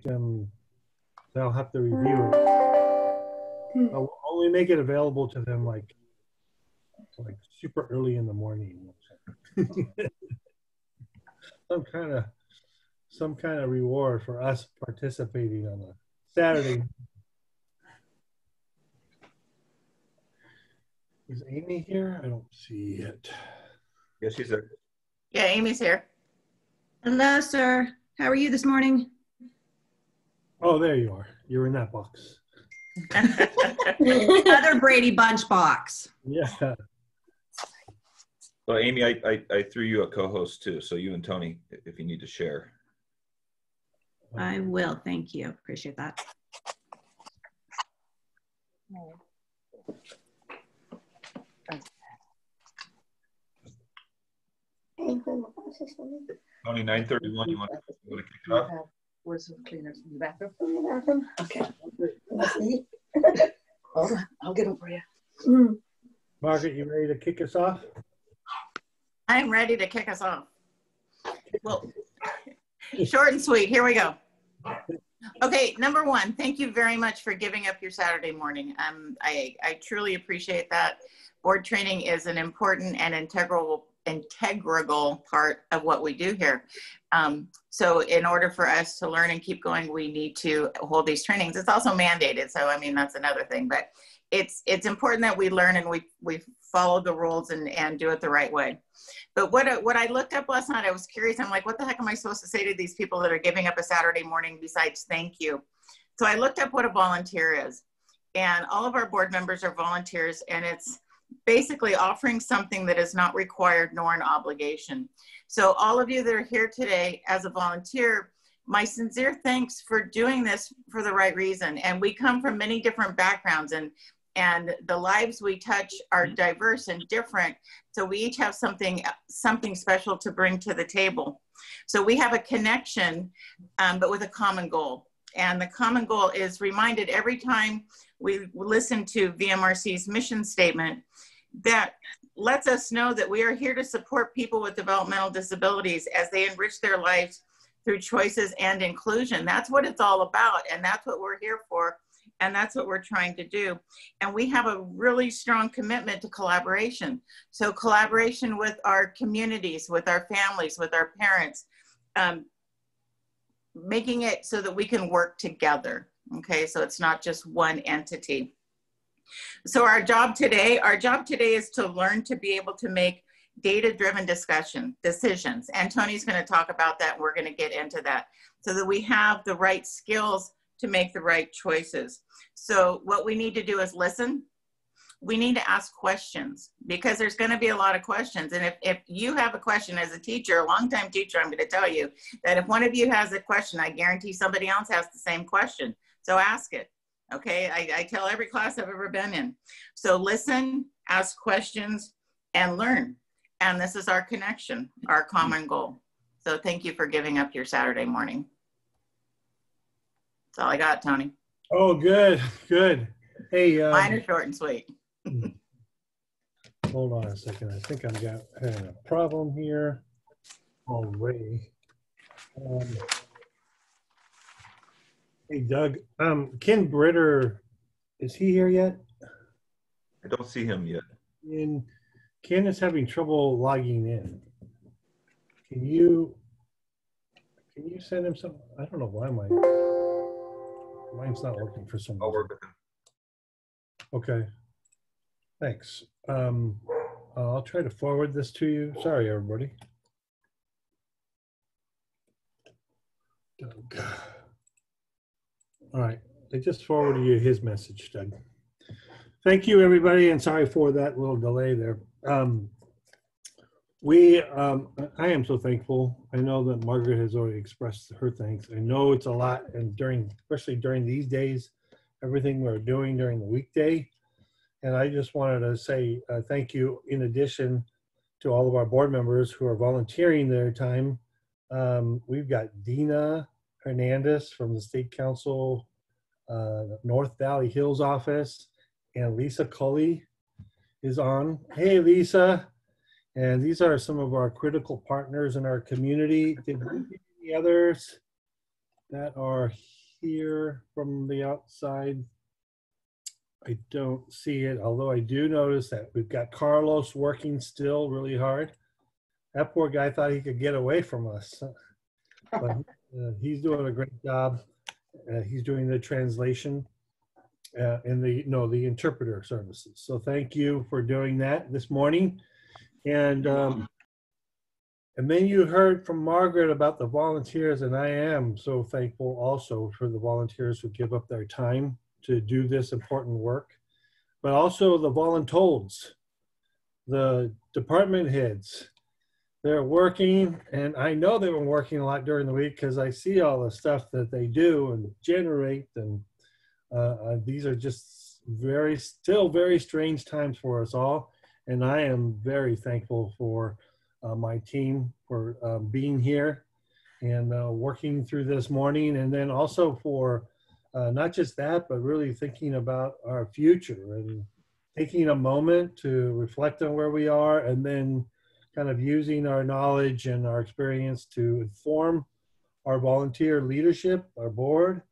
they'll have to review it. I'll only make it available to them like super early in the morning. some kind of reward for us participating on a Saturday. Is Amy here? I don't see it. Yes, she's there. Yeah, Amy's here. Hello, sir. How are you this morning? Oh, there you are. You're in that box. Other Brady Bunch box. Yeah. Well, Amy, I threw you a co-host too, so you and Tony, if you need to share. I will. Thank you. Appreciate that. Tony, 9:31. You want to kick it off? Where's the cleaners in the bathroom? Okay. Hold on, I'll get them for you. Margaret, you ready to kick us off? I'm ready to kick us off. Well, short and sweet. Here we go. Okay, number one, thank you very much for giving up your Saturday morning. I truly appreciate that. Board training is an important and integral part of what we do here. So in order for us to learn and keep going, we need to hold these trainings. It's also mandated. So, I mean, that's another thing, but it's important that we learn and we follow the rules and do it the right way. But what I looked up last night, I was curious. I'm like, what the heck am I supposed to say to these people that are giving up a Saturday morning besides thank you? So I looked up what a volunteer is, and all of our board members are volunteers, and it's basically offering something that is not required nor an obligation. So all of you that are here today as a volunteer, my sincere thanks for doing this for the right reason. And we come from many different backgrounds, and the lives we touch are diverse and different. So we each have something special to bring to the table. So we have a connection, but with a common goal. And the common goal is reminded every time we listen to VMRC's mission statement that lets us know that we are here to support people with developmental disabilities as they enrich their lives through choices and inclusion. That's what it's all about, and that's what we're here for, and that's what we're trying to do. And we have a really strong commitment to collaboration. So collaboration with our communities, with our families, with our parents, making it so that we can work together. Okay, so it's not just one entity. So our job today is to learn to be able to make data-driven decisions. And Tony's going to talk about that. We're going to get into that so that we have the right skills to make the right choices. So what we need to do is listen. We need to ask questions because there's going to be a lot of questions. And if you have a question as a teacher, a longtime teacher, I'm going to tell you that if one of you has a question, I guarantee somebody else has the same question. So ask it. Okay, I tell every class I've ever been in. So listen, ask questions, and learn. And this is our connection, our common goal. So thank you for giving up your Saturday morning. That's all I got, Tony. Oh, good, good. Hey, mine are short and sweet. Hold on a second. I think I'm having a problem here already. Hey, Doug. Ken Britter, is he here yet? I don't see him yet. And Ken is having trouble logging in. Can you send him some? I don't know why mine's not working for some reason. I'll work with him. Okay. Thanks. I'll try to forward this to you. Sorry, everybody. Doug. All right. I just forwarded you his message, Doug. Thank you, everybody, and sorry for that little delay there. I am so thankful. I know that Margaret has already expressed her thanks. I know it's a lot, and especially during these days, everything we're doing during the weekday. And I just wanted to say thank you in addition to all of our board members who are volunteering their time. We've got Dina Hernandez from the State Council, North Valley Hills office, and Lisa Cully is on. Hey, Lisa. And these are some of our critical partners in our community. Did we get any others? that are here from the outside. I don't see it, although I do notice that we've got Carlos working still really hard. That poor guy thought he could get away from us, but he's doing a great job. He's doing the translation and the interpreter services. So thank you for doing that this morning. And then you heard from Margaret about the volunteers, and I am so thankful also for the volunteers who give up their time to do this important work, but also the voluntold, the department heads. They're working, and I know they've been working a lot during the week because I see all the stuff that they do and generate, and these are just still very strange times for us all. And I am very thankful for my team for being here and working through this morning, and then also for not just that, but really thinking about our future and taking a moment to reflect on where we are, and then kind of using our knowledge and our experience to inform our volunteer leadership, our board,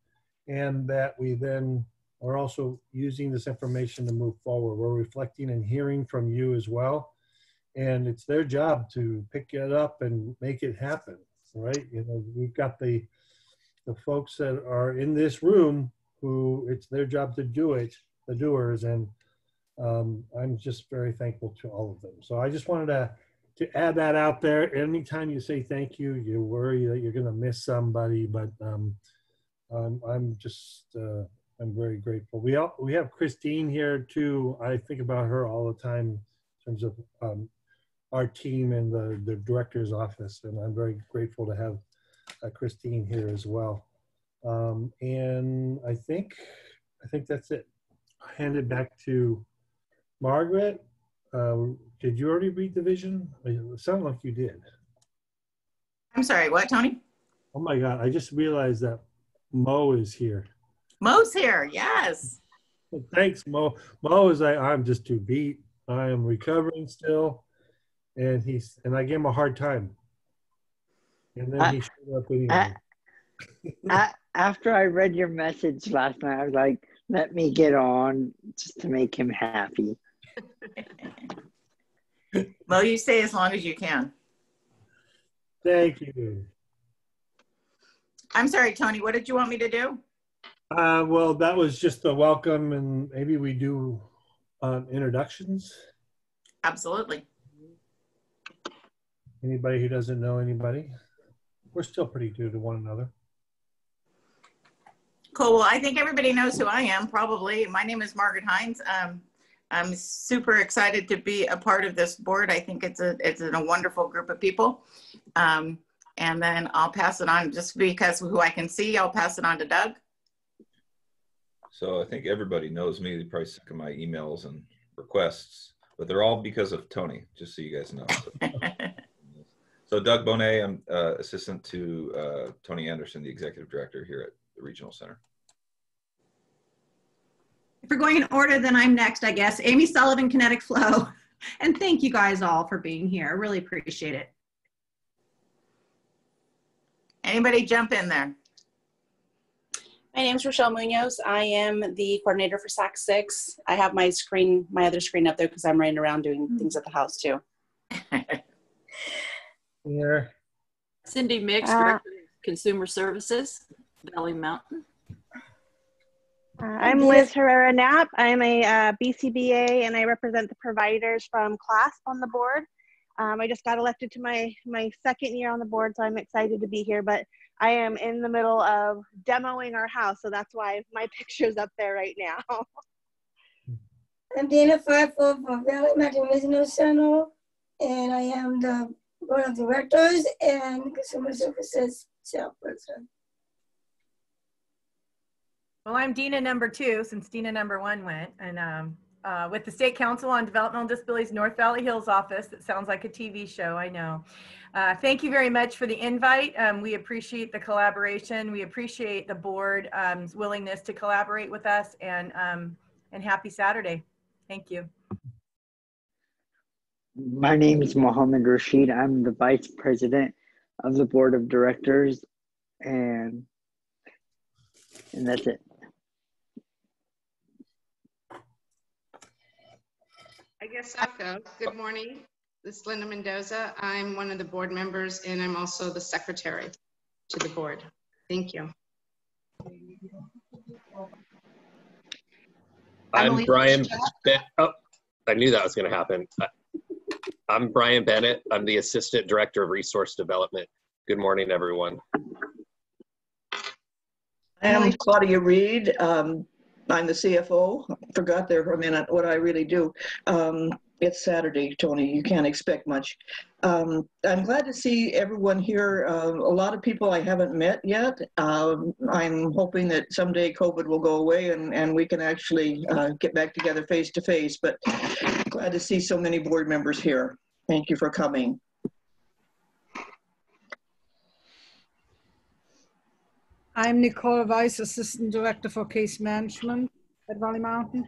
and that we then are also using this information to move forward. We're reflecting and hearing from you as well. And it's their job to pick it up and make it happen, right? You know, we've got the folks that are in this room who it's their job to do it, the doers, and I'm just very thankful to all of them. So I just wanted to add that out there. Anytime you say thank you, you worry that you're going to miss somebody, but I'm very grateful. We have Christine here too. I think about her all the time in terms of our team and the director's office, and I'm very grateful to have Christine here as well. And I think that's it. I'll hand it back to Margaret. Did you already read the vision? It sounded like you did. I'm sorry, what, Tony? Oh my God, I just realized that Mo is here. Mo's here, yes. Thanks, Mo. Mo is like, I'm just too beat. I am recovering still. And I gave him a hard time. And then he showed up anyway. After I read your message last night, I was like, let me get on just to make him happy. Mo, you stay as long as you can. Thank you. I'm sorry, Tony, what did you want me to do? Well, that was just a welcome, and maybe we do introductions. Absolutely. Anybody who doesn't know anybody. We're still pretty new to one another. Cool. Well, I think everybody knows who I am, probably. My name is Margaret Hines. I'm super excited to be a part of this board. I think it's a wonderful group of people. And then I'll pass it on, just because of who I can see, I'll pass it on to Doug. So I think everybody knows me. They're probably sick of my emails and requests, but they're all because of Tony, just so you guys know. So Doug Bonet, I'm assistant to Tony Anderson, the executive director here at the Regional Center. If we're going in order, then I'm next, I guess. Amy Sullivan, Kinetic Flow. And thank you guys all for being here. I really appreciate it. Anybody jump in there? My name is Rochelle Munoz. I am the coordinator for SAC 6. I have my other screen up there because I'm running around doing things at the house too. Here. Cindy Mix, Director of Consumer Services, Valley Mountain. I'm Liz Herrera Knapp. I'm a BCBA, and I represent the providers from CLASP on the board. I just got elected to my second year on the board, so I'm excited to be here, but I am in the middle of demoing our house, so that's why my picture's up there right now. I'm Dana Fireful from Valley Mountain Business Center, and I am the board of directors and consumer services salesperson. Well, I'm Dina number 2, since Dina number 1 went, and with the State Council on Developmental Disabilities North Valley Hills office. That sounds like a TV show, I know. Thank you very much for the invite. We appreciate the collaboration. We appreciate the board's willingness to collaborate with us, and happy Saturday. Thank you. My name is Mohammed Rashid. I'm the vice president of the board of directors, and And that's it. I guess I'll go. Good morning. This is Linda Mendoza. I'm one of the board members and I'm also the secretary to the board. Thank you. I'm Brian. Oh, I knew that was going to happen. I'm Brian Bennett. I'm the Assistant Director of Resource Development. Good morning, everyone. I'm Claudia Reed. I'm the CFO. Forgot there for a minute what I really do. It's Saturday, Tony. You can't expect much. I'm glad to see everyone here. A lot of people I haven't met yet. I'm hoping that someday COVID will go away and we can actually get back together face to face, but glad to see so many board members here. Thank you for coming. I'm Nicole Weiss, Assistant Director for Case Management at Valley Mountain.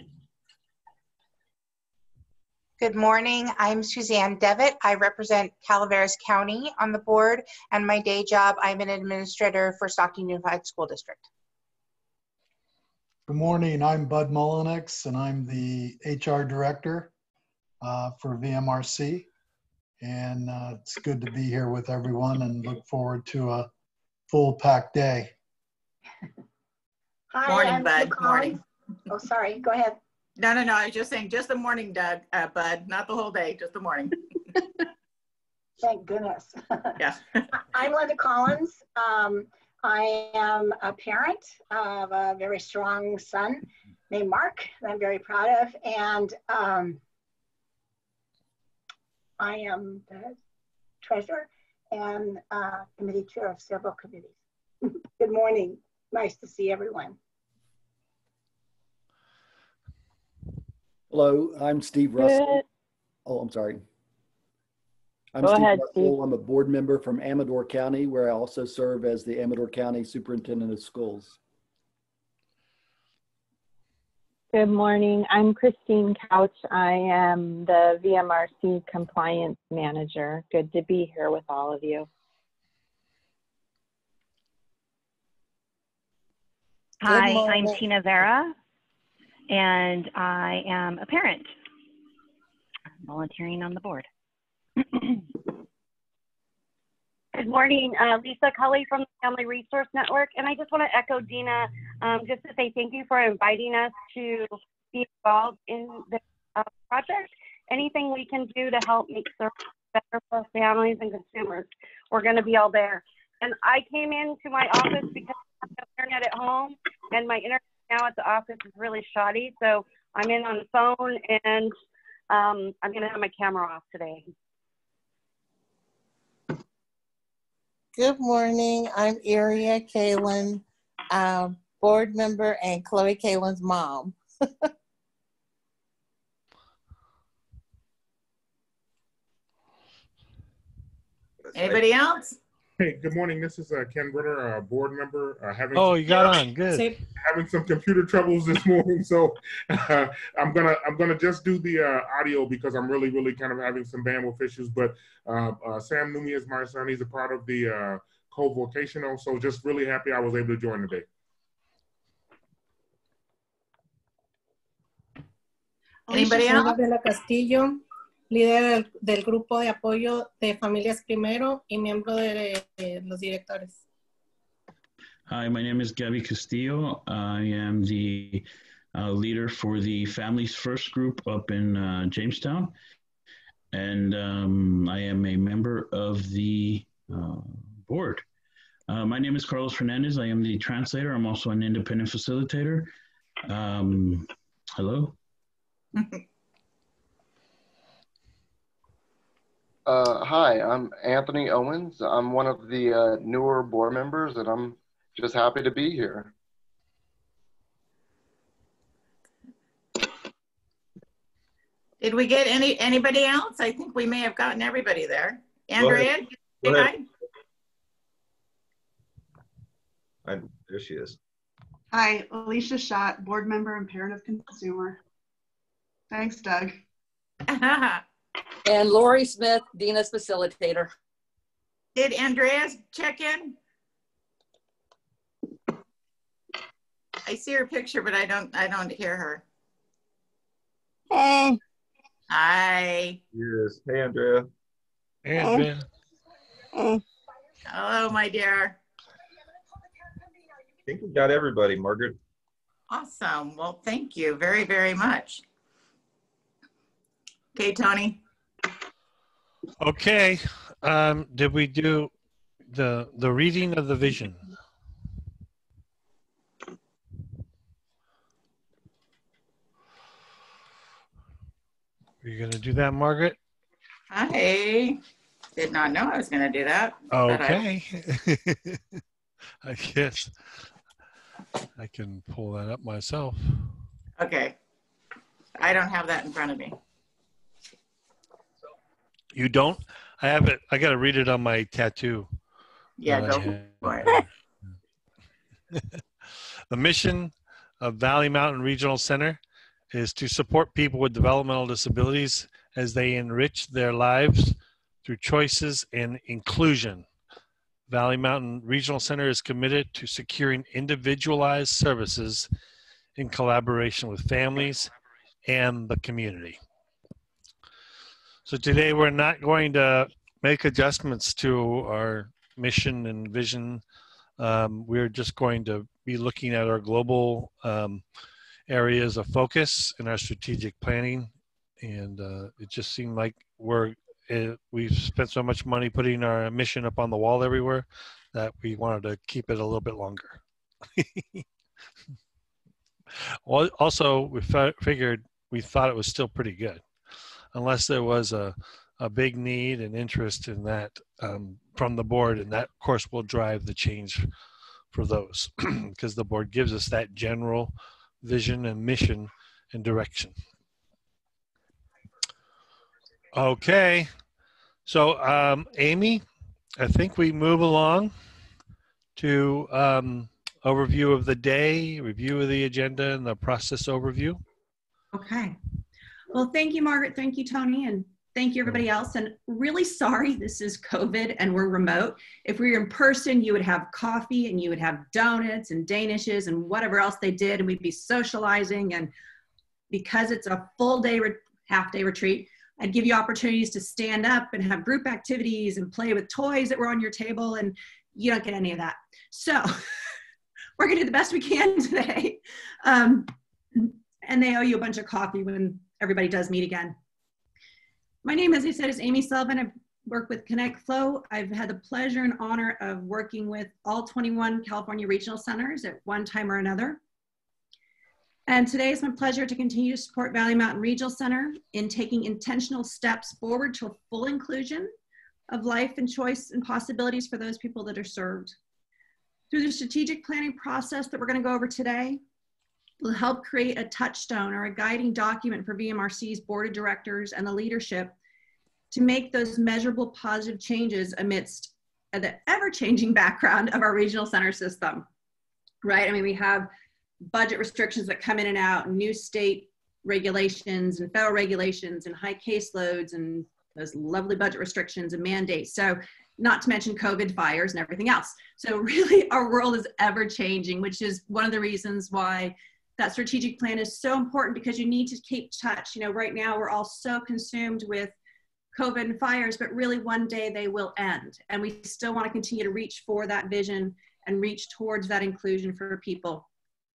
Good morning. I'm Suzanne Devitt. I represent Calaveras County on the board, and my day job, I'm an administrator for Stockton Unified School District. Good morning. I'm Bud Mullenix, and I'm the HR Director for VMRC. And it's good to be here with everyone and look forward to a full packed day. Hi, morning, Bud. Morning. Oh, sorry. Go ahead. No. I was just saying, just the morning, Doug, Bud. Not the whole day, just the morning. Thank goodness. Yeah. I'm Linda Collins. I am a parent of a very strong son named Mark that I'm very proud of. And I am the treasurer and committee chair of several committees. Good morning. Nice to see everyone. Hello, I'm Steve Russell. Oh, I'm sorry. I'm Steve Russell. I'm a board member from Amador County, where I also serve as the Amador County Superintendent of Schools. Good morning. I'm Christine Couch. I am the VMRC Compliance Manager. Good to be here with all of you. Hi, I'm Tina Vera, and I am a parent. I'm volunteering on the board. Good morning, Lisa Cully from the Family Resource Network, and I just want to echo Dina just to say thank you for inviting us to be involved in the project. Anything we can do to help make service better for families and consumers, we're going to be all there. And I came into my office because I have internet at home, and my internet now at the office is really shoddy, so I'm in on the phone, and I'm going to have my camera off today. Good morning. I'm Iria Kalin, board member and Chloe Kalin's mom. Anybody else? Hey, good morning. This is Ken Ritter, board member. You got on. Good. Having some computer troubles this morning, so I'm gonna just do the audio because I'm really kind of having some bandwidth issues. But Sam Numi is my son. He's a part of the co-vocational, so just really happy I was able to join today. Anybody else? De la Castillo, líder del grupo de apoyo de Familias Primero y miembro de los directores. Hi, my name is Gabby Castillo. I am the leader for the Families First group up in Jamestown. And I am a member of the board. My name is Carlos Fernandez. I am the translator. I'm also an independent facilitator. Hello. Hi, I'm Anthony Owens. I'm one of the newer board members, and I'm just happy to be here. Did we get anybody else? I think we may have gotten everybody there. Andrea, Go ahead. There she is. Hi, Alicia Schott, board member and parent of consumer. Thanks, Doug. And Lori Smith, Dina's facilitator. Did Andreas check in? I see her picture, but I don't hear her. Hey. Hi. Yes. Hey, Andrea. Hey, Andrea. Hello, my dear. I think we got everybody, Margaret. Awesome. Well, thank you very, very much. Okay, Tony. Okay. Did we do the reading of the vision? Are you going to do that, Margaret? I did not know I was going to do that. Okay. I guess I can pull that up myself. Okay. I don't have that in front of me. You don't? I have it. I got to read it on my tattoo. Yeah, go for it. The mission of Valley Mountain Regional Center is to support people with developmental disabilities as they enrich their lives through choices and inclusion. Valley Mountain Regional Center is committed to securing individualized services in collaboration with families and the community. So today we're not going to make adjustments to our mission and vision. We're just going to be looking at our global areas of focus in our strategic planning. And it just seemed like we've spent so much money putting our mission up on the wall everywhere that we wanted to keep it a little bit longer. Well, also, we figured we thought it was still pretty good, unless there was a big need and interest in that from the board, and that, of course, will drive the change for those because the board gives us that general vision and mission and direction. Okay, so Amy, I think we move along to overview of the day, review of the agenda, and the process overview. Okay. Well, thank you, Margaret. Thank you, Tony. And thank you, everybody else. And really sorry, this is COVID and we're remote. If we were in person, you would have coffee and you would have donuts and danishes and whatever else they did, and we'd be socializing. And because it's a full day, half day retreat, I'd give you opportunities to stand up and have group activities and play with toys that were on your table, and you don't get any of that. So we're gonna do the best we can today. And they owe you a bunch of coffee when everybody does meet again. My name, as I said, is Amy Sullivan. I've worked with Connect Flow. I've had the pleasure and honor of working with all 21 California regional centers at one time or another. And today it's my pleasure to continue to support Valley Mountain Regional Center in taking intentional steps forward to full inclusion of life and choice and possibilities for those people that are served. Through the strategic planning process that we're going to go over today, we'll help create a touchstone or a guiding document for VMRC's board of directors and the leadership to make those measurable positive changes amidst the ever-changing background of our regional center system, right? I mean, we have budget restrictions that come in and out, and new state regulations and federal regulations and high caseloads and those lovely budget restrictions and mandates. So not to mention COVID, fires, and everything else. So really our world is ever changing, which is one of the reasons why that strategic plan is so important, because you need to keep touch. You know, right now we're all so consumed with COVID and fires, but really one day they will end. And we still want to continue to reach for that vision and reach towards that inclusion for people,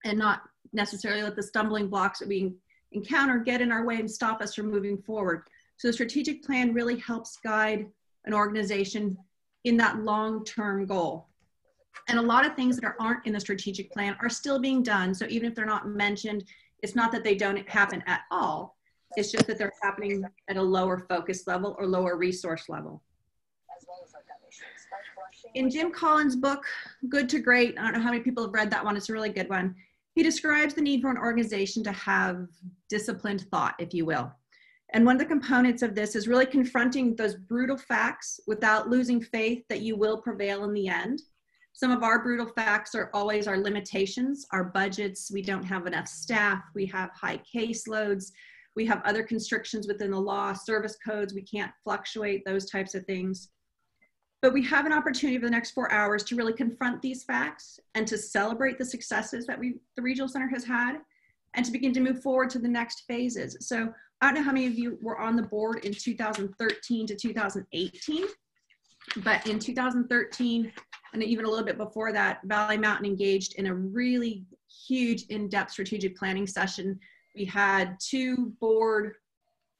and not necessarily let the stumbling blocks that we encounter get in our way and stop us from moving forward. So the strategic plan really helps guide an organization in that long-term goal. And a lot of things that aren't in the strategic plan are still being done. So even if they're not mentioned, it's not that they don't happen at all. It's just that they're happening at a lower focus level or lower resource level. In Jim Collins' book, Good to Great, I don't know how many people have read that one, it's a really good one. He describes the need for an organization to have disciplined thought, if you will. And one of the components of this is really confronting those brutal facts without losing faith that you will prevail in the end. Some of our brutal facts are always our limitations, our budgets. We don't have enough staff. We have high caseloads. We have other constrictions within the law, service codes. We can't fluctuate, those types of things. But we have an opportunity for the next 4 hours to really confront these facts and to celebrate the successes that the Regional Center has had and to begin to move forward to the next phases. So I don't know how many of you were on the board in 2013 to 2018, but in 2013, and even a little bit before that, Valley Mountain engaged in a really huge in-depth strategic planning session. We had 2 board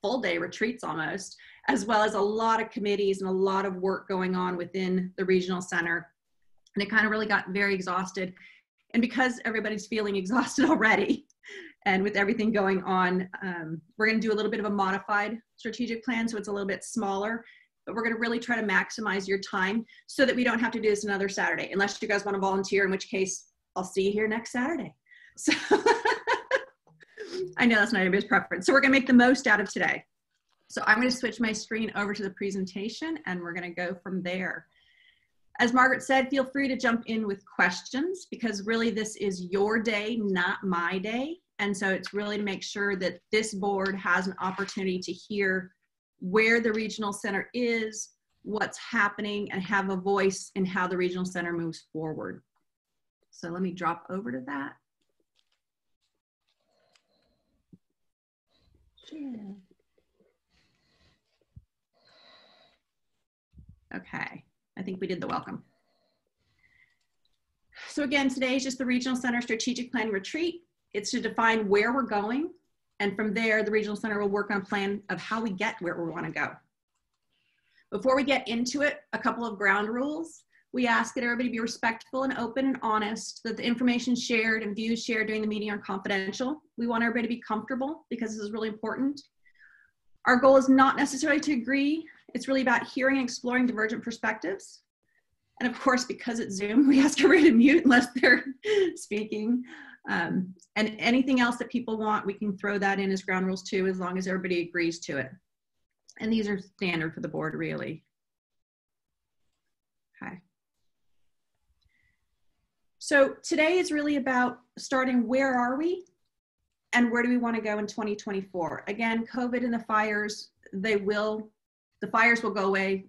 full-day retreats almost, as well as a lot of committees and a lot of work going on within the regional center. And it kind of really got very exhausted. And because everybody's feeling exhausted already, and with everything going on, we're going to do a little bit of a modified strategic plan, so it's a little bit smaller, but we're going to really try to maximize your time so that we don't have to do this another Saturday, unless you guys want to volunteer, in which case I'll see you here next Saturday. So I know that's not anybody's preference. So we're going to make the most out of today. So I'm going to switch my screen over to the presentation, and we're going to go from there. As Margaret said, feel free to jump in with questions, because really this is your day, not my day. And so it's really to make sure that this board has an opportunity to hear where the regional center is, what's happening, and have a voice in how the regional center moves forward. So let me drop over to that. Sure. Okay, I think we did the welcome. So again, today is just the Regional Center Strategic Plan Retreat. It's to define where we're going, and from there, the Regional Center will work on a plan of how we get where we want to go. Before we get into it, a couple of ground rules. We ask that everybody be respectful and open and honest, that the information shared and views shared during the meeting are confidential. We want everybody to be comfortable, because this is really important. Our goal is not necessarily to agree. It's really about hearing and exploring divergent perspectives. And of course, because it's Zoom, we ask everybody to mute unless they're speaking. And anything else that people want, we can throw that in as ground rules too, as long as everybody agrees to it. And these are standard for the board, really. Okay. So today is really about starting where are we and where do we want to go in 2024. Again, COVID and the fires, the fires will go away,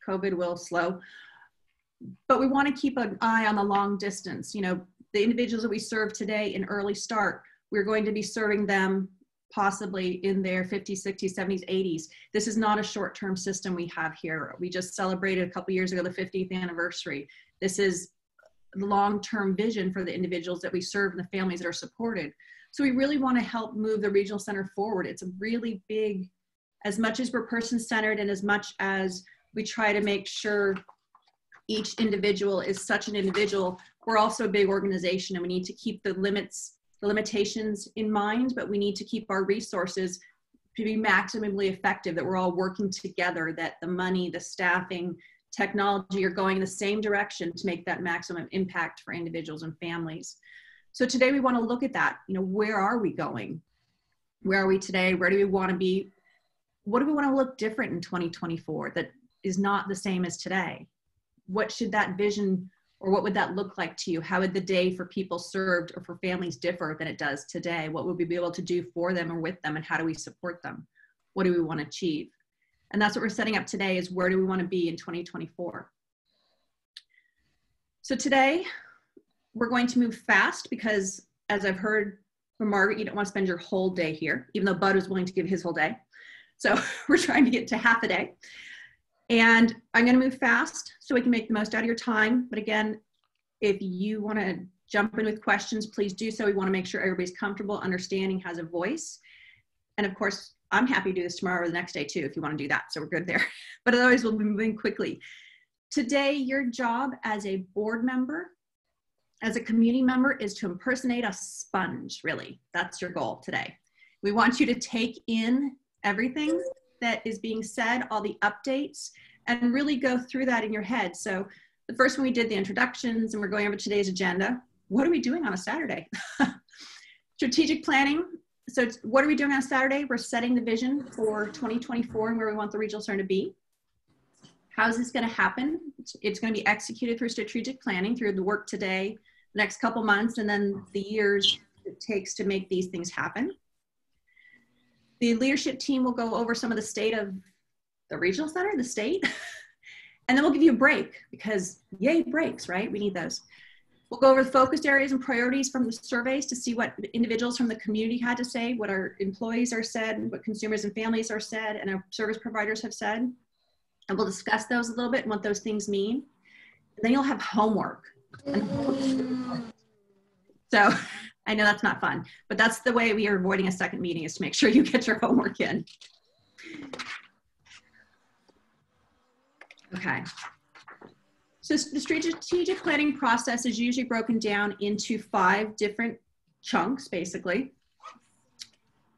COVID will slow. But we want to keep an eye on the long distance. You know, the individuals that we serve today in early start, we're going to be serving them possibly in their 50s, 60s, 70s, 80s. This is not a short-term system we have here. We just celebrated a couple years ago the 50th anniversary. This is the long-term vision for the individuals that we serve and the families that are supported. So we really want to help move the regional center forward. It's a really big, as much as we're person-centered and as much as we try to make sure each individual is such an individual, we're also a big organization, and we need to keep the limitations in mind, but we need to keep our resources to be maximally effective, that we're all working together, that the money, the staffing, technology are going in the same direction to make that maximum impact for individuals and families. So today we want to look at that. You know, where are we going? Where are we today? Where do we want to be? What do we want to look different in 2024 that is not the same as today? What should that vision, or what would that look like to you? How would the day for people served or for families differ than it does today? What would we be able to do for them or with them, and how do we support them? What do we want to achieve? And that's what we're setting up today, is where do we want to be in 2024? So today, we're going to move fast because, as I've heard from Margaret, you don't want to spend your whole day here, even though Bud was willing to give his whole day. So we're trying to get to half a day. And I'm going to move fast so we can make the most out of your time. But again, if you want to jump in with questions, please do so. We want to make sure everybody's comfortable, understanding, has a voice. And of course, I'm happy to do this tomorrow or the next day too, if you want to do that. So we're good there. But otherwise, we'll be moving quickly. Today, your job as a board member, as a community member, is to impersonate a sponge, really. That's your goal today. We want you to take in everything that is being said, all the updates, and really go through that in your head. So the first one, we did the introductions, and we're going over today's agenda. What are we doing on a Saturday? Strategic planning. So what are we doing on a Saturday? We're setting the vision for 2024 and where we want the regional center to be. How is this going to happen? It's going to be executed through strategic planning, through the work today, the next couple months, and then the years it takes to make these things happen. The leadership team will go over some of the state of the regional center, the state, And then we'll give you a break because yay, breaks, right? We need those. We'll go over the focused areas and priorities from the surveys to see what individuals from the community had to say, what our employees are said, what consumers and families are said, and our service providers have said. And we'll discuss those a little bit and what those things mean. And then you'll have homework. So I know that's not fun, but that's the way we are avoiding a second meeting, is to make sure you get your homework in. Okay. So the strategic planning process is usually broken down into 5 different chunks, basically.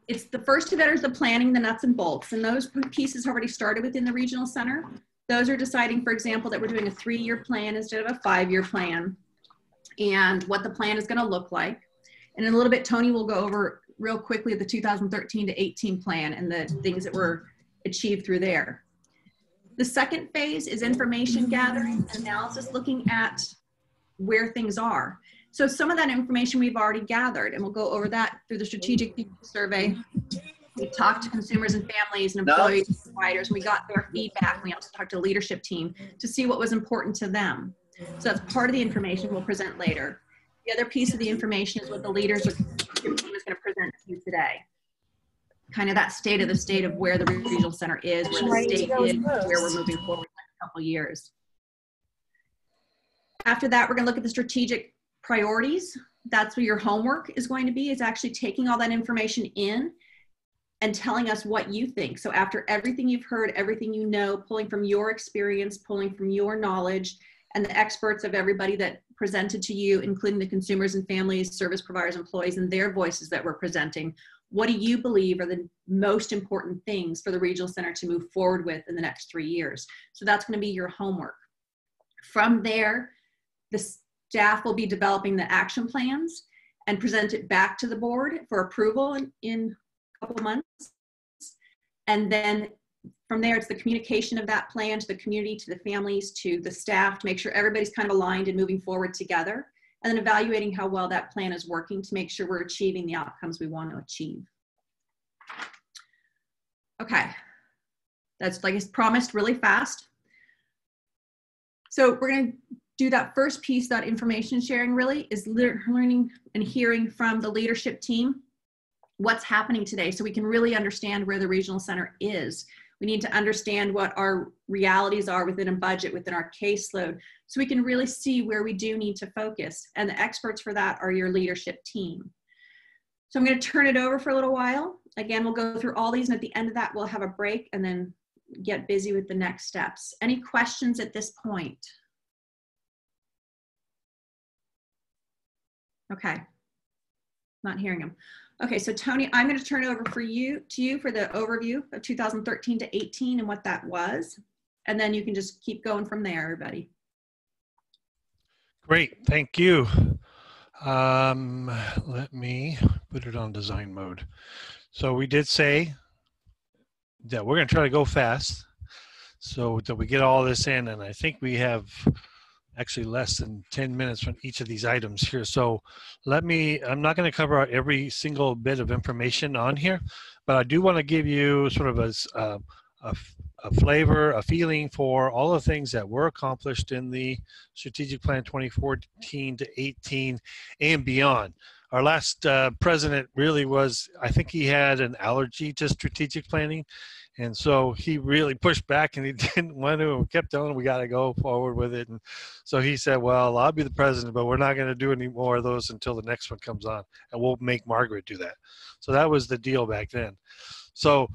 It's the first event is the planning, the nuts and bolts, and those pieces already started within the regional center. Those are deciding, for example, that we're doing a 3-year plan instead of a 5-year plan, and what the plan is going to look like. And in a little bit, Tony will go over real quickly the 2013 to 18 plan and the things that were achieved through there. The second phase is information gathering and analysis, looking at where things are. So some of that information we've already gathered, and we'll go over that through the strategic people survey. We talked to consumers and families and employees and providers. We got their feedback. We also talked to the leadership team to see what was important to them. So that's part of the information we'll present later. The other piece of the information is what the leaders are going to present to you today. Kind of that state of where the regional center is, where the state is, where we're moving forward in a couple years. After that, we're going to look at the strategic priorities. That's where your homework is going to be, is actually taking all that information in and telling us what you think. So after everything you've heard, everything you know, pulling from your experience, pulling from your knowledge, and the experts of everybody that presented to you, including the consumers and families, service providers, employees, and their voices that we're presenting, what do you believe are the most important things for the regional center to move forward with in the next 3 years? So that's going to be your homework. From there, the staff will be developing the action plans and present it back to the board for approval in a couple of months. And then from there, it's the communication of that plan to the community, to the families, to the staff, to make sure everybody's kind of aligned and moving forward together. And then evaluating how well that plan is working to make sure we're achieving the outcomes we want to achieve. Okay, that's, like I promised, really fast. So we're going to do that first piece, that information sharing really is learning and hearing from the leadership team what's happening today, so we can really understand where the regional center is. We need to understand what our realities are within a budget, within our caseload, so we can really see where we do need to focus. And the experts for that are your leadership team. So I'm going to turn it over for a little while. Again, we'll go through all these, and at the end of that, we'll have a break and then get busy with the next steps. Any questions at this point? Okay, not hearing them. Okay, so Tony, I'm going to turn it over to you for the overview of 2013 to 18 and what that was. And then you can just keep going from there, everybody. Great, thank you. Let me put it on design mode. So we did say that we're going to try to go fast so that we get all this in, and I think we have actually less than 10 minutes from each of these items here. So I'm not going to cover out every single bit of information on here, but I do want to give you sort of a flavor, a feeling for all the things that were accomplished in the Strategic Plan 2014 to 18 and beyond. Our last president really was, I think he had an allergy to strategic planning. And so he really pushed back and he didn't want to, and kept telling him we got to go forward with it. And so he said, well, I'll be the president, but we're not going to do any more of those until the next one comes on. And we'll make Margaret do that. So that was the deal back then. So,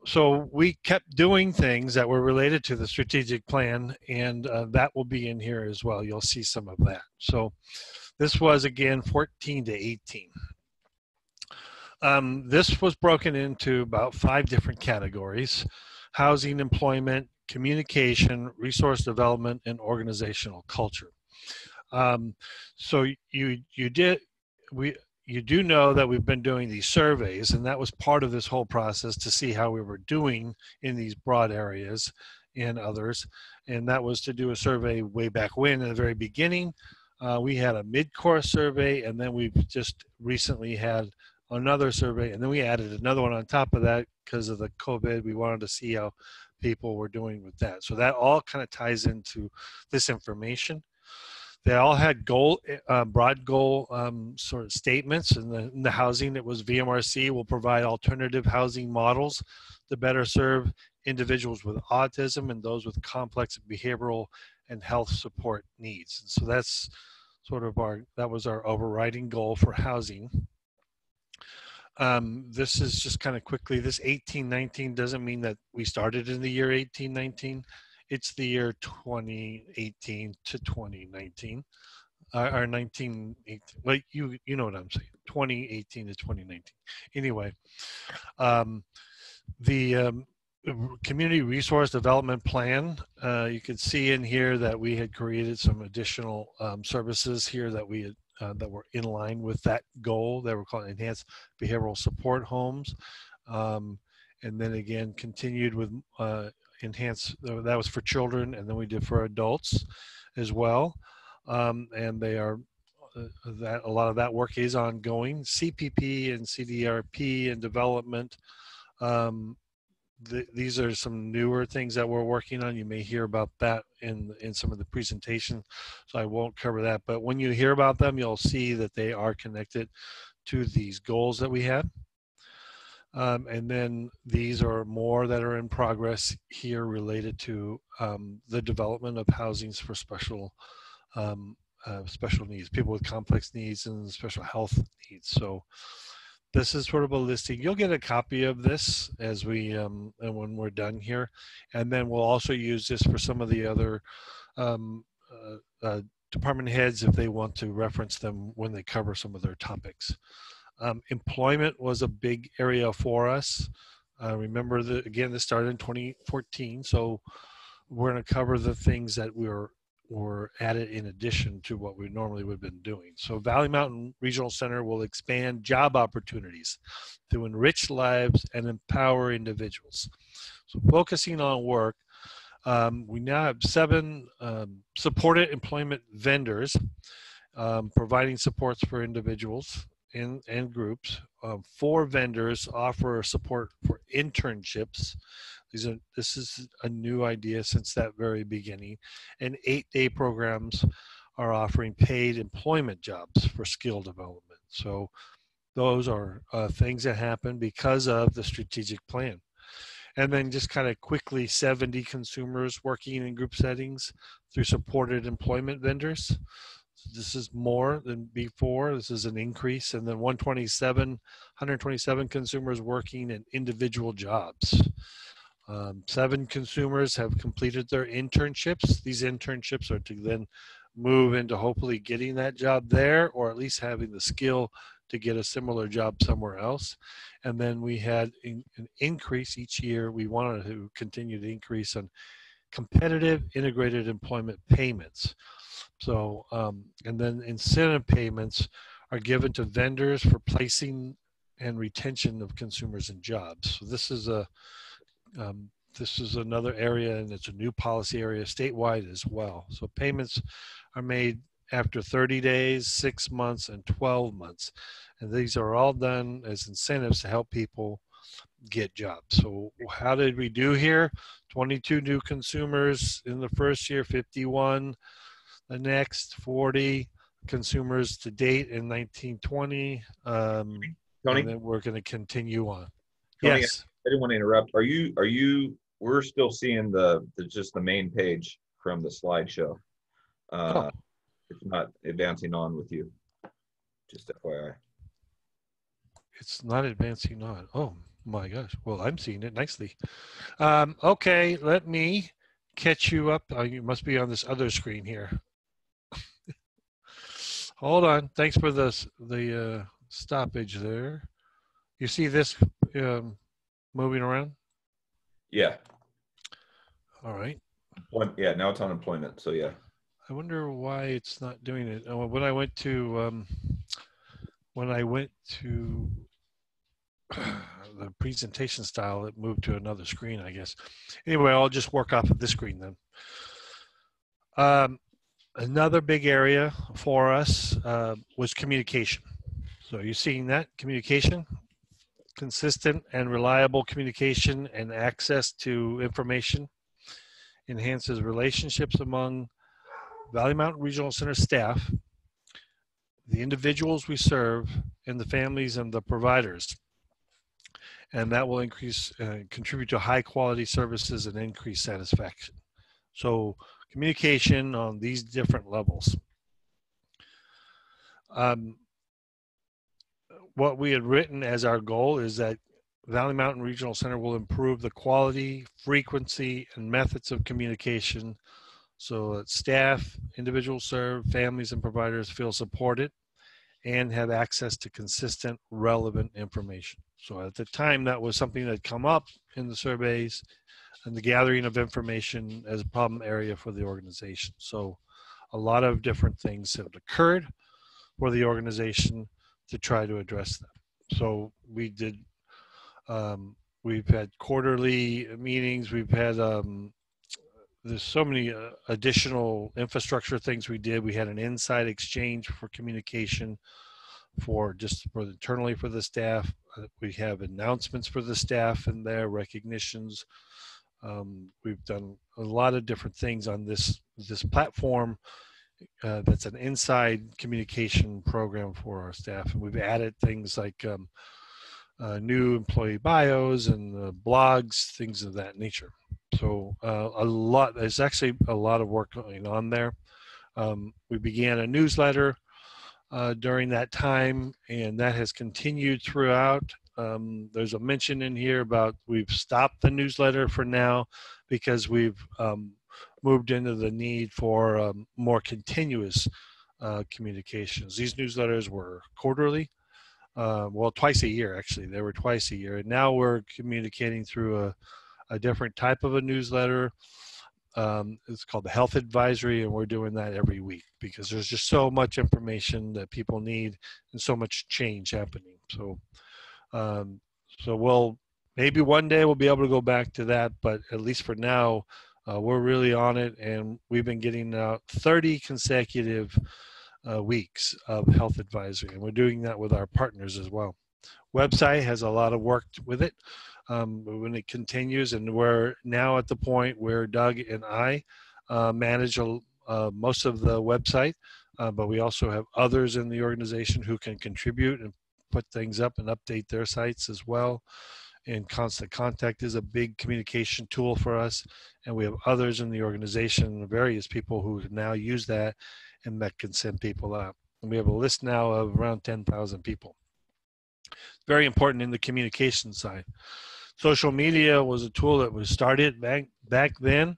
so we kept doing things that were related to the strategic plan, and that will be in here as well. You'll see some of that. So this was, again, 14 to 18. This was broken into about 5 different categories: housing, employment, communication, resource development, and organizational culture. So you do know that we've been doing these surveys, and that was part of this whole process to see how we were doing in these broad areas and others. And that was to do a survey way back when, in the very beginning. We had a mid-course survey, and then we've just recently had another survey, and then we added another one on top of that because of the COVID. We wanted to see how people were doing with that. So that all kind of ties into this information. They all had broad goal sort of statements. In the housing, it was VMRC will provide alternative housing models to better serve individuals with autism and those with complex behavioral and health support needs. And so that's sort of that was our overriding goal for housing. This is just kind of quickly, this 1819 doesn't mean that we started in the year 1819. It's the year 2018 to 2019, or 1918. Like you know what I'm saying, 2018 to 2019. Anyway, the community resource development plan. You can see in here that we had created some additional services here that we had that were in line with that goal. They were called enhanced behavioral support homes, and then again continued with enhanced, that was for children, and then we did for adults as well. And they are that a lot of that work is ongoing. CPP and CDRP and development. These are some newer things that we're working on. You may hear about that in some of the presentation, so I won't cover that. But when you hear about them, you'll see that they are connected to these goals that we have. And then these are more that are in progress here related to the development of housings for special needs, people with complex needs and special health needs. So this is sort of a listing. You'll get a copy of this as we and when we're done here, and then we'll also use this for some of the other department heads if they want to reference them when they cover some of their topics. Employment was a big area for us. Remember that, again, this started in 2014, so we're going to cover the things that were added in addition to what we normally would have been doing. So Valley Mountain Regional Center will expand job opportunities to enrich lives and empower individuals. So focusing on work, we now have 7 supported employment vendors providing supports for individuals and groups. 4 vendors offer support for internships. This is a new idea since that very beginning. And 8-day programs are offering paid employment jobs for skill development. So those are things that happen because of the strategic plan. And then just kind of quickly, 70 consumers working in group settings through supported employment vendors. This is more than before. This is an increase. And then 127 consumers working in individual jobs. 7 consumers have completed their internships. These internships are to then move into hopefully getting that job there, or at least having the skill to get a similar job somewhere else. And then we had an increase each year. We wanted to continue to increase on competitive integrated employment payments. So, and then incentive payments are given to vendors for placing and retention of consumers in jobs. So this is another area, and it's a new policy area statewide as well. So payments are made after 30 days, 6 months, and 12 months. And these are all done as incentives to help people get jobs. So how did we do here? 22 new consumers in the first year, 51 the next, 40 consumers to date in 1920. Tony? And then we're going to continue on. Tony, yes. I didn't want to interrupt. We're still seeing just the main page from the slideshow. It's not advancing on with you. Just FYI. It's not advancing on. Oh my gosh. Well, I'm seeing it nicely. Okay, let me catch you up. You must be on this other screen here. Hold on. Thanks for the stoppage there. You see this moving around? Yeah. All right. Yeah, now it's on employment, so yeah. I wonder why it's not doing it. When I went to the presentation style, it moved to another screen, I guess. Anyway, I'll just work off of this screen then. Another big area for us was communication. So you're seeing that communication? consistent and reliable communication and access to information, enhances relationships among Valley Mountain Regional Center staff, the individuals we serve, and the families and the providers. And that will contribute to high quality services and increase satisfaction. So communication on these different levels. What we had written as our goal is that Valley Mountain Regional Center will improve the quality, frequency, and methods of communication so that staff, individuals served, families, and providers feel supported and have access to consistent, relevant information. So at the time, that was something that had come up in the surveys and the gathering of information as a problem area for the organization. So a lot of different things have occurred for the organization to try to address them. So we did, we've had quarterly meetings, we've had, there's so many additional infrastructure things we did. We had an inside exchange for communication for internally for the staff. We have announcements for the staff and their recognitions. We've done a lot of different things on this platform. That's an inside communication program for our staff, and we've added things like new employee bios and blogs, things of that nature. So there's actually a lot of work going on there. We began a newsletter during that time, and that has continued throughout. There's a mention in here about we've stopped the newsletter for now because we've moved into the need for more continuous communications. These newsletters were quarterly, well, twice a year actually. They were twice a year, and now we're communicating through a different type of a newsletter. It's called the Health Advisory, and we're doing that every week because there's just so much information that people need and so much change happening. So, we'll maybe one day we'll be able to go back to that, but at least for now, we're really on it, and we've been getting out 30 consecutive weeks of Health Advisory, and we're doing that with our partners as well. Website has a lot of work with it. When it continues, and we're now at the point where Doug and I manage most of the website, but we also have others in the organization who can contribute and put things up and update their sites as well. And Constant Contact is a big communication tool for us, and we have others in the organization, various people who now use that and that can send people out. And we have a list now of around 10,000 people. Very important in the communication side. Social media was a tool that was started back then.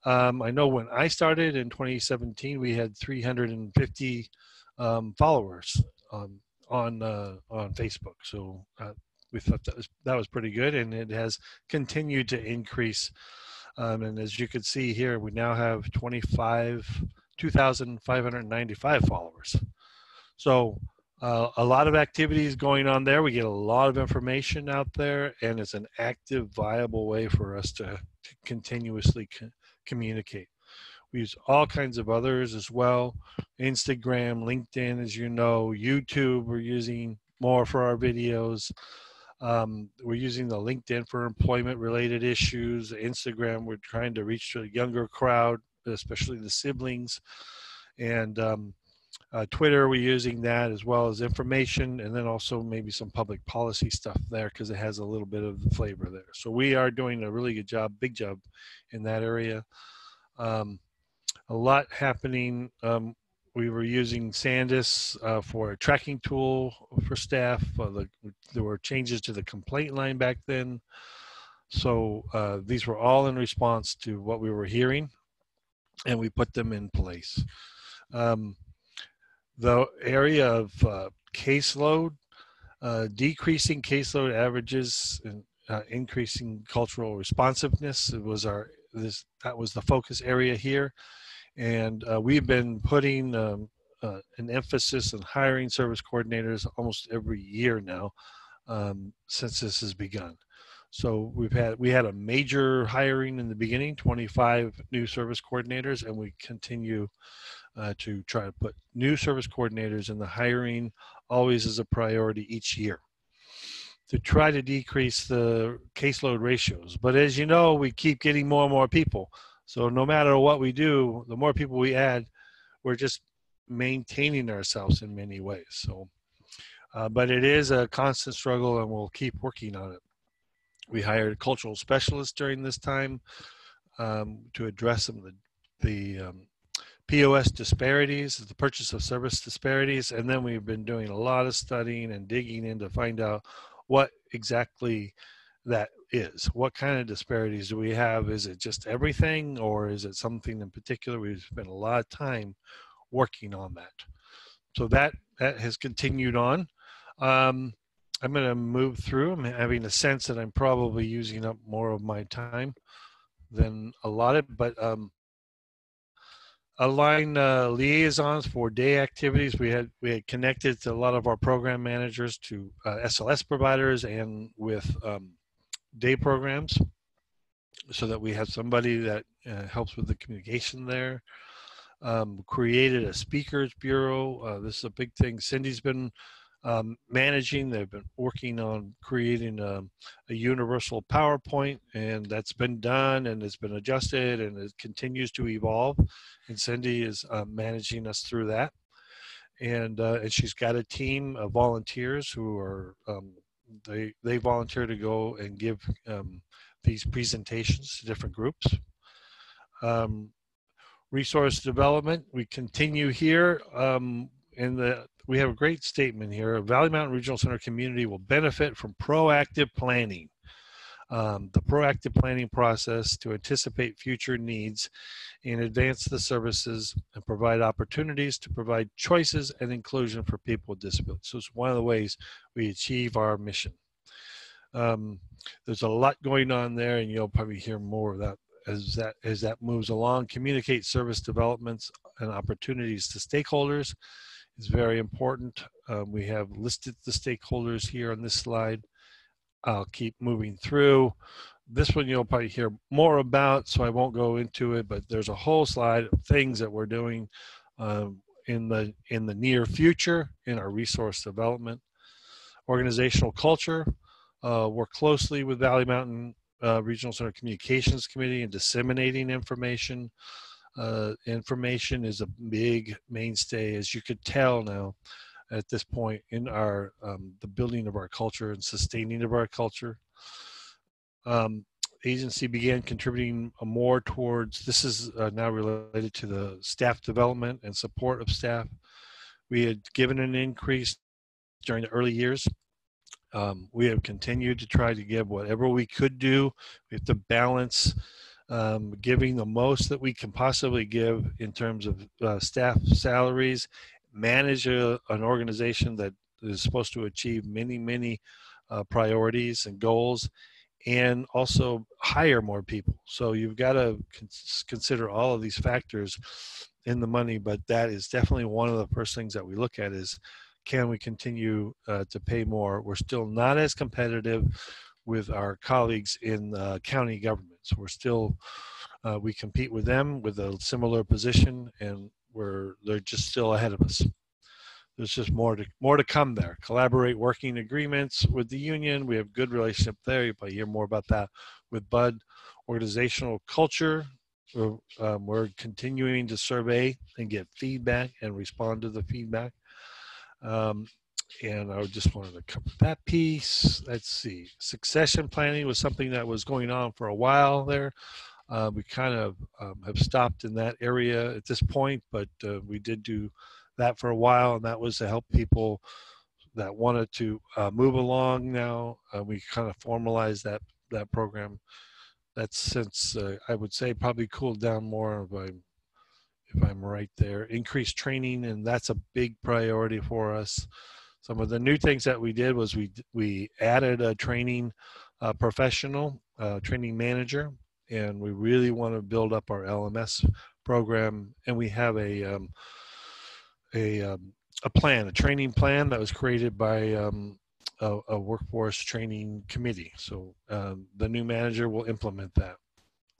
I know when I started in 2017, we had 350 followers on Facebook. So we thought that was pretty good, and it has continued to increase. And as you can see here, we now have 2,595 followers. So a lot of activities going on there. We get a lot of information out there, and it's an active, viable way for us to continuously communicate. We use all kinds of others as well. Instagram, LinkedIn, as you know, YouTube, we're using more for our videos. We're using the LinkedIn for employment-related issues. Instagram, we're trying to reach a younger crowd, especially the siblings. And Twitter, we're using that as well as information, and then also maybe some public policy stuff there because it has a little bit of the flavor there. So we are doing a really good job, big job in that area. A lot happening. We were using Sandus for a tracking tool for staff. There were changes to the complaint line back then. So these were all in response to what we were hearing, and we put them in place. The area of caseload, decreasing caseload averages and increasing cultural responsiveness, that was the focus area here. And we've been putting an emphasis on hiring service coordinators almost every year now since this has begun. So we had a major hiring in the beginning, 25 new service coordinators, and we continue to try to put new service coordinators in the hiring always as a priority each year. to try to decrease the caseload ratios. But as you know, we keep getting more and more people. So no matter what we do, the more people we add, we're just maintaining ourselves in many ways. So, but it is a constant struggle, and we'll keep working on it. We hired a cultural specialist during this time to address some of the POS disparities, the purchase of service disparities, and then we've been doing a lot of studying and digging in to find out what exactly that is. What kind of disparities do we have? Is it just everything, or is it something in particular? We've spent a lot of time working on that. So that has continued on. I'm going to move through. I'm having a sense that I'm probably using up more of my time than allotted, but align liaisons for day activities. We had connected to a lot of our program managers to SLS providers and with day programs, so that we have somebody that helps with the communication there. Created a speakers bureau. This is a big thing Cindy's been managing. They've been working on creating a universal PowerPoint, and that's been done and it's been adjusted and it continues to evolve. And Cindy is managing us through that. And she's got a team of volunteers who are, they volunteer to go and give these presentations to different groups. Resource development, we continue here. We have a great statement here. Valley Mountain Regional Center community will benefit from proactive planning. The proactive planning process to anticipate future needs and advance the services and provide opportunities to provide choices and inclusion for people with disabilities. So it's one of the ways we achieve our mission. There's a lot going on there, and you'll probably hear more of that as that moves along. Communicate service developments and opportunities to stakeholders is very important. We have listed the stakeholders here on this slide. I'll keep moving through. This one you'll probably hear more about, so I won't go into it, but there's a whole slide of things that we're doing in the near future in our resource development. Organizational culture, work closely with Valley Mountain Regional Center Communications Committee and disseminating information. Information is a big mainstay, as you could tell now at this point in our the building of our culture and sustaining of our culture. Agency began contributing more towards, this is now related to the staff development and support of staff. We had given an increase during the early years. We have continued to try to give whatever we could do. We have to balance giving the most that we can possibly give in terms of staff salaries, manage an organization that is supposed to achieve many priorities and goals, and also hire more people. So you've got to consider all of these factors in the money, but that is definitely one of the first things that we look at is, can we continue to pay more? We're still not as competitive with our colleagues in county governments. We're still, we compete with them with a similar position, and they're just still ahead of us. There's just more to come there. Collaborate working agreements with the union. We have good relationship there. You'll probably hear more about that with Bud. Organizational culture. We're continuing to survey and get feedback and respond to the feedback. And I just wanted to cover that piece. Let's see. Succession planning was something that was going on for a while there. We kind of have stopped in that area at this point, but we did do that for a while, and that was to help people that wanted to move along now. We kind of formalized that program. That's since, I would say, probably cooled down more if I'm right there. Increased training, and that's a big priority for us. Some of the new things that we did was we added a training professional, training manager, and we really want to build up our LMS program. And we have a training plan that was created by a workforce training committee. So the new manager will implement that.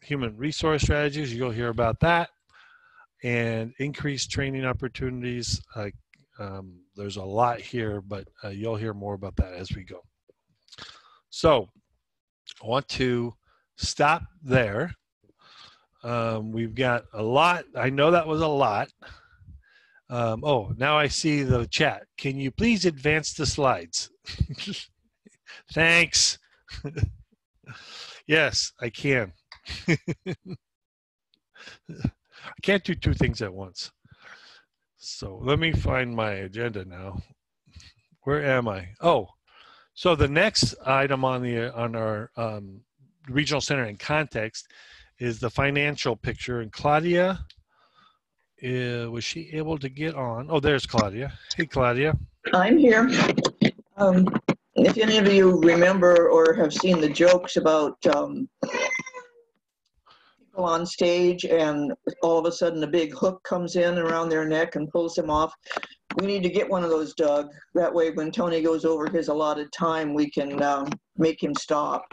Human resource strategies, you'll hear about that. And increased training opportunities. There's a lot here, but you'll hear more about that as we go. So I want to stop there. We've got a lot. I know that was a lot. Oh, now I see the chat. Can you please advance the slides? Thanks. Yes, I can. I can't do two things at once. So let me find my agenda now. Where am I? Oh, so the next item on our regional center in context is the financial picture. And Claudia, was she able to get on? Oh, there's Claudia. Hey, Claudia. I'm here. If any of you remember or have seen the jokes about people on stage and all of a sudden a big hook comes in around their neck and pulls them off, we need to get one of those, Doug. That way when Tony goes over his allotted time, we can make him stop.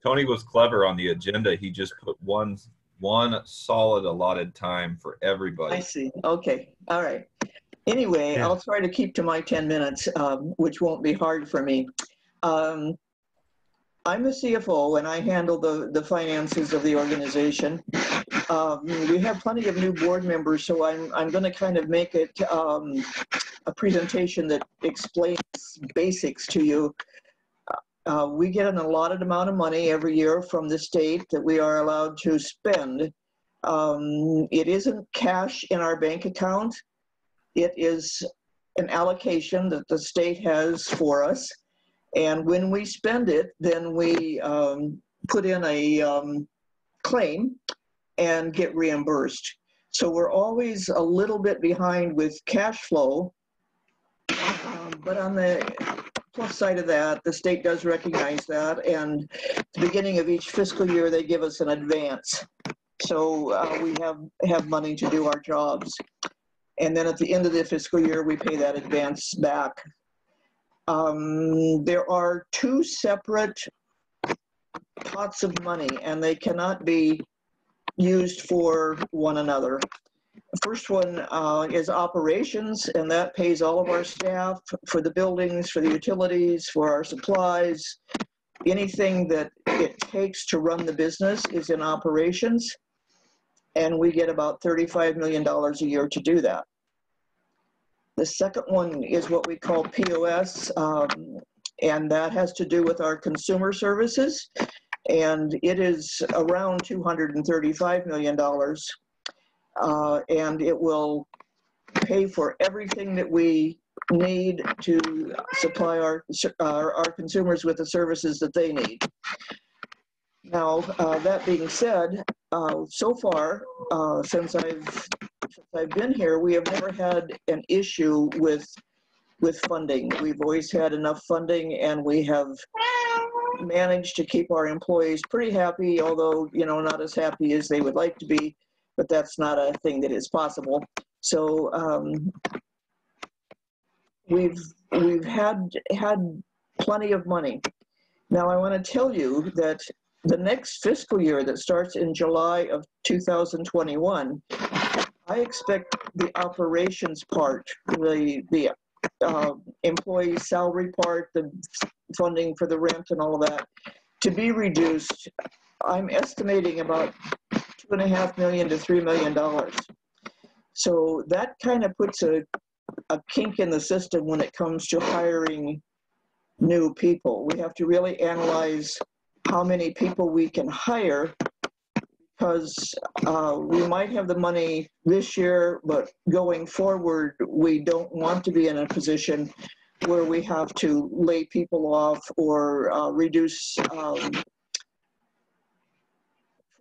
Tony was clever on the agenda. He just put one solid allotted time for everybody. I see. Okay. All right. Anyway, yeah. I'll try to keep to my 10 minutes, which won't be hard for me. I'm the CFO and I handle the finances of the organization. We have plenty of new board members, so I'm going to kind of make it a presentation that explains basics to you. We get an allotted amount of money every year from the state that we are allowed to spend. It isn't cash in our bank account. It is an allocation that the state has for us. And when we spend it, then we put in a claim and get reimbursed. So we're always a little bit behind with cash flow. But on the plus side of that, the state does recognize that. And at the beginning of each fiscal year, they give us an advance. So we have money to do our jobs. And then at the end of the fiscal year, we pay that advance back. There are two separate pots of money, and they cannot be used for one another. The first one is operations, and that pays all of our staff for the buildings, for the utilities, for our supplies. Anything that it takes to run the business is in operations, and we get about $35 million a year to do that. The second one is what we call POS, and that has to do with our consumer services, and it is around $235 million, and it will pay for everything that we need to supply our consumers with the services that they need. Now, that being said, so far, since I've been here, we have never had an issue with funding. We've always had enough funding, and we have managed to keep our employees pretty happy, although, you know, not as happy as they would like to be, but that's not a thing that is possible. So we've had plenty of money. Now, I want to tell you that the next fiscal year that starts in July of 2021, I expect the operations part, the employee salary part, the funding for the rent and all of that, to be reduced. I'm estimating about $2.5 million to $3 million. So that kind of puts a kink in the system when it comes to hiring new people. We have to really analyze how many people we can hire, because we might have the money this year, but going forward, we don't want to be in a position where we have to lay people off or reduce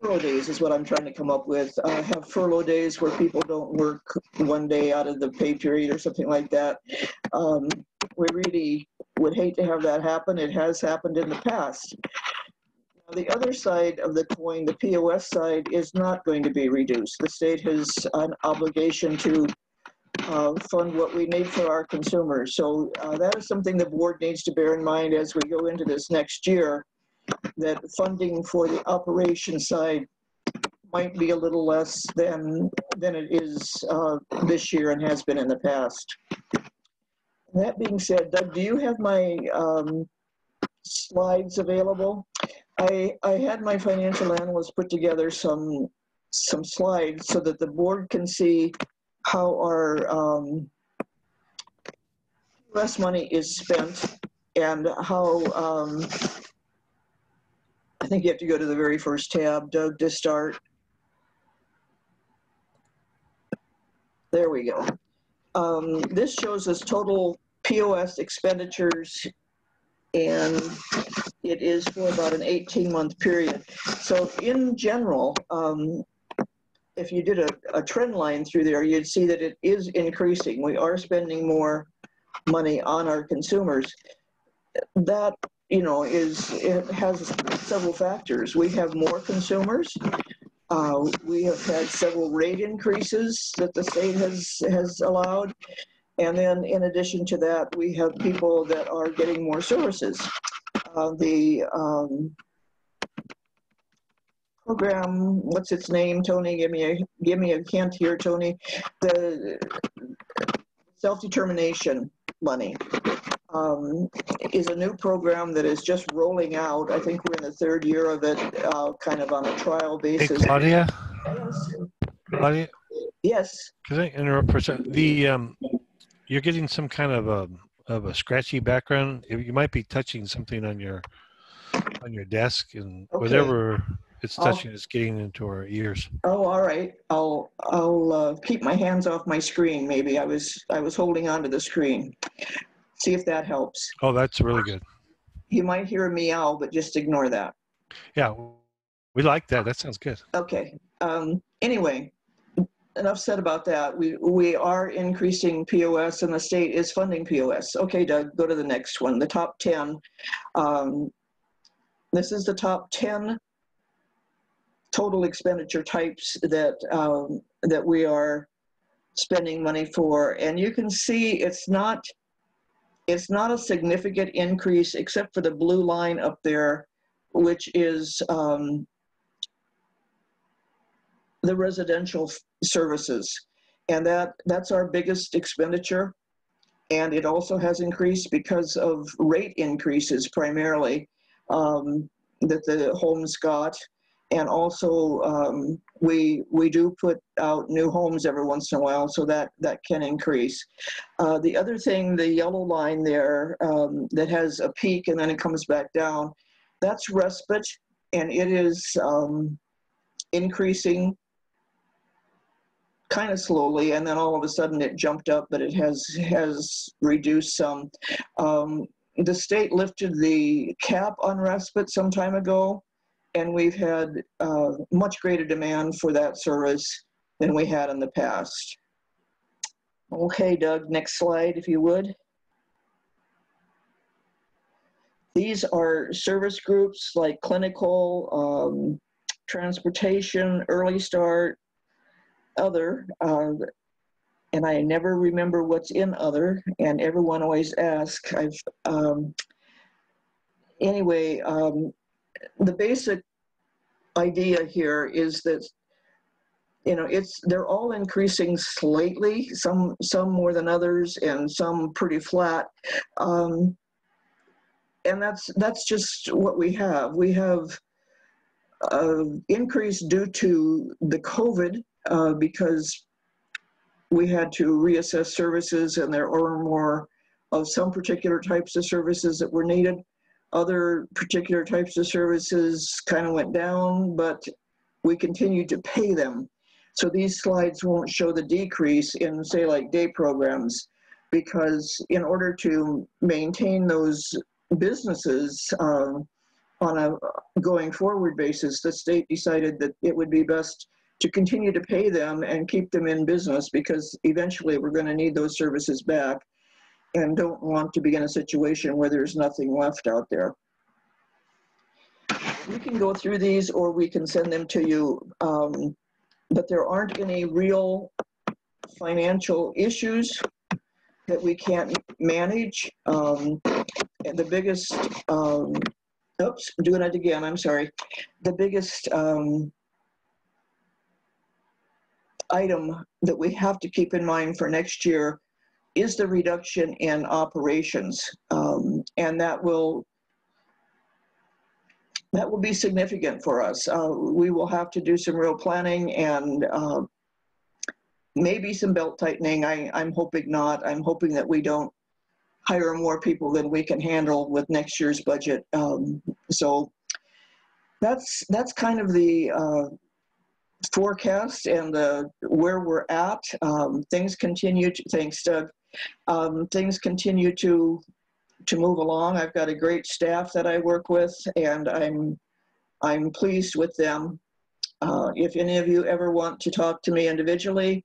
furlough days is what I'm trying to come up with. Have furlough days where people don't work one day out of the pay period or something like that. We really would hate to have that happen. It has happened in the past. The other side of the coin, the POS side, is not going to be reduced. The state has an obligation to fund what we need for our consumers. So that is something the board needs to bear in mind as we go into this next year, that funding for the operation side might be a little less than it is this year and has been in the past. That being said, Doug, do you have my slides available. I had my financial analyst put together some slides so that the board can see how our US money is spent and how, I think you have to go to the very first tab, Doug, to start. There we go. This shows us total POS expenditures, and it is for about an 18-month period. So in general, if you did a trend line through there, you'd see that it is increasing. We are spending more money on our consumers. That, you know, it has several factors. We have more consumers. We have had several rate increases that the state has allowed. And then in addition to that, we have people that are getting more services. The program, what's its name, Tony? Give me a hint here, Tony. The self-determination money is a new program that is just rolling out. I think we're in the third year of it, kind of on a trial basis. Hey, Claudia? Yes. Claudia? Yes. Can I interrupt for a second? You're getting some kind of a scratchy background. You might be touching something on your desk, and Okay. whatever it's touching is getting into our ears. Oh, all right. I'll keep my hands off my screen. Maybe I was holding onto the screen. See if that helps. Oh, that's really good. You might hear a meow, but just ignore that. Yeah, we like that. That sounds good. Okay. Anyway, enough said about that. We are increasing POS, and the state is funding POS. Okay, Doug, go to the next one. The top 10. This is the top 10 total expenditure types that we are spending money for, and you can see it's not a significant increase except for the blue line up there, which is the residential services, and that's our biggest expenditure, and it also has increased because of rate increases primarily that the homes got. And also, we do put out new homes every once in a while, so that can increase. The other thing, the yellow line there that has a peak and then it comes back down, that's respite, and it is increasing kind of slowly, and then all of a sudden it jumped up, but it has reduced some. The state lifted the cap on respite some time ago, and we've had much greater demand for that service than we had in the past. Okay, Doug, next slide, if you would. These are service groups like clinical, transportation, early start, other, and I never remember what's in other, and everyone always asks. Anyway, the basic idea here is that, you know, they're all increasing slightly, some more than others, and some pretty flat. And that's just what we have. We have increase due to the COVID because we had to reassess services, and there are more of some particular types of services that were needed. Other particular types of services kind of went down, but we continued to pay them. So these slides won't show the decrease in, say, like day programs, because in order to maintain those businesses on a going forward basis, the state decided that it would be best to continue to pay them and keep them in business, because eventually we're going to need those services back, and don't want to be in a situation where there's nothing left out there. We can go through these, or we can send them to you, but there aren't any real financial issues that we can't manage. And the biggest, oops, I'm doing it again, I'm sorry. The biggest item that we have to keep in mind for next year is the reduction in operations, and that will that will be significant for us. We will have to do some real planning and maybe some belt tightening. I'm hoping not. I'm hoping that we don't hire more people than we can handle with next year's budget. So that's kind of the forecast and where we're at. Things continue to, thanks Doug, things continue to move along. I've got a great staff that I work with, and I'm pleased with them. If any of you ever want to talk to me individually,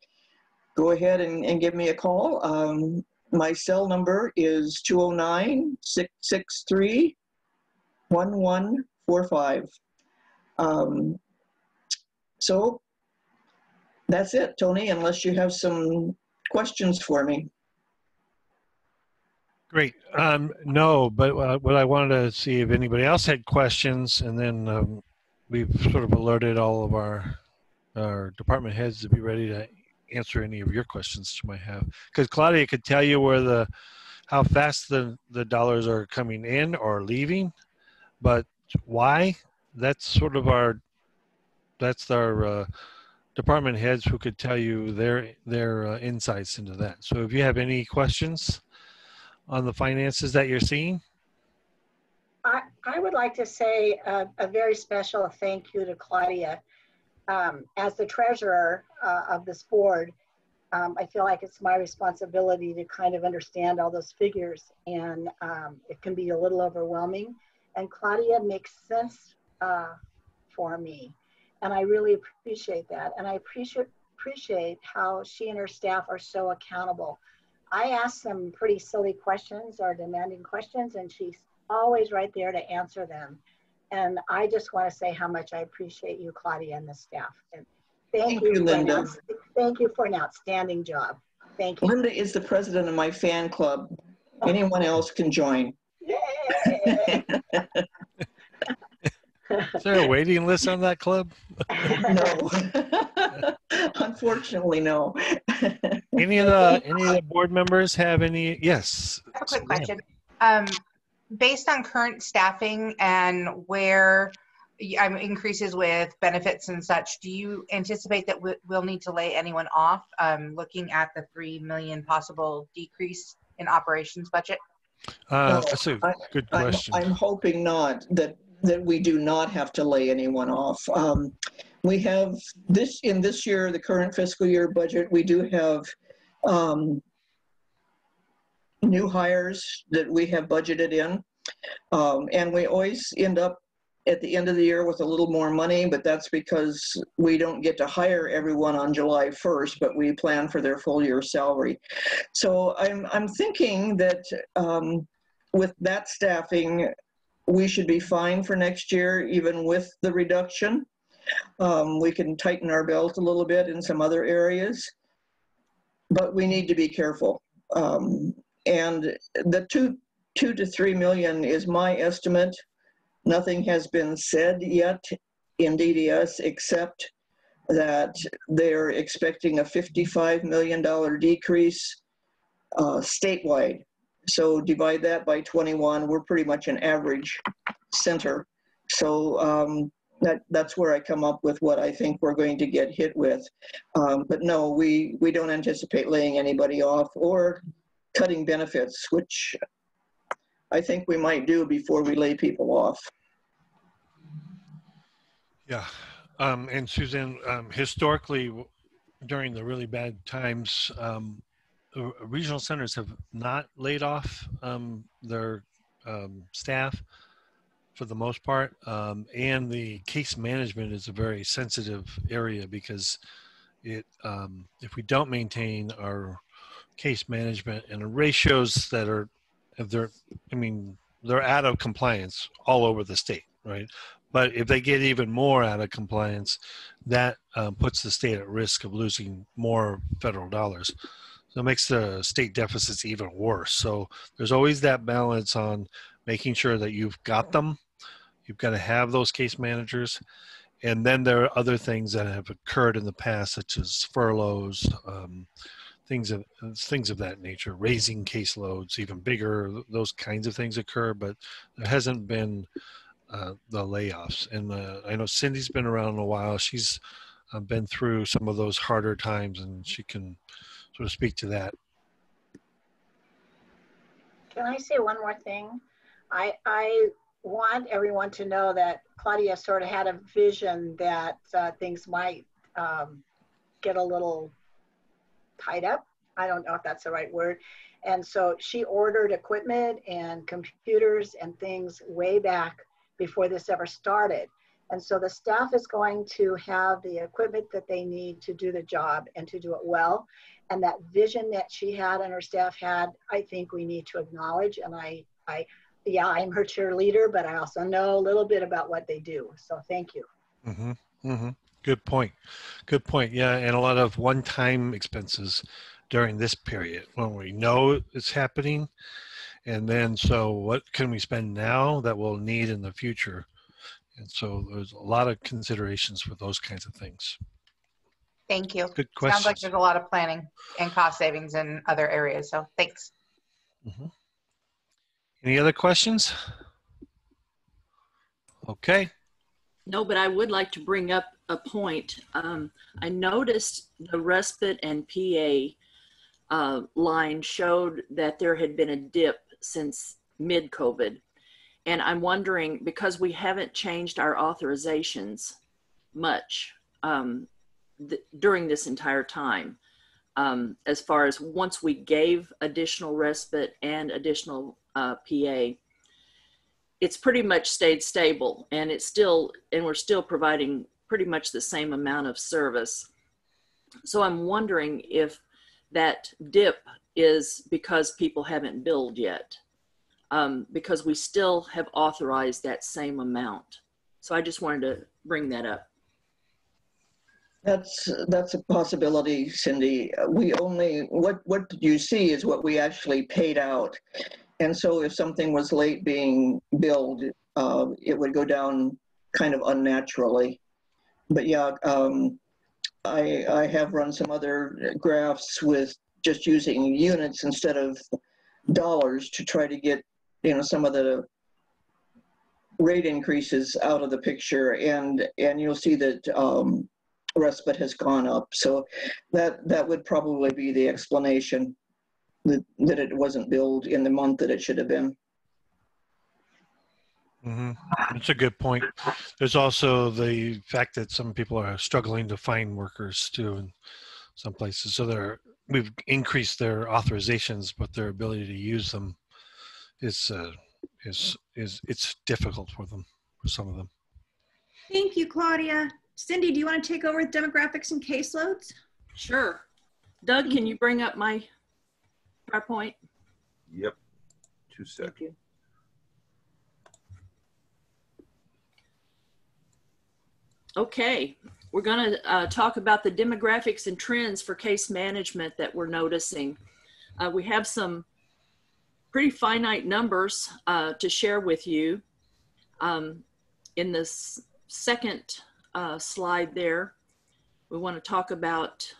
go ahead and give me a call. My cell number is 209-663-1145. So that's it, Tony, unless you have some questions for me. Great. No, but what I wanted to see if anybody else had questions, and then we've sort of alerted all of our department heads to be ready to answer any of your questions you might have. Because Claudia could tell you where how fast the dollars are coming in or leaving, but why? That's sort of our department heads who could tell you their insights into that. So if you have any questions on the finances that you're seeing? I would like to say a very special thank you to Claudia. As the treasurer of this board, I feel like it's my responsibility to kind of understand all those figures, and it can be a little overwhelming. And Claudia makes sense for me, and I really appreciate that. And I appreciate how she and her staff are so accountable. I ask some pretty silly questions or demanding questions, and she's always right there to answer them. And I just want to say how much I appreciate you, Claudia, and the staff. And thank you, Linda. Thank you for an outstanding job. Thank you. Linda is the president of my fan club. Anyone else can join. Is there a waiting list on that club? No. Unfortunately, no. Any of the board members have any? Yes. I have a quick question. Based on current staffing and where increases with benefits and such, do you anticipate that we'll need to lay anyone off, looking at the $3 million possible decrease in operations budget? That's a good question. I'm hoping not, that we do not have to lay anyone off. We have in this year, the current fiscal year budget, we do have new hires that we have budgeted in. And we always end up at the end of the year with a little more money, but that's because we don't get to hire everyone on July 1st, but we plan for their full year salary. So I'm thinking that with that staffing, we should be fine for next year, even with the reduction. We can tighten our belt a little bit in some other areas, but we need to be careful. And the 2 to 3 million is my estimate. Nothing has been said yet in DDS except that they're expecting a $55 million decrease statewide. So divide that by 21, we're pretty much an average center. So that's where I come up with what I think we're going to get hit with. But no, we don't anticipate laying anybody off or cutting benefits, which I think we might do before we lay people off. Yeah, and Suzanne, historically, during the really bad times, regional centers have not laid off their staff for the most part, and the case management is a very sensitive area because if we don't maintain our case management and the ratios that are, they're out of compliance all over the state, right? But if they get even more out of compliance, that puts the state at risk of losing more federal dollars. So it makes the state deficits even worse. So there's always that balance on making sure that you've got them. You've got to have those case managers. And then there are other things that have occurred in the past, such as furloughs, things of that nature, raising caseloads even bigger. Those kinds of things occur, but there hasn't been the layoffs. And I know Cindy's been around a while. She's been through some of those harder times, and she can sort of speak to that. Can I say one more thing? I want everyone to know that Claudia sort of had a vision that things might get a little tied up. I don't know if that's the right word. And so she ordered equipment and computers and things way back before this ever started. And so the staff is going to have the equipment that they need to do the job and to do it well. And that vision that she had and her staff had, I think we need to acknowledge. And yeah, I'm her cheerleader, but I also know a little bit about what they do. So thank you. Mm-hmm. Mm-hmm. Good point. Good point. Yeah, and a lot of one-time expenses during this period when we know it's happening. And then, so what can we spend now that we'll need in the future? And so there's a lot of considerations for those kinds of things. Thank you. Good question. Sounds like there's a lot of planning and cost savings in other areas. So thanks. Mm-hmm. Any other questions? Okay. No, but I would like to bring up a point. I noticed the respite and PA line showed that there had been a dip since mid-COVID. And I'm wondering, because we haven't changed our authorizations much during this entire time, as far as once we gave additional respite and additional PA, it's pretty much stayed stable, and we're still providing pretty much the same amount of service. So I'm wondering if that dip is because people haven't billed yet, because we still have authorized that same amount. So I just wanted to bring that up. That's a possibility, Cindy. We only, what you see is what we actually paid out. And so if something was late being billed, it would go down kind of unnaturally. But yeah, I have run some other graphs with just using units instead of dollars to try to get, some of the rate increases out of the picture, and you'll see that respite has gone up. So that would probably be the explanation, that it wasn't billed in the month that it should have been. Mm-hmm. That's a good point. There's also the fact that some people are struggling to find workers too in some places. So we've increased their authorizations, but their ability to use them is it's difficult for them, for some of them. Thank you, Claudia. Cindy, do you want to take over with demographics and caseloads? Sure. Doug, can you bring up my PowerPoint? Yep. 2 seconds. Thank you. Okay, we're going to talk about the demographics and trends for case management that we're noticing. We have some pretty finite numbers to share with you. In this second slide there, we want to talk about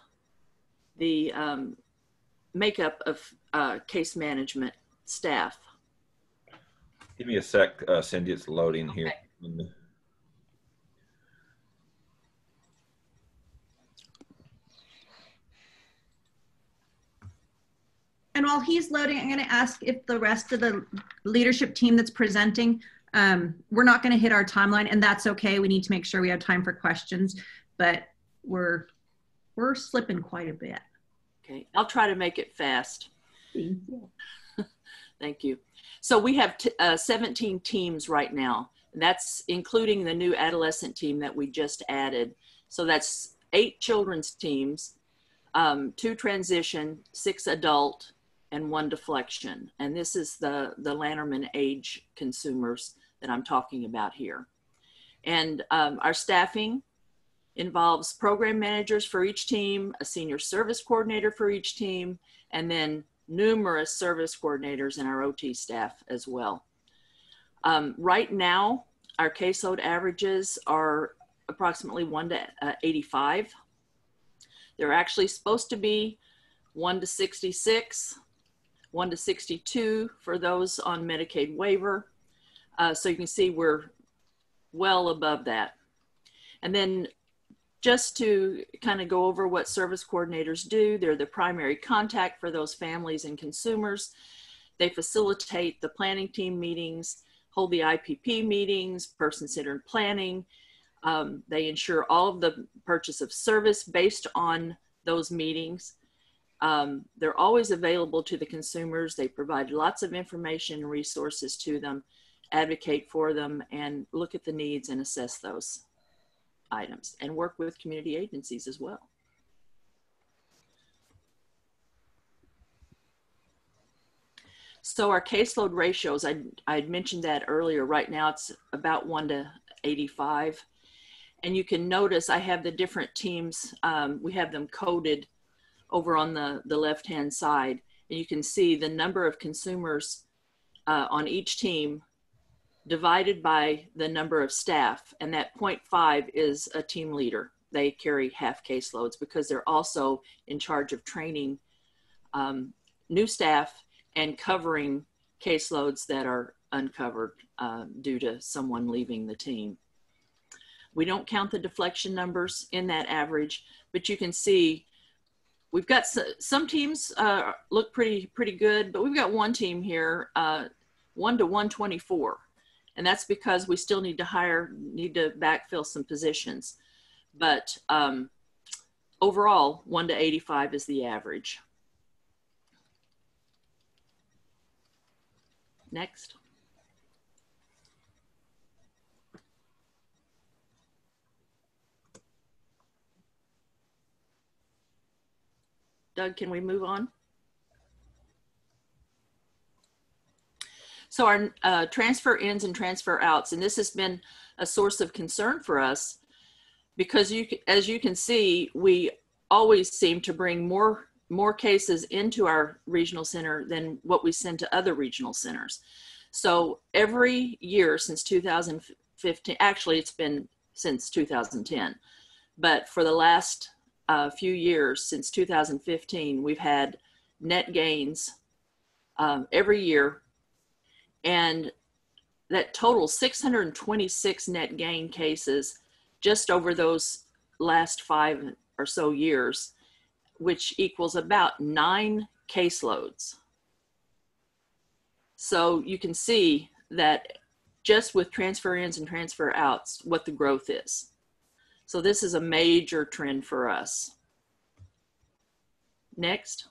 the makeup of case management staff. Give me a sec, Cindy, it's loading here. Okay. And while he's loading, I'm going to ask if the rest of the leadership team that's presenting, we're not going to hit our timeline, and that's okay. We need to make sure we have time for questions, but we're slipping quite a bit. Okay, I'll try to make it fast. Thank you. Thank you. So we have 17 teams right now. And that's including the new adolescent team that we just added. So that's 8 children's teams, 2 transition, 6 adult, and 1 deflection. And this is the Lanterman age consumers that I'm talking about here. And our staffing involves program managers for each team, a senior service coordinator for each team, and then numerous service coordinators in our OT staff as well. Right now, our caseload averages are approximately 1 to 85. They're actually supposed to be 1 to 66, 1 to 62 for those on Medicaid waiver. So you can see we're well above that. And then just to kind of go over what service coordinators do, they're the primary contact for those families and consumers. They facilitate the planning team meetings, hold the IPP meetings, person-centered planning. They ensure all of the purchase of service based on those meetings. They're always available to the consumers. They provide lots of information and resources to them, advocate for them, and look at the needs and assess those items, and work with community agencies as well. So our caseload ratios, I'd mentioned that earlier. Right now it's about 1 to 85. And you can notice I have the different teams, we have them coded over on the left-hand side. And you can see the number of consumers on each team divided by the number of staff, and that 0.5 is a team leader. They carry half caseloads because they're also in charge of training new staff and covering caseloads that are uncovered due to someone leaving the team. We don't count the deflection numbers in that average, but you can see we've got some teams look pretty good, but we've got one team here, 1 to 124. And that's because we still need to backfill some positions. But overall, 1 to 85 is the average. Next. Doug, can we move on? So our transfer ins and transfer outs, and this has been a source of concern for us because as you can see, we always seem to bring more cases into our regional center than what we send to other regional centers. So every year since 2015, actually it's been since 2010, but for the last few years since 2015, we've had net gains every year. And that totals 626 net gain cases just over those last 5 or so years, which equals about 9 caseloads. So you can see that just with transfer ins and transfer outs, what the growth is. So this is a major trend for us. Next.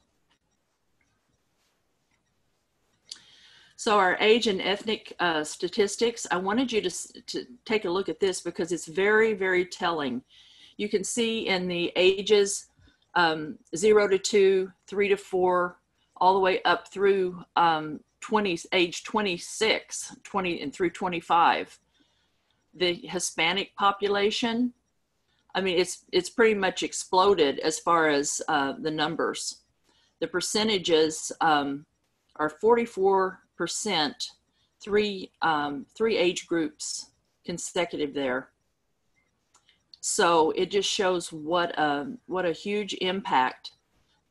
So our age and ethnic statistics, I wanted you to take a look at this because it's very, very telling. You can see in the ages 0 to 2, 3 to 4, all the way up through age 26, 20 and through 25. The Hispanic population, I mean, it's pretty much exploded as far as the numbers. The percentages are 44%, three age groups consecutive there. So it just shows what a huge impact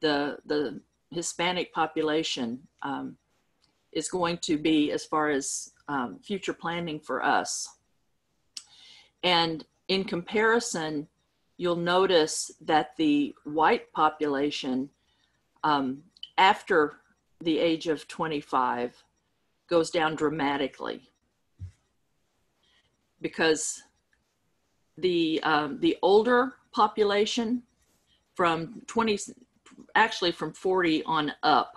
the Hispanic population is going to be as far as future planning for us. And in comparison, you'll notice that the white population after the age of 25 goes down dramatically because the older population from 40 on up,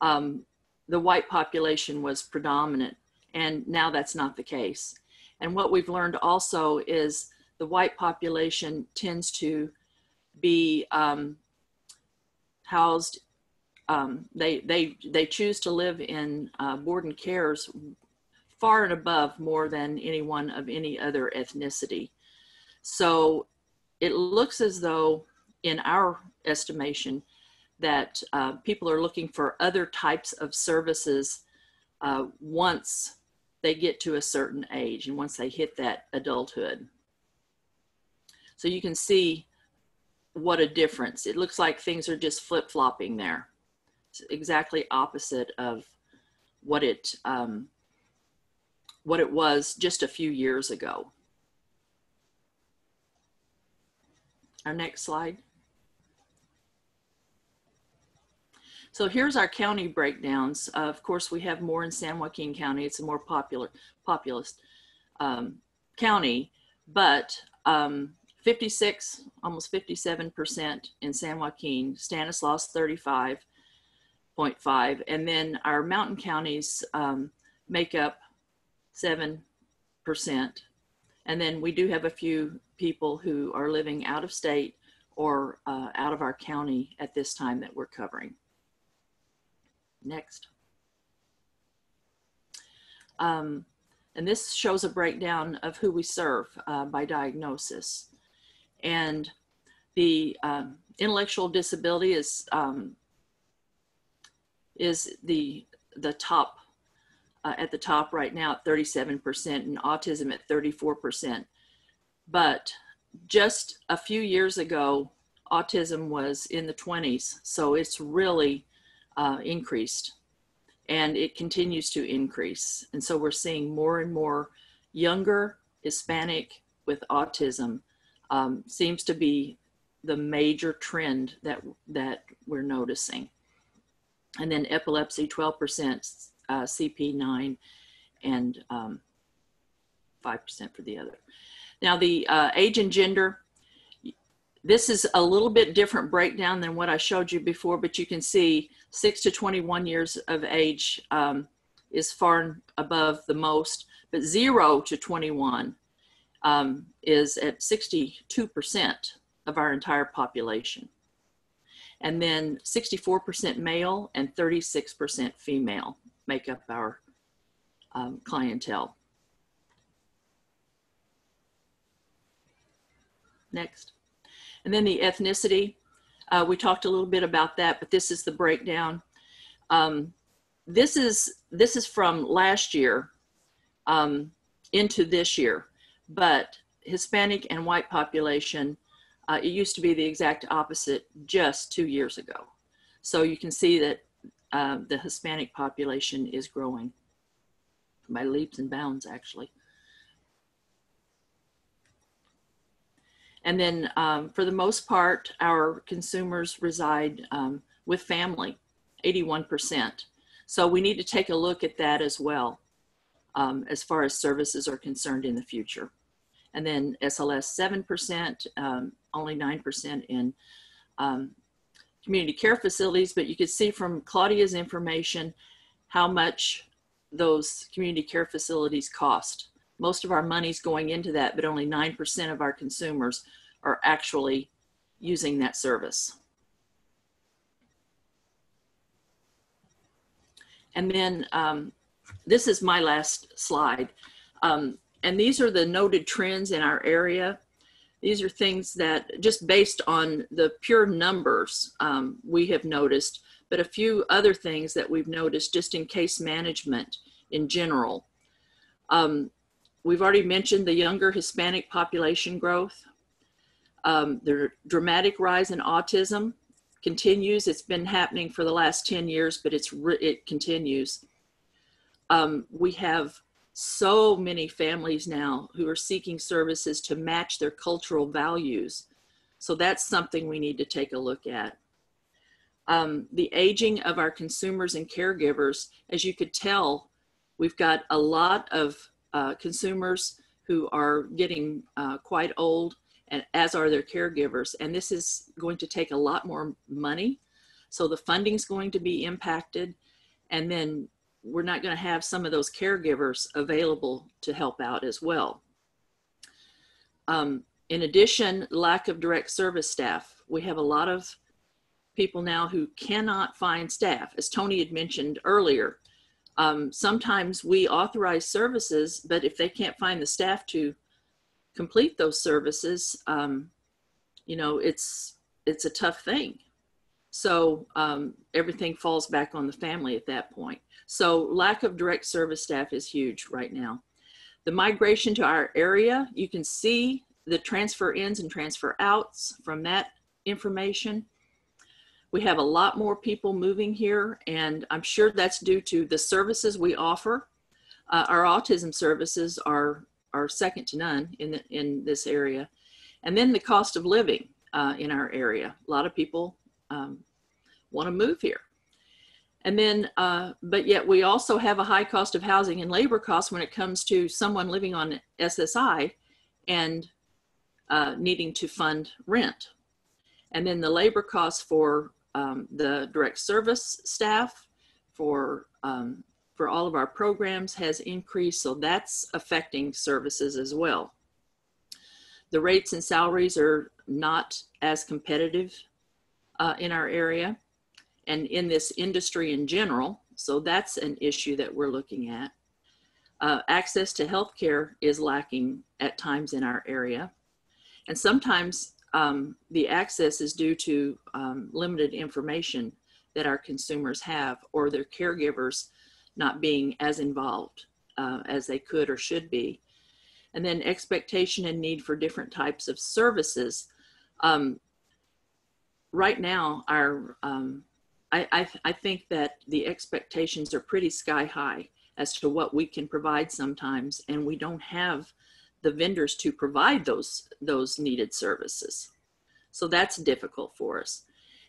the white population was predominant, and now that's not the case. And what we've learned also is the white population tends to be housed. They choose to live in board and cares far and above more than anyone of any other ethnicity. So it looks as though, in our estimation, that people are looking for other types of services once they get to a certain age and once they hit that adulthood. So you can see what a difference. It looks like things are just flip-flopping there. It's exactly opposite of what it what it was just a few years ago. Our next slide. So here's our county breakdowns. Of course, we have more in San Joaquin County. It's a more populous county, but 56, almost 57% in San Joaquin, Stanislaus 35.5, and then our mountain counties make up 7%. And then we do have a few people who are living out of state or out of our county at this time that we're covering. Next. And this shows a breakdown of who we serve by diagnosis. And the intellectual disability is the top at the top right now at 37% and autism at 34%. But just a few years ago, autism was in the 20s. So it's really increased, and it continues to increase. And so we're seeing more and more younger Hispanic with autism seems to be the major trend that we're noticing. And then epilepsy, 12%, CP 9, and 5% for the other. Now the age and gender, this is a little bit different breakdown than what I showed you before, but you can see 6 to 21 years of age is far above the most, but 0 to 21 is at 62% of our entire population. And then 64% male and 36% female make up our clientele. Next. And then the ethnicity, we talked a little bit about that, but this is the breakdown. This is from last year into this year, but Hispanic and white population, it used to be the exact opposite just 2 years ago. So you can see that the Hispanic population is growing by leaps and bounds, actually. And then for the most part, our consumers reside with family, 81%. So we need to take a look at that as well as far as services are concerned in the future. And then SLS 7%, only 9% in community care facilities, but you can see from Claudia's information how much those community care facilities cost. Most of our money's going into that, but only 9% of our consumers are actually using that service. And then this is my last slide. And these are the noted trends in our area. These are things that just based on the pure numbers we have noticed, but a few other things that we've noticed just in case management in general. We've already mentioned the younger Hispanic population growth. The dramatic rise in autism continues. It's been happening for the last 10 years, but it continues. We have so many families now who are seeking services to match their cultural values. So that's something we need to take a look at. The aging of our consumers and caregivers, as you could tell, we've got a lot of consumers who are getting quite old, and as are their caregivers. And this is going to take a lot more money. So the funding's going to be impacted. And then we're not going to have some of those caregivers available to help out as well. In addition, lack of direct service staff. We have a lot of people now who cannot find staff. As Tony had mentioned earlier, sometimes we authorize services, but if they can't find the staff to complete those services, you know, it's a tough thing. So everything falls back on the family at that point. So lack of direct service staff is huge right now. The migration to our area, you can see the transfer ins and transfer outs from that information. We have a lot more people moving here, and I'm sure that's due to the services we offer. Our autism services are second to none in this area. And then the cost of living in our area. A lot of people want to move here. And then, but yet we also have a high cost of housing and labor costs when it comes to someone living on SSI and needing to fund rent. And then the labor costs for the direct service staff, for all of our programs has increased, so that's affecting services as well. The rates and salaries are not as competitive in our area and in this industry in general, so that's an issue that we're looking at. Access to healthcare is lacking at times in our area, and sometimes the access is due to limited information that our consumers have, or their caregivers not being as involved as they could or should be. And then expectation and need for different types of services. Right now, I think that the expectations are pretty sky high as to what we can provide sometimes, and we don't have the vendors to provide those needed services. So that's difficult for us.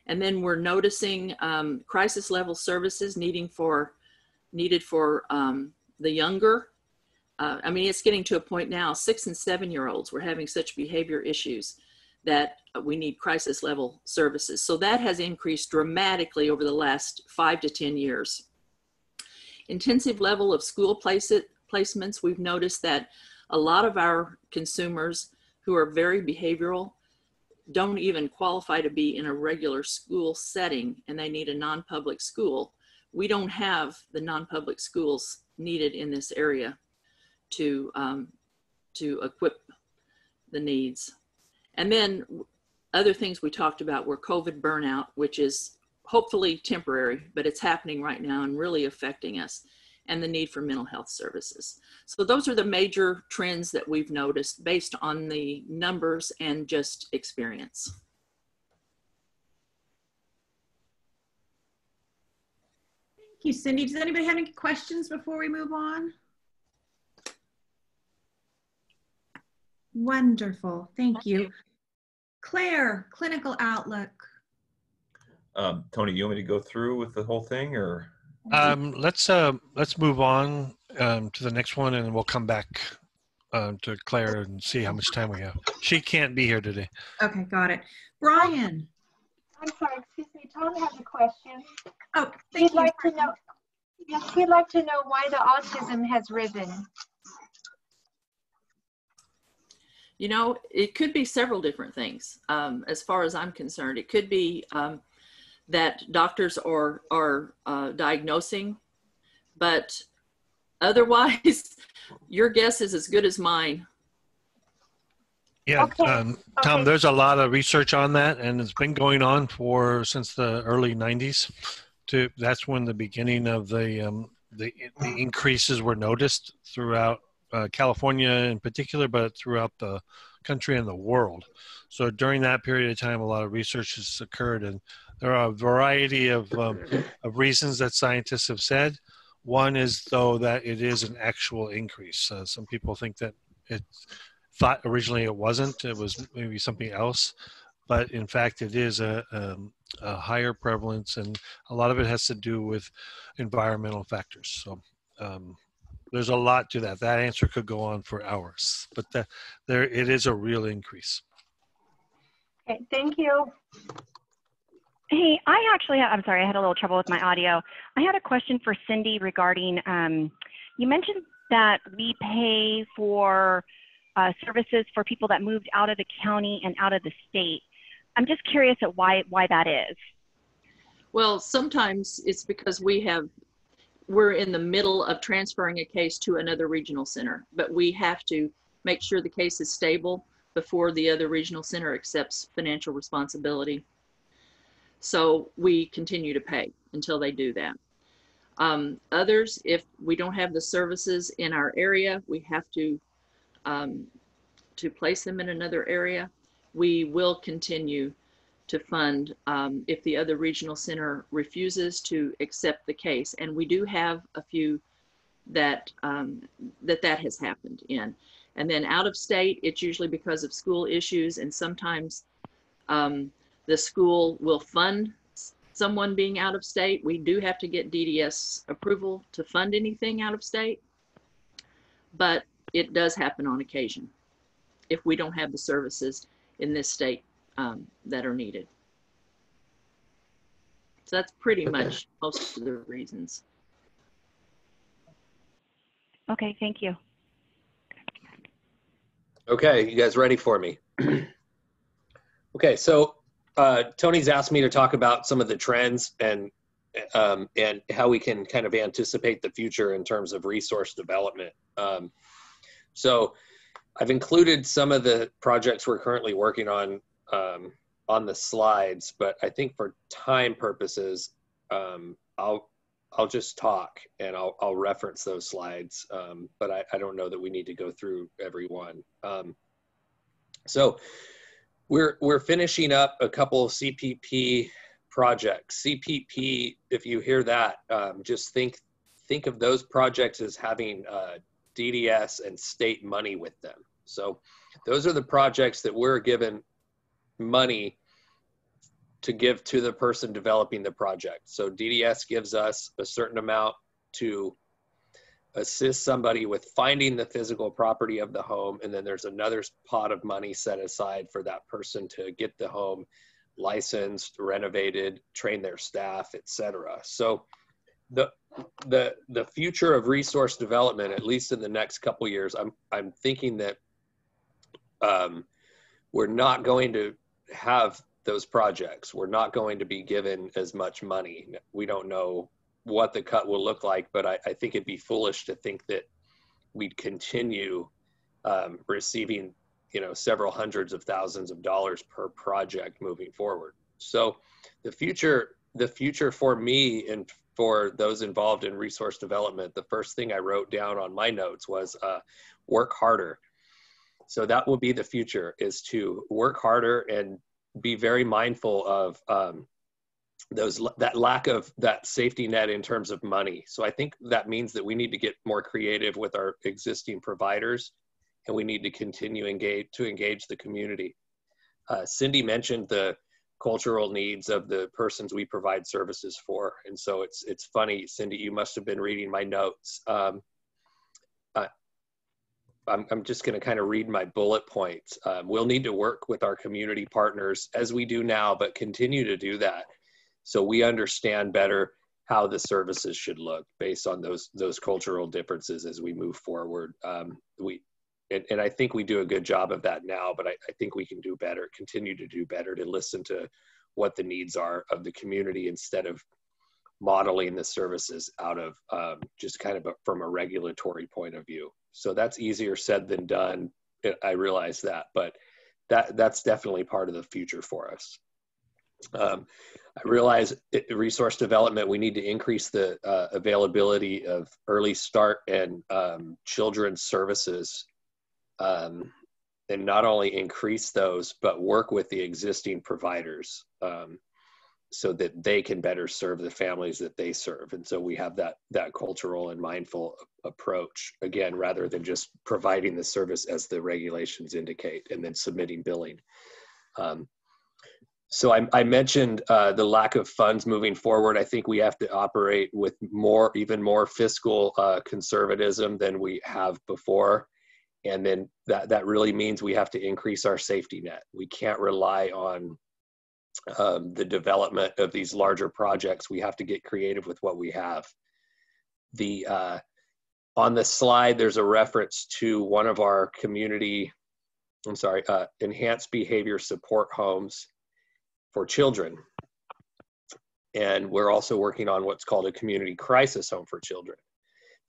And then we're noticing crisis level services needed for the younger. I mean, it's getting to a point now, 6 and 7-year-olds, we're having such behavior issues that we need crisis level services. So that has increased dramatically over the last 5 to 10 years. Intensive level of school placements, we've noticed that a lot of our consumers who are very behavioral don't even qualify to be in a regular school setting, and they need a non-public school. We don't have the non-public schools needed in this area to equip the needs. And then other things we talked about were COVID burnout, which is hopefully temporary, but it's happening right now and really affecting us, and the need for mental health services. So those are the major trends that we've noticed based on the numbers and just experience. Thank you, Cindy. Does anybody have any questions before we move on? Wonderful, thank you. Claire, clinical outlook. Tony, you want me to go through with the whole thing, or? Let's move on to the next one, and we'll come back to Claire and see how much time we have. She can't be here today. Okay, got it. Brian. I'm sorry, excuse me. Tom has a question. Oh, thank you. Like to know, yes, we'd like to know why the autism has risen. You know, it could be several different things. As far as I'm concerned, it could be that doctors are diagnosing, but otherwise, your guess is as good as mine. Yeah, okay. Tom, there's a lot of research on that, and it's been going on since the early 90s. That's when the beginning of the increases were noticed throughout California in particular, but throughout the country and the world. So during that period of time, a lot of research has occurred, and there are a variety of reasons that scientists have said. One is, though, that it is an actual increase. Some people think that thought originally it wasn't. It was maybe something else. But in fact, it is a higher prevalence, and a lot of it has to do with environmental factors. So there's a lot to that. That answer could go on for hours, but it is a real increase. Okay, thank you. Hey, I'm sorry, I had a little trouble with my audio. I had a question for Cindy regarding, you mentioned that we pay for services for people that moved out of the county and out of the state. I'm just curious at why that is. Well, sometimes it's because we're in the middle of transferring a case to another regional center, but we have to make sure the case is stable before the other regional center accepts financial responsibility. So we continue to pay until they do that. Others, if we don't have the services in our area, we have to place them in another area. We will continue to fund if the other regional center refuses to accept the case. And we do have a few that that has happened in. And then out of state, it's usually because of school issues, and sometimes the school will fund someone being out of state. We do have to get DDS approval to fund anything out of state, but it does happen on occasion if we don't have the services in this state that are needed. So that's pretty much most of the reasons. Okay, thank you. Okay, you guys ready for me? Okay, so Tony's asked me to talk about some of the trends and how we can kind of anticipate the future in terms of resource development. So I've included some of the projects we're currently working on the slides, but I think for time purposes, I'll just talk and I'll reference those slides, but I don't know that we need to go through every one. So we're finishing up a couple of CPP projects. CPP, if you hear that, just think of those projects as having DDS and state money with them. So those are the projects that we're given money to give to the person developing the project. So DDS gives us a certain amount to assist somebody with finding the physical property of the home, and then there's another pot of money set aside for that person to get the home licensed, renovated, train their staff, etc. So the future of resource development, at least in the next couple of years, I'm thinking that we're not going to have those projects. We're not going to be given as much money. We don't know what the cut will look like, but I think it'd be foolish to think that we'd continue receiving, several hundreds of thousands of dollars per project moving forward. So the future for me and for those involved in resource development, the first thing I wrote down on my notes was work harder. So that will be the future, is to work harder and be very mindful of that lack of that safety net in terms of money. So I think that means that we need to get more creative with our existing providers, and we need to continue to engage the community. Cindy mentioned the cultural needs of the persons we provide services for, and so it's funny, Cindy, you must have been reading my notes. I'm just going to kind of read my bullet points. We'll need to work with our community partners as we do now, but continue to do that so we understand better how the services should look based on those cultural differences as we move forward. And I think we do a good job of that now, but I think we can do better, continue to do better, to listen to what the needs are of the community instead of modeling the services out of just kind of from a regulatory point of view. So that's easier said than done. I realize that, but that's definitely part of the future for us. I realize resource development, we need to increase the availability of early start and children's services, and not only increase those, but work with the existing providers so that they can better serve the families that they serve. And so we have that cultural and mindful approach, again, rather than just providing the service as the regulations indicate and then submitting billing. So I mentioned the lack of funds moving forward. I think we have to operate with even more fiscal conservatism than we have before. And then that really means we have to increase our safety net. We can't rely on the development of these larger projects. We have to get creative with what we have. On the slide, there's a reference to one of our enhanced behavior support homes for children. And we're also working on what's called a community crisis home for children.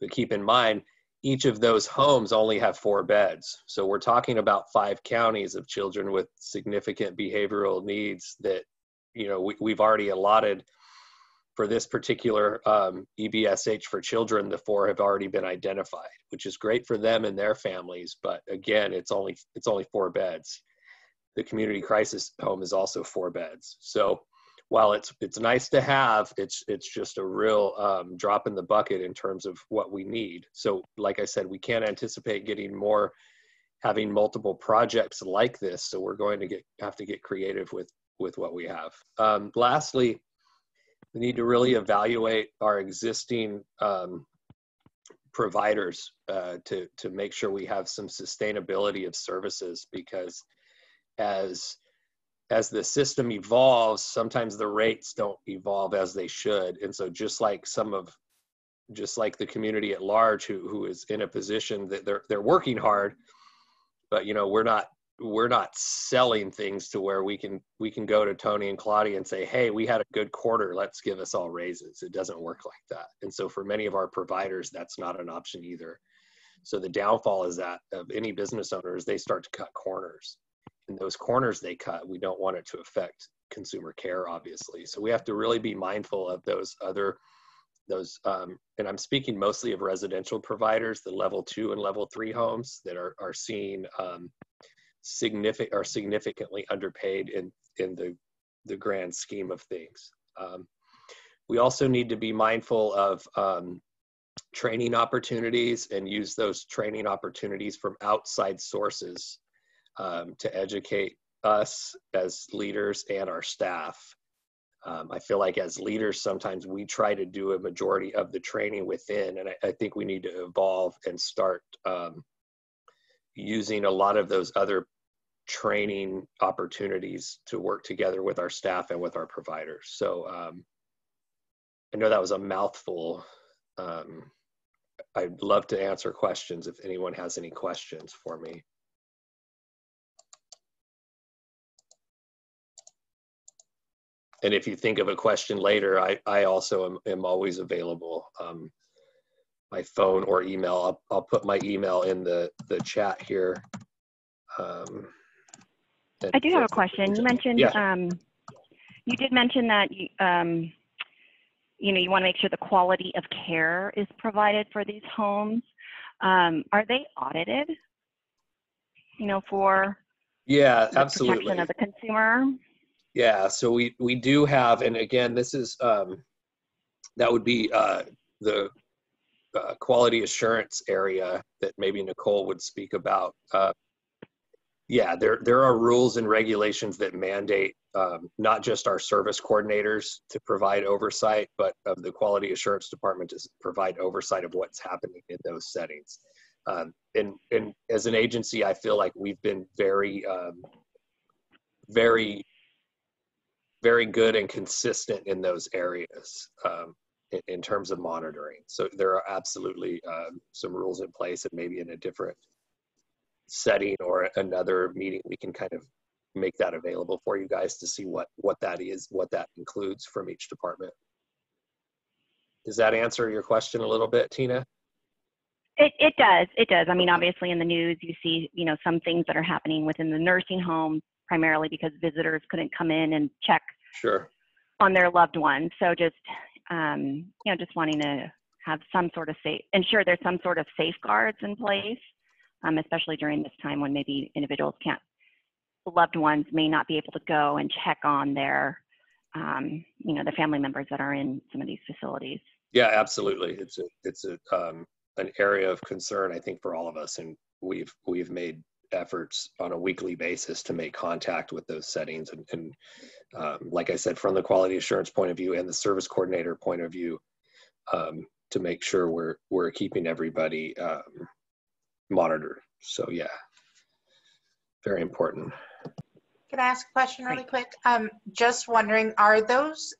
But keep in mind, each of those homes only have 4 beds. So we're talking about 5 counties of children with significant behavioral needs that, we've already allotted for this particular EBSH for children. The 4 have already been identified, which is great for them and their families. But again, it's only 4 beds. The community crisis home is also 4 beds. So while it's nice to have, it's just a real drop in the bucket in terms of what we need. So like I said, we can't anticipate having multiple projects like this. So we're going to have to get creative with what we have. Lastly, we need to really evaluate our existing providers to make sure we have some sustainability of services, because as the system evolves, sometimes the rates don't evolve as they should. And so just like the community at large who is in a position that they're working hard, but you know, we're not selling things to where we can go to Tony and Claudia and say, hey, we had a good quarter, let's give us all raises. It doesn't work like that. And so for many of our providers, that's not an option either. So the downfall is that of any business owners, they start to cut corners. And those corners they cut, we don't want it to affect consumer care, obviously. So we have to really be mindful of those, and I'm speaking mostly of residential providers, the level 2 and level 3 homes that are seeing significantly underpaid in the grand scheme of things. We also need to be mindful of training opportunities and use those training opportunities from outside sources to educate us as leaders and our staff. I feel like as leaders, sometimes we try to do a majority of the training within, and I think we need to evolve and start using a lot of those other training opportunities to work together with our staff and with our providers. So I know that was a mouthful. I'd love to answer questions if anyone has any questions for me. And if you think of a question later, I also am always available. My phone or email, I'll put my email in the chat here. I do have a question. You mentioned, you did mention that you want to make sure the quality of care is provided for these homes. Are they audited, for the protection of the consumer? Yeah, so we do have, and again, this is, that would be the quality assurance area that maybe Nicole would speak about. Yeah, there are rules and regulations that mandate not just our service coordinators to provide oversight, but of the quality assurance department to provide oversight of what's happening in those settings. And as an agency, I feel like we've been very good and consistent in those areas in terms of monitoring. So there are absolutely some rules in place, and maybe in a different setting or another meeting, we can kind of make that available for you guys to see what that is, what that includes from each department. Does that answer your question a little bit, Tina? It does. I mean, obviously in the news, you see, some things that are happening within the nursing home, primarily because visitors couldn't come in and check on their loved ones. So just, just wanting to have some sort of ensure there's some sort of safeguards in place, especially during this time when maybe individuals loved ones may not be able to go and check on their, the family members that are in some of these facilities. Yeah, absolutely. It's an area of concern, I think, for all of us, and we've made efforts on a weekly basis to make contact with those settings, and like I said, from the quality assurance point of view and the service coordinator point of view, to make sure we're keeping everybody monitored. So yeah, very important. Can I ask a question really quick? Just wondering, are those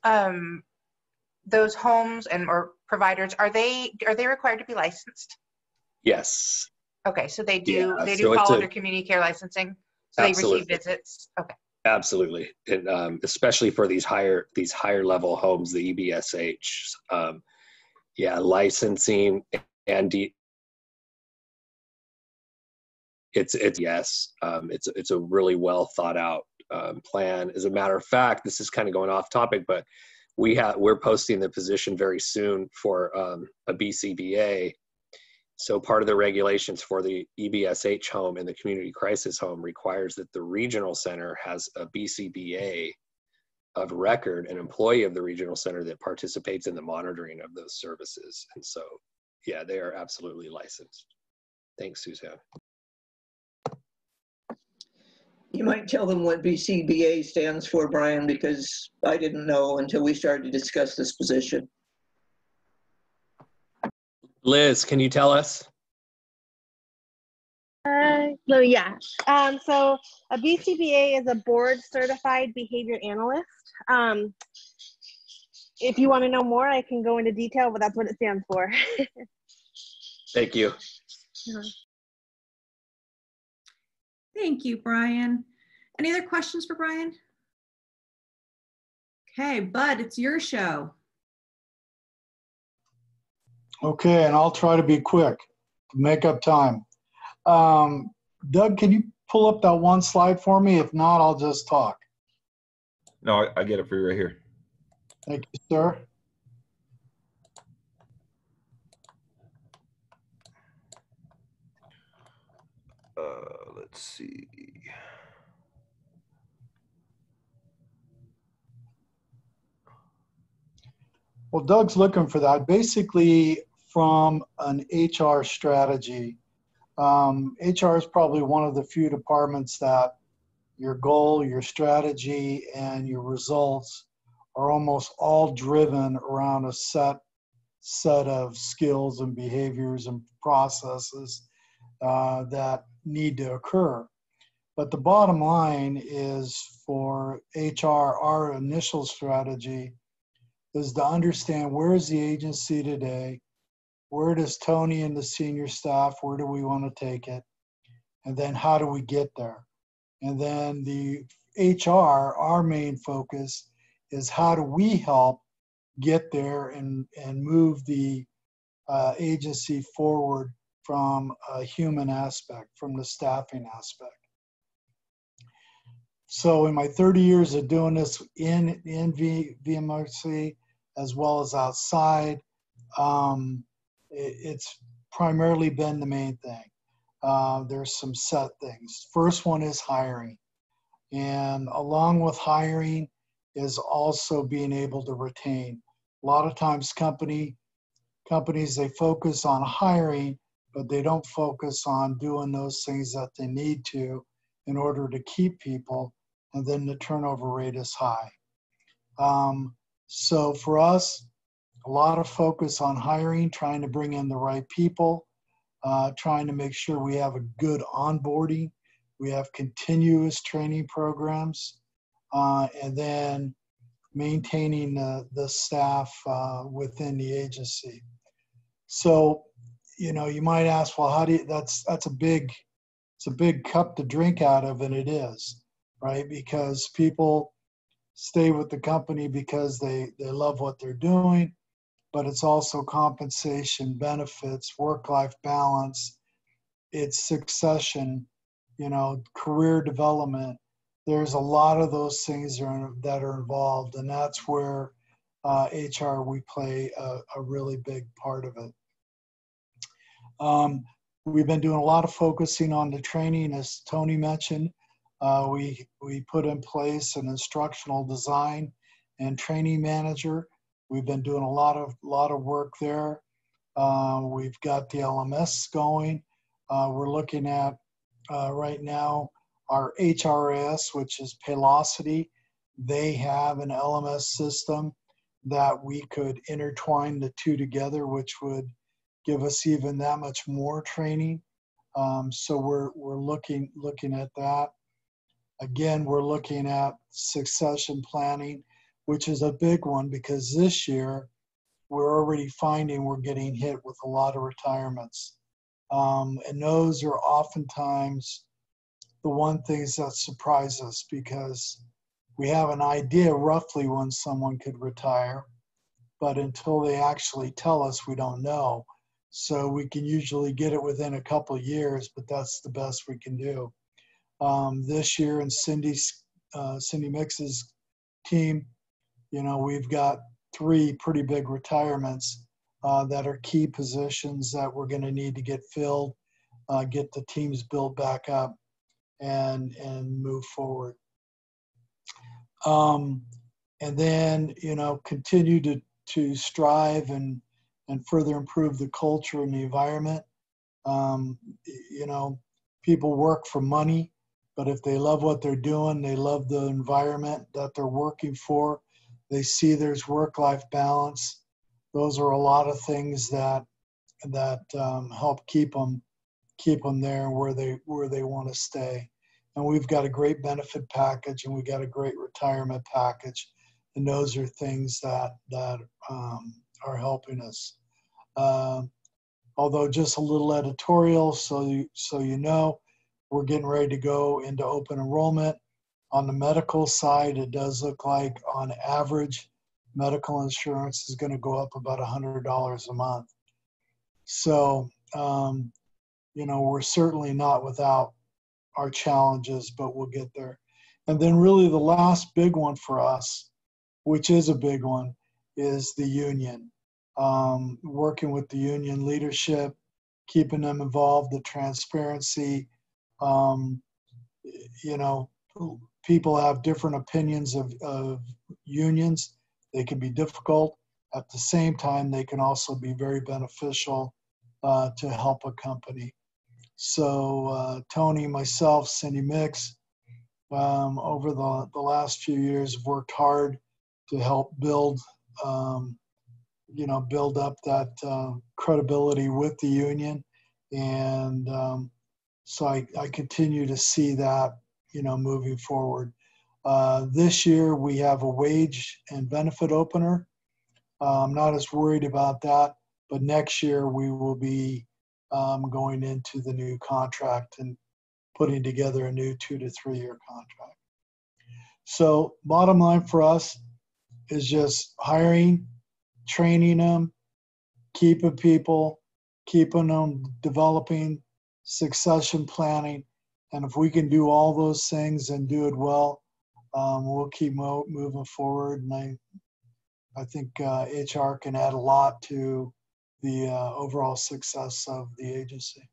homes or providers, are they required to be licensed? Yes. Okay, so they do follow their community care licensing. So they receive visits. Okay. Absolutely, and especially for these higher level homes, the EBSH, licensing and it's yes, it's a really well thought out plan. As a matter of fact, this is kind of going off topic, but we're posting the position very soon for a BCBA. So part of the regulations for the EBSH home and the community crisis home requires that the regional center has a BCBA of record, an employee of the regional center that participates in the monitoring of those services. And so, yeah, they are absolutely licensed. Thanks, Suzanne. You might tell them what BCBA stands for, Brian, because I didn't know until we started to discuss this position. Liz, can you tell us? So yeah, so a BCBA is a board certified behavior analyst. If you want to know more, I can go into detail, but that's what it stands for. Thank you. Thank you, Brian. Any other questions for Brian? Okay, Bud, it's your show. Okay, and I'll try to be quick to make up time. Doug, can you pull up that one slide for me? If not, I'll just talk. No, I get it for you right here. Thank you, sir. Let's see. Well, Doug's looking for that. Basically, from an HR strategy, HR is probably one of the few departments that your goal, your strategy, and your results are almost all driven around a set of skills and behaviors and processes that need to occur. But the bottom line is for HR, our initial strategy is to understand where is the agency today, where does Tony and the senior staff, where do we want to take it, and then how do we get there? And then the HR, our main focus is how do we help get there and move the agency forward from a human aspect, from the staffing aspect. So in my 30 years of doing this in VMRC, as well as outside, it's primarily been the main thing. There's some set things. First one is hiring. And along with hiring is also being able to retain. A lot of times companies, they focus on hiring, but they don't focus on doing those things that they need to in order to keep people, and then the turnover rate is high. So for us, a lot of focus on hiring, trying to bring in the right people, trying to make sure we have a good onboarding, we have continuous training programs, and then maintaining the staff within the agency. So, you know, you might ask, well, how do you, it's a big cup to drink out of, and it is, right? Because people stay with the company because they love what they're doing, but it's also compensation, benefits, work-life balance, it's succession, you know, career development. There's a lot of those things that are involved, and that's where HR, we play a really big part of it. We've been doing a lot of focusing on the training, as Tony mentioned. We put in place an instructional design and training manager. We've been doing a lot of work there. We've got the LMS going. We're looking at right now our HRS, which is Paylocity. They have an LMS system that we could intertwine the two together, which would give us even that much more training. So we're looking at that. Again, we're looking at succession planning, which is a big one because this year we're already finding we're getting hit with a lot of retirements. And those are oftentimes the one things that surprise us because we have an idea roughly when someone could retire, but until they actually tell us, we don't know. So we can usually get it within a couple of years, but that's the best we can do. This year in Cindy Mix's team, you know, we've got 3 pretty big retirements that are key positions that we're going to need to get filled, get the teams built back up, and move forward. and then, you know, continue to strive and further improve the culture and the environment. You know, people work for money, but if they love what they're doing, they love the environment that they're working for, they see there's work-life balance. Those are a lot of things that help keep them there where they want to stay. And we've got a great benefit package, and we got a great retirement package, and those are things that are helping us. Although just a little editorial, so you know, we're getting ready to go into open enrollment. On the medical side, it does look like on average, medical insurance is going to go up about $100 a month. So, you know, we're certainly not without our challenges, but we'll get there. And then really the last big one for us, which is a big one, is the union. Working with the union leadership, keeping them involved, the transparency. You know, people have different opinions of unions. They can be difficult. At the same time, they can also be very beneficial to help a company. So Tony, myself, Cindy Mix, over the last few years have worked hard to help build, you know, build up that credibility with the union. And so I continue to see that, you know, moving forward. This year we have a wage and benefit opener. I'm not as worried about that, but next year we will be going into the new contract and putting together a new 2 to 3 year contract. So bottom line for us is just hiring, training them, keeping people, keeping them developing, succession planning. And if we can do all those things and do it well, we'll keep moving forward. And I think HR can add a lot to the overall success of the agency.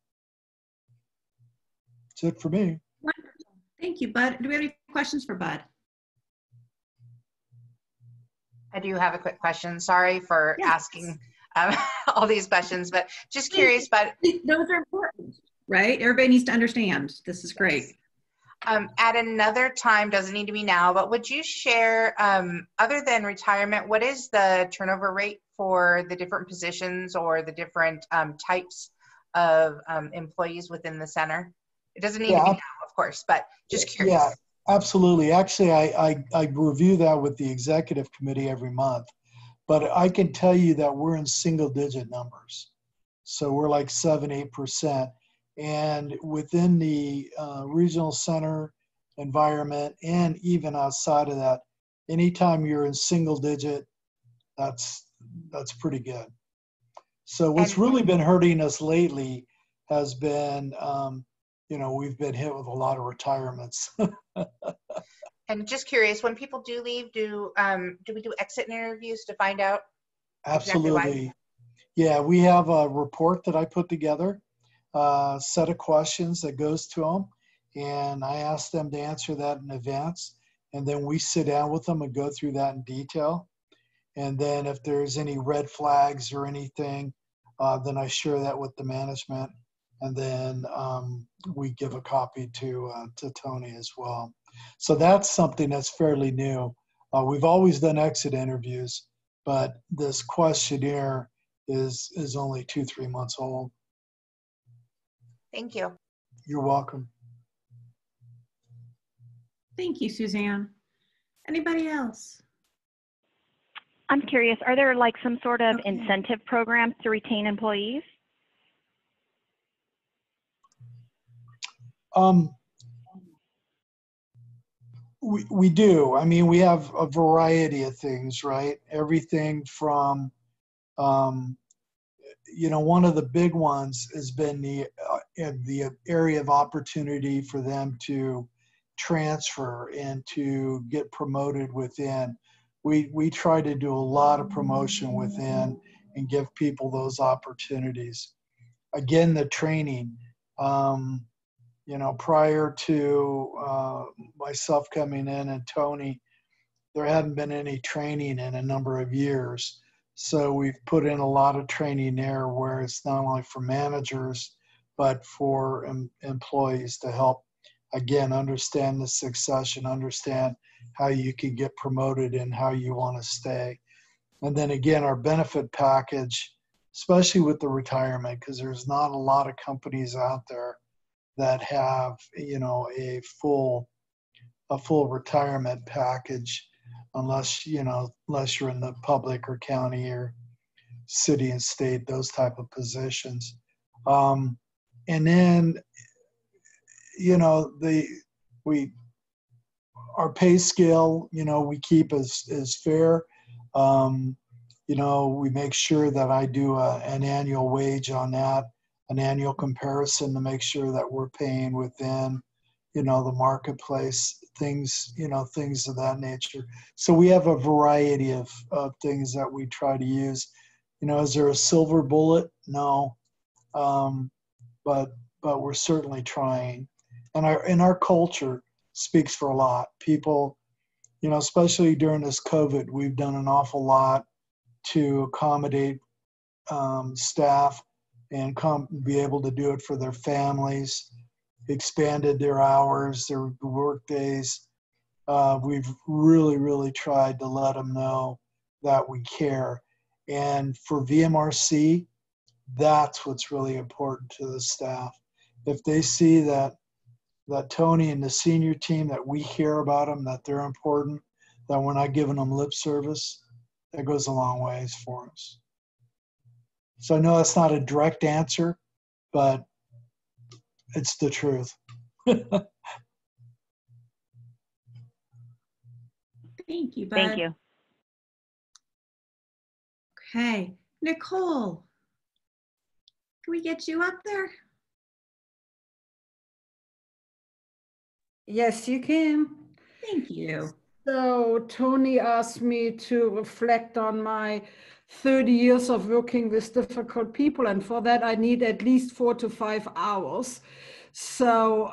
That's it for me. Wonderful. Thank you, Bud. Do we have any questions for Bud? I do have a quick question. Sorry for asking all these questions, but just curious. But those are important, right? Everybody needs to understand. This is great. At another time, doesn't need to be now, but would you share, other than retirement, what is the turnover rate for the different positions or the different types of employees within the center? It doesn't need to be now, of course, but just curious. Yeah, absolutely. Actually, I review that with the executive committee every month, but I can tell you that we're in single-digit numbers. So we're like 7-8%. And within the regional center environment, and even outside of that, anytime you're in single digit, that's pretty good. So what's really been hurting us lately has been, you know, we've been hit with a lot of retirements. And just curious, when people do leave, do we do exit interviews to find out? Absolutely. Exactly why? Yeah, we have a report that I put together, set of questions that goes to them, and I ask them to answer that in advance, and then we sit down with them and go through that in detail. And then if there's any red flags or anything, then I share that with the management, and then we give a copy to Tony as well. So that's something that's fairly new. We've always done exit interviews, but this questionnaire is only 2-3 months old. Thank you. You're welcome. Thank you, Suzanne. Anybody else? I'm curious, are there like some sort of incentive programs to retain employees? We do. I mean, we have a variety of things, right? Everything from, you know, one of the big ones has been the area of opportunity for them to transfer and to get promoted within. We try to do a lot of promotion within and give people those opportunities. Again, the training. You know, prior to myself coming in and Tony, there hadn't been any training in a number of years. So we've put in a lot of training there where it's not only for managers, but for employees to help, again, understand the succession, understand how you can get promoted and how you want to stay. And then again, our benefit package, especially with the retirement, because there's not a lot of companies out there that have, you know, a full retirement package, unless you're in the public or county or city and state, those type of positions. And then, you know, our pay scale, you know, we keep as fair. You know, we make sure that I do an annual wage on that, an annual comparison to make sure that we're paying within, you know, the marketplace, things, you know, things of that nature. So we have a variety of things that we try to use. You know, is there a silver bullet? No, but we're certainly trying. And our culture speaks for a lot. People, you know, especially during this COVID, we've done an awful lot to accommodate staff and be able to do it for their families, expanded their hours, their work days. We've really, really tried to let them know that we care. And for VMRC, that's what's really important to the staff. If they see that Tony and the senior team, that we care about them, that they're important, that we're not giving them lip service, that goes a long ways for us. So I know that's not a direct answer, but it's the truth. Thank you, Bud. Thank you. Okay, Nicole, can we get you up there? Yes, you can. Thank you. So Tony asked me to reflect on my 30 years of working with difficult people, and for that I need at least 4 to 5 hours. So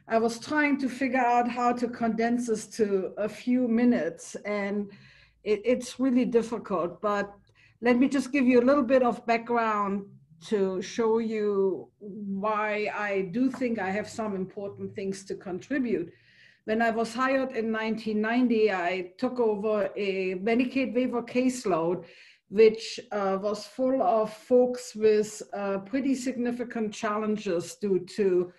I was trying to figure out how to condense this to a few minutes, and it's really difficult. But let me just give you a little bit of background to show you why I do think I have some important things to contribute. When I was hired in 1990, I took over a Medicaid waiver caseload, which was full of folks with pretty significant challenges due to,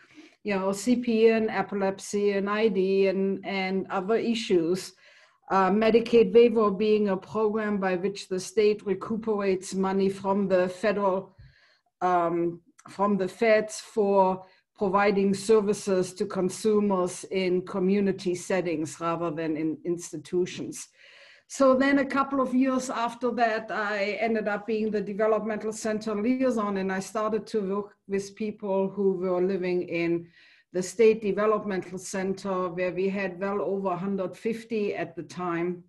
you know, CP and epilepsy and ID and other issues. Medicaid waiver being a program by which the state recuperates money from the federal, from the feds for providing services to consumers in community settings rather than in institutions. So then a couple of years after that, I ended up being the developmental center liaison, and I started to work with people who were living in the state developmental center, where we had well over 150 at the time.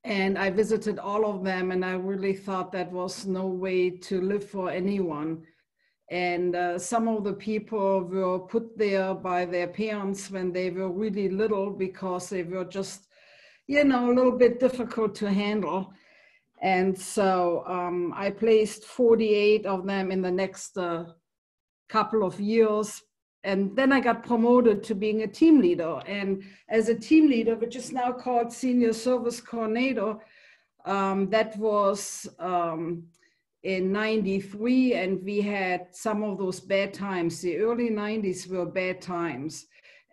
And I visited all of them, and I really thought that was no way to live for anyone. And some of the people were put there by their parents when they were really little because they were just, you know, a little bit difficult to handle. And so I placed 48 of them in the next couple of years. And then I got promoted to being a team leader. And as a team leader, which is now called senior service coordinator, that was in 93, and we had some of those bad times. The early 90s were bad times,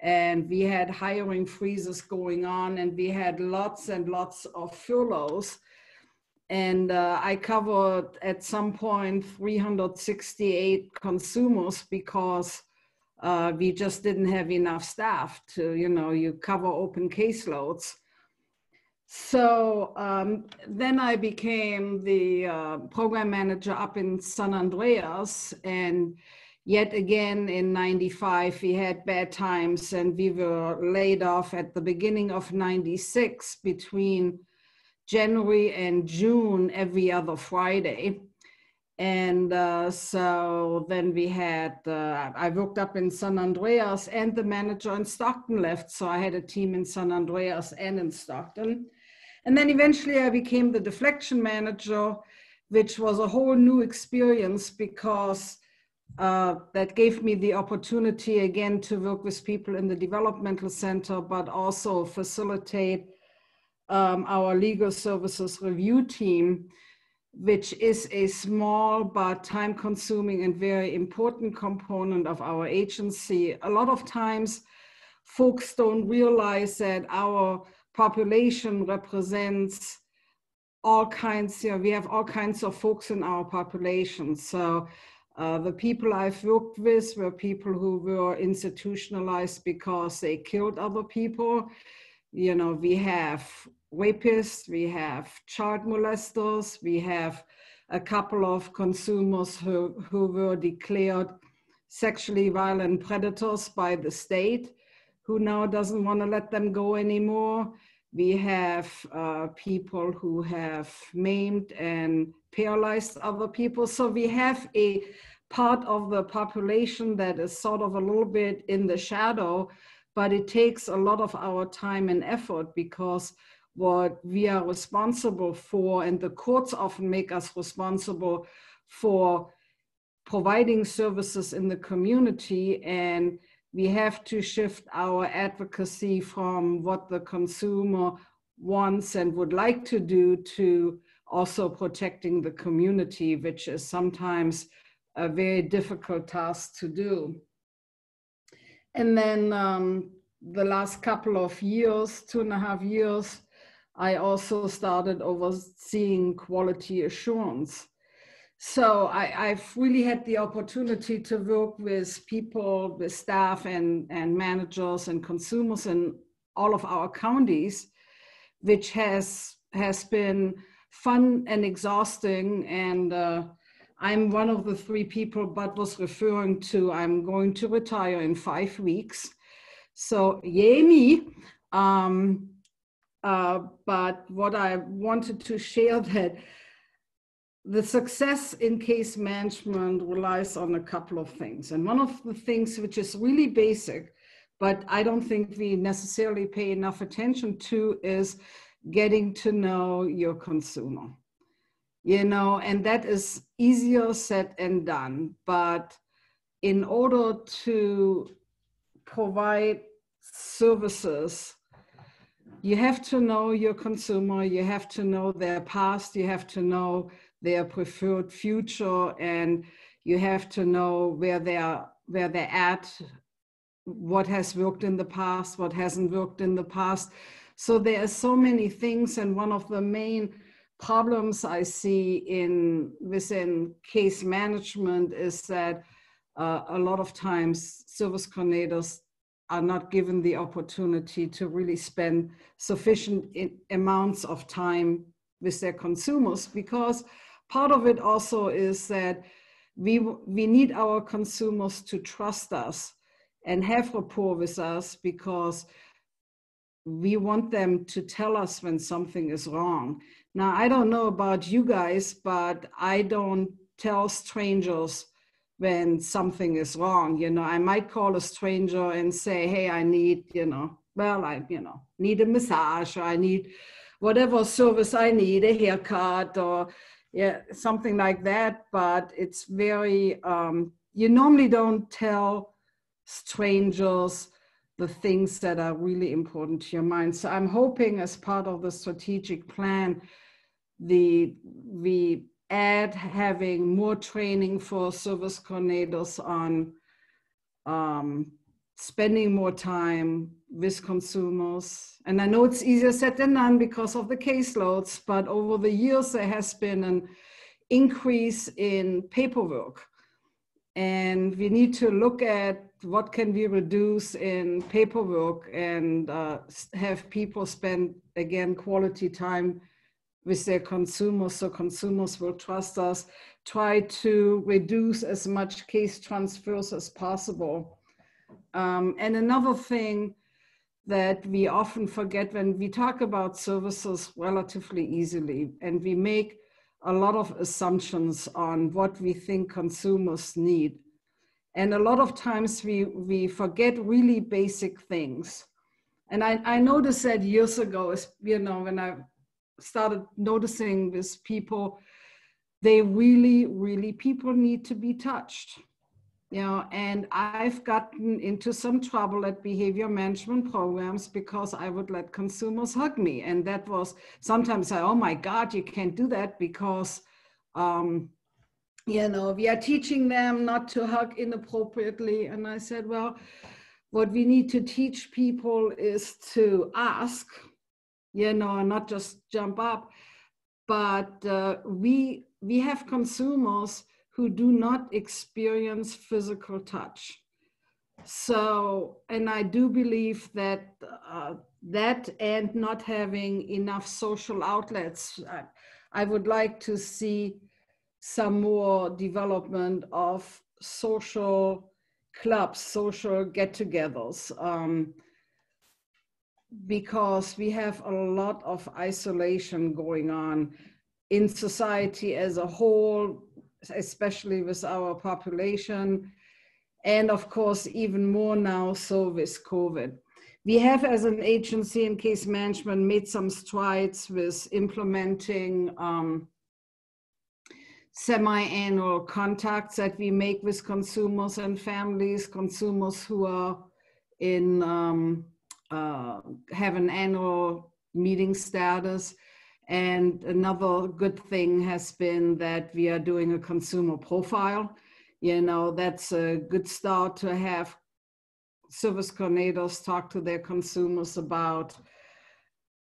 and we had hiring freezes going on, and we had lots and lots of furloughs. And I covered at some point 368 consumers because we just didn't have enough staff to, you know, you cover open caseloads. So then I became the program manager up in San Andreas, and yet again in 95 we had bad times, and we were laid off at the beginning of 96 between January and June every other Friday. And so then we had, I worked up in San Andreas, and the manager in Stockton left. So I had a team in San Andreas and in Stockton. And then eventually I became the deflection manager, which was a whole new experience because that gave me the opportunity again to work with people in the developmental center, but also facilitate our legal services review team, which is a small but time-consuming and very important component of our agency. A lot of times, folks don't realize that our population represents all kinds, we have all kinds of folks in our population. So the people I've worked with were people who were institutionalized because they killed other people. We have rapists, we have child molesters, we have a couple of consumers who were declared sexually violent predators by the state, who now doesn't want to let them go anymore. We have people who have maimed and paralyzed other people. So we have a part of the population that is sort of a little bit in the shadow, but it takes a lot of our time and effort, because what we are responsible for, and the courts often make us responsible for, providing services in the community, and we have to shift our advocacy from what the consumer wants and would like to do to also protecting the community, which is sometimes a very difficult task to do. And then the last couple of years, 2.5 years, I also started overseeing quality assurance. So I've really had the opportunity to work with people, with staff and managers and consumers in all of our counties, which has been fun and exhausting. And I'm one of the 3 people Bud was referring to. I'm going to retire in 5 weeks. So yay me. But what I wanted to share, that the success in case management relies on a couple of things. And one of the things which is really basic, but I don't think we necessarily pay enough attention to, is getting to know your consumer. And that is easier said than done. But in order to provide services, you have to know your consumer, you have to know their past, you have to know their preferred future, and you have to know where they're at, what has worked in the past, what hasn't worked in the past. So there are so many things, and one of the main problems I see within case management is that a lot of times service coordinators are not given the opportunity to really spend sufficient amounts of time with their consumers, because part of it also is that we need our consumers to trust us and have rapport with us, because we want them to tell us when something is wrong. Now, I don't know about you guys, but I don't tell strangers when something is wrong. I might call a stranger and say, hey, I need, need a massage, or I need whatever service I need, a haircut, or something like that. But it's very, you normally don't tell strangers the things that are really important to your mind. So I'm hoping, as part of the strategic plan, we add having more training for service coordinators on spending more time with consumers. And I know it's easier said than done because of the caseloads, but over the years there has been an increase in paperwork. And we need to look at what can we reduce in paperwork and have people spend, again, quality time with their consumers, so consumers will trust us. Try to reduce as much case transfers as possible. And another thing that we often forget when we talk about services relatively easily, and we make a lot of assumptions on what we think consumers need. And a lot of times we forget really basic things. And I noticed that years ago, you know, when I started noticing this people, they really, people need to be touched. You know, and I've gotten into some trouble at behavior management programs because I would let consumers hug me. And that was sometimes oh my God, you can't do that because, you know, we are teaching them not to hug inappropriately. And I said, well, what we need to teach people is to ask, you know, and not just jump up. But we have consumers who do not experience physical touch. So, and I do believe that that and not having enough social outlets, I would like to see some more development of social clubs, social get-togethers, because we have a lot of isolation going on in society as a whole, especially with our population, and of course, even more now so with COVID. We have, as an agency in case management, made some strides with implementing semi-annual contacts that we make with consumers and families, consumers who are in, have an annual meeting status. And another good thing has been that we are doing a consumer profile. You know, that's a good start to have service coordinators talk to their consumers about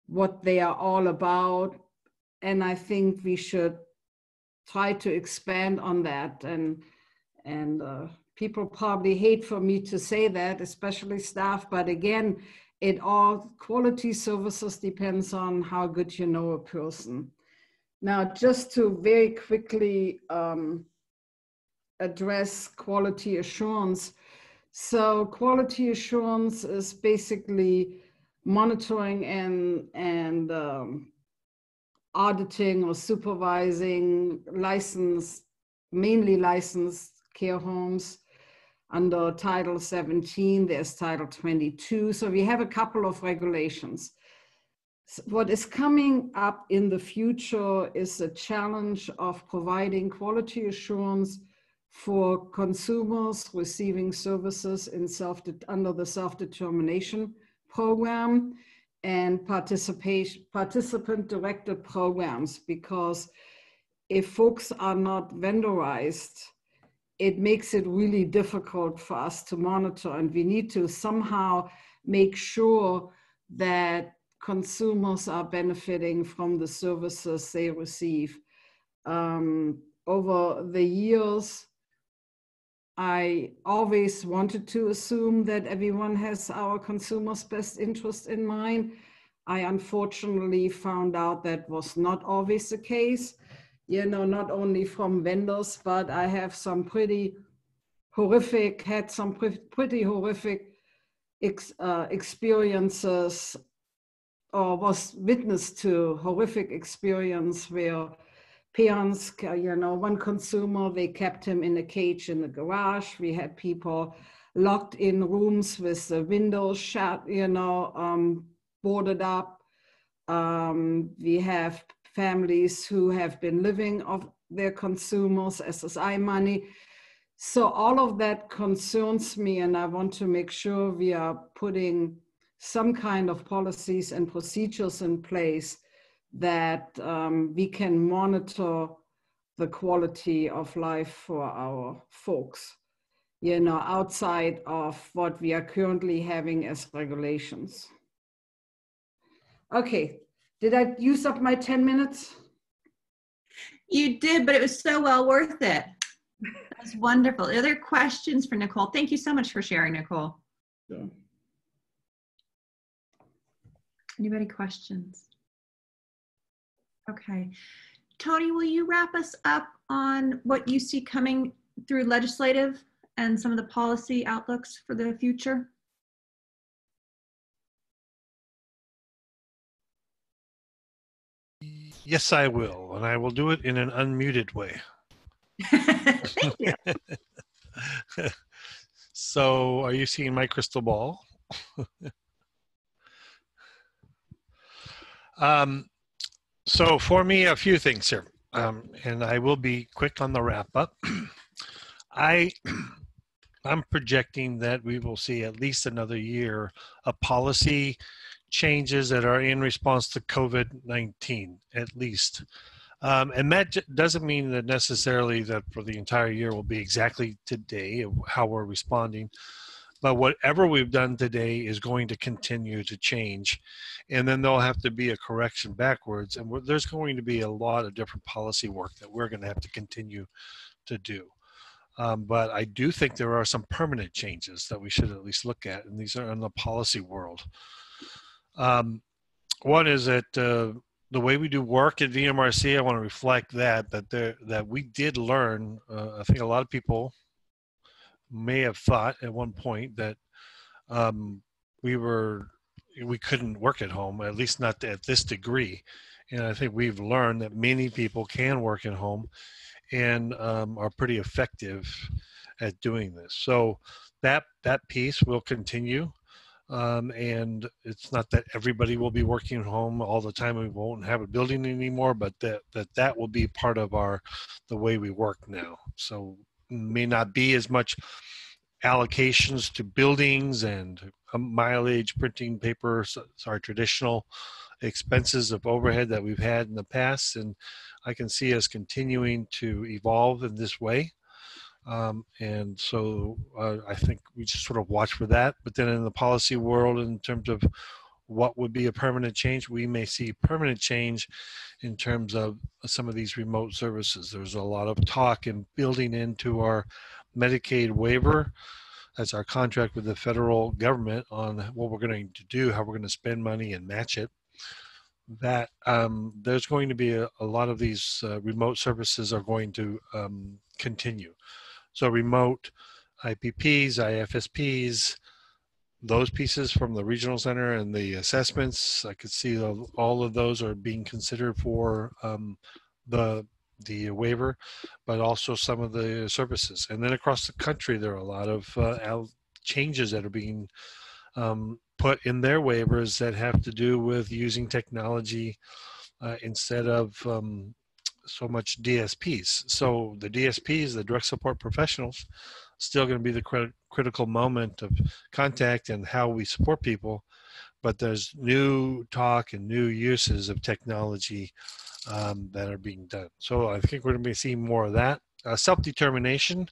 what they are all about. And I think we should try to expand on that. And people probably hate for me to say that, especially staff, but again, it all quality services depends on how good you know a person. Now, just to very quickly address quality assurance. So quality assurance is basically monitoring and auditing or supervising mainly licensed care homes under Title 17, there's Title 22. So we have a couple of regulations. What is coming up in the future is a challenge of providing quality assurance for consumers receiving services in under the self-determination program and participant-directed programs, because if folks are not vendorized, it makes it really difficult for us to monitor, and we need to somehow make sure that consumers are benefiting from the services they receive. Over the years, I always wanted to assume that everyone has our consumers' best interest in mind. I unfortunately found out that was not always the case. You know, not only from vendors, but I have some pretty horrific experiences, or was witness to horrific experience where parents, you know, one consumer, they kept him in a cage in the garage. We had people locked in rooms with the windows shut, you know, boarded up. We have families who have been living off their consumers' SSI money. So all of that concerns me, and I want to make sure we are putting some kind of policies and procedures in place that we can monitor the quality of life for our folks, you know, outside of what we are currently having as regulations. Okay. Did I use up my 10 minutes? You did, but it was so well worth it. That's wonderful. Other questions for Nicole? Thank you so much for sharing, Nicole. Yeah. Anybody questions? Okay. Tony, will you wrap us up on what you see coming through legislative and some of the policy outlooks for the future? Yes, I will, and I will do it in an unmuted way. Thank you. So, are you seeing my crystal ball? So for me, a few things here, and I will be quick on the wrap up. I'm projecting that we will see at least another year of policy changes that are in response to COVID-19, at least. And that doesn't mean that necessarily that for the entire year will be exactly today how we're responding. But whatever we've done today is going to continue to change. And then there'll have to be a correction backwards. And there's going to be a lot of different policy work that we're going to have to continue to do. But I do think there are some permanent changes that we should at least look at. And these are in the policy world. One is that the way we do work at VMRC, I want to reflect that we did learn, I think a lot of people may have thought at one point that we couldn't work at home, at least not at this degree. And I think we've learned that many people can work at home and are pretty effective at doing this. So that piece will continue. And it's not that everybody will be working at home all the time. We won't have a building anymore, but that will be part of the way we work now. So may not be as much allocations to buildings and mileage, printing paper, so our traditional expenses of overhead that we've had in the past. And I can see us continuing to evolve in this way. And so I think we just sort of watch for that. But then in the policy world, in terms of what would be a permanent change, we may see permanent change in terms of some of these remote services. There's a lot of talk in building into our Medicaid waiver. That's our contract with the federal government on what we're going to do, how we're going to spend money and match it. That there's going to be a lot of these remote services are going to continue. So remote IPPs, IFSPs, those pieces from the regional center and the assessments, I could see all of those are being considered for the waiver, but also some of the services. And then across the country, there are a lot of changes that are being put in their waivers that have to do with using technology instead of so much DSPs. So the DSPs, the direct support professionals, still going to be the critical moment of contact and how we support people, but there's new talk and new uses of technology that are being done. So I think we're going to be seeing more of that. Self-determination,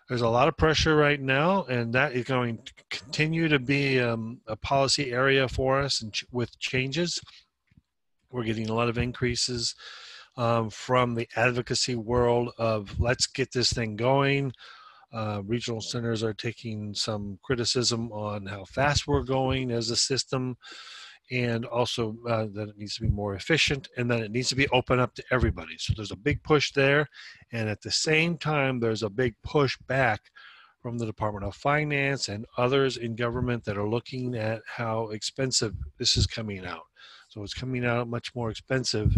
there's a lot of pressure right now, and that is going to continue to be a policy area for us and with changes. We're getting a lot of increases from the advocacy world of let's get this thing going. Regional centers are taking some criticism on how fast we're going as a system, and also that it needs to be more efficient, and that it needs to be open up to everybody. So there's a big push there, and at the same time there's a big push back from the Department of Finance and others in government that are looking at how expensive this is coming out. So it's coming out much more expensive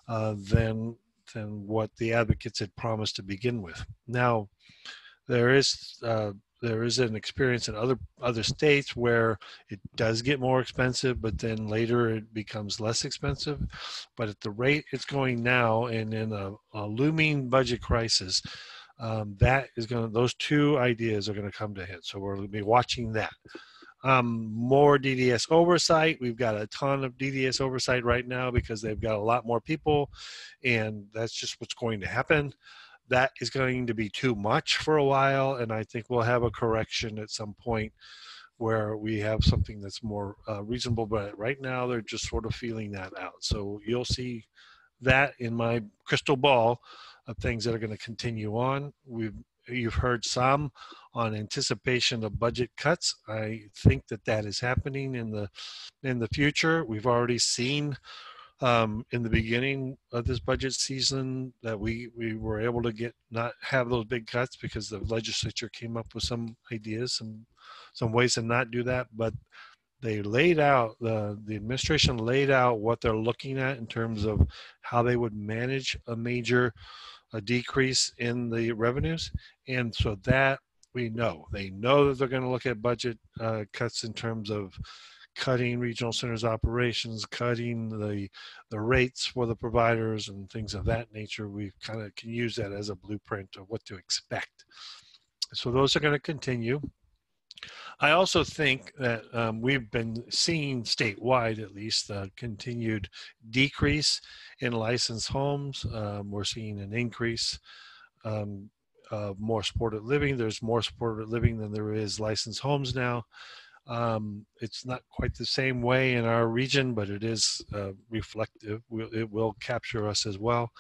than what the advocates had promised to begin with. Now, there is an experience in other states where it does get more expensive, but then later it becomes less expensive. But at the rate it's going now, and in a looming budget crisis, those two ideas are going to come to head. So we're going to be watching that. More DDS oversight. We've got a ton of DDS oversight right now because they've got a lot more people, and that's just what's going to happen. That is going to be too much for a while, and I think we'll have a correction at some point where we have something that's more reasonable, but right now they're just sort of feeling that out. So you'll see that in my crystal ball of things that are going to continue on. You've heard some on anticipation of budget cuts. I think that is happening in the future. We've already seen in the beginning of this budget season that we were able to not have those big cuts because the legislature came up with some ideas, some ways to not do that. But they laid out, the administration laid out what they're looking at in terms of how they would manage a major decrease in the revenues. And so that we know. They know that they're going to look at budget cuts in terms of cutting regional centers operations, cutting the rates for the providers and things of that nature. We kind of can use that as a blueprint of what to expect. So those are going to continue. I also think that we've been seeing statewide, at least, a continued decrease in licensed homes. We're seeing an increase of more supported living. There's more supported living than there is licensed homes now. It's not quite the same way in our region, but it is reflective. It will capture us as well.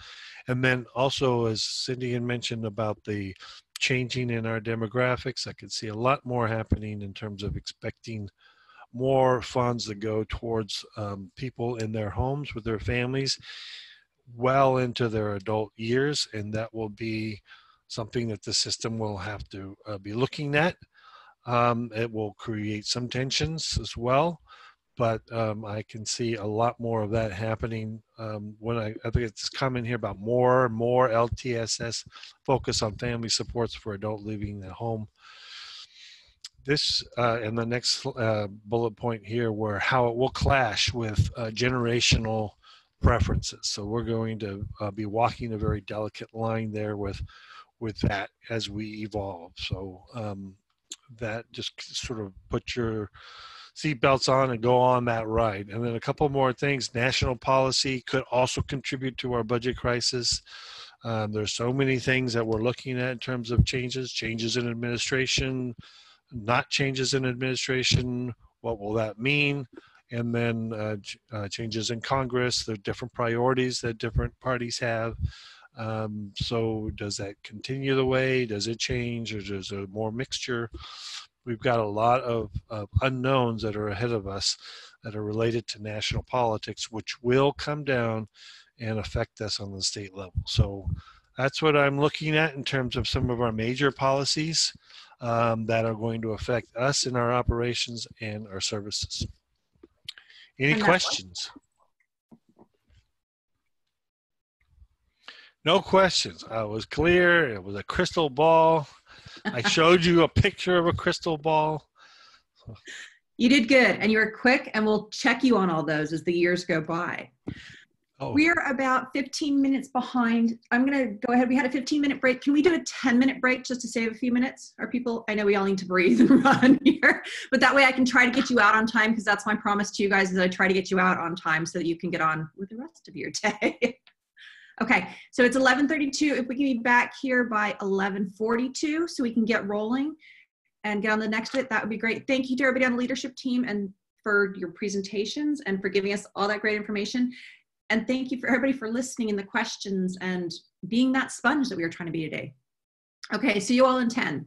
And then also, as Cindy had mentioned about the changing in our demographics, I could see a lot more happening in terms of expecting more funds to go towards people in their homes with their families well into their adult years. And that will be something that the system will have to be looking at. It will create some tensions as well, but I can see a lot more of that happening when I think it's coming here about more LTSS focus on family supports for adult living at home. This and the next bullet point here, where how it will clash with generational preferences. So we're going to be walking a very delicate line there with that as we evolve. So that just sort of put your seatbelts on and go on that ride. And then a couple more things. National policy could also contribute to our budget crisis. There's so many things that we're looking at in terms of changes in administration, not changes in administration. What will that mean? And then changes in Congress. There are different priorities that different parties have. So does that continue the way? Does it change, or is there more mixture? We've got a lot of unknowns that are ahead of us that are related to national politics, which will come down and affect us on the state level. So that's what I'm looking at in terms of some of our major policies that are going to affect us in our operations and our services. Any questions? No questions. I was clear. It was a crystal ball. I showed you a picture of a crystal ball. You did good, and you were quick, and we'll check you on all those as the years go by. Oh. We're about 15 minutes behind. I'm going to go ahead. We had a 15-minute break. Can we do a 10-minute break just to save a few minutes? Are people, I know we all need to breathe and run here, but that way I can try to get you out on time, because that's my promise to you guys, is I try to get you out on time so that you can get on with the rest of your day. Okay, so it's 11:32. If we can be back here by 11:42 so we can get rolling and get on the next bit, that would be great. Thank you to everybody on the leadership team and for your presentations and for giving us all that great information. And thank you for everybody for listening and the questions and being that sponge that we were trying to be today. Okay, see you all in 10.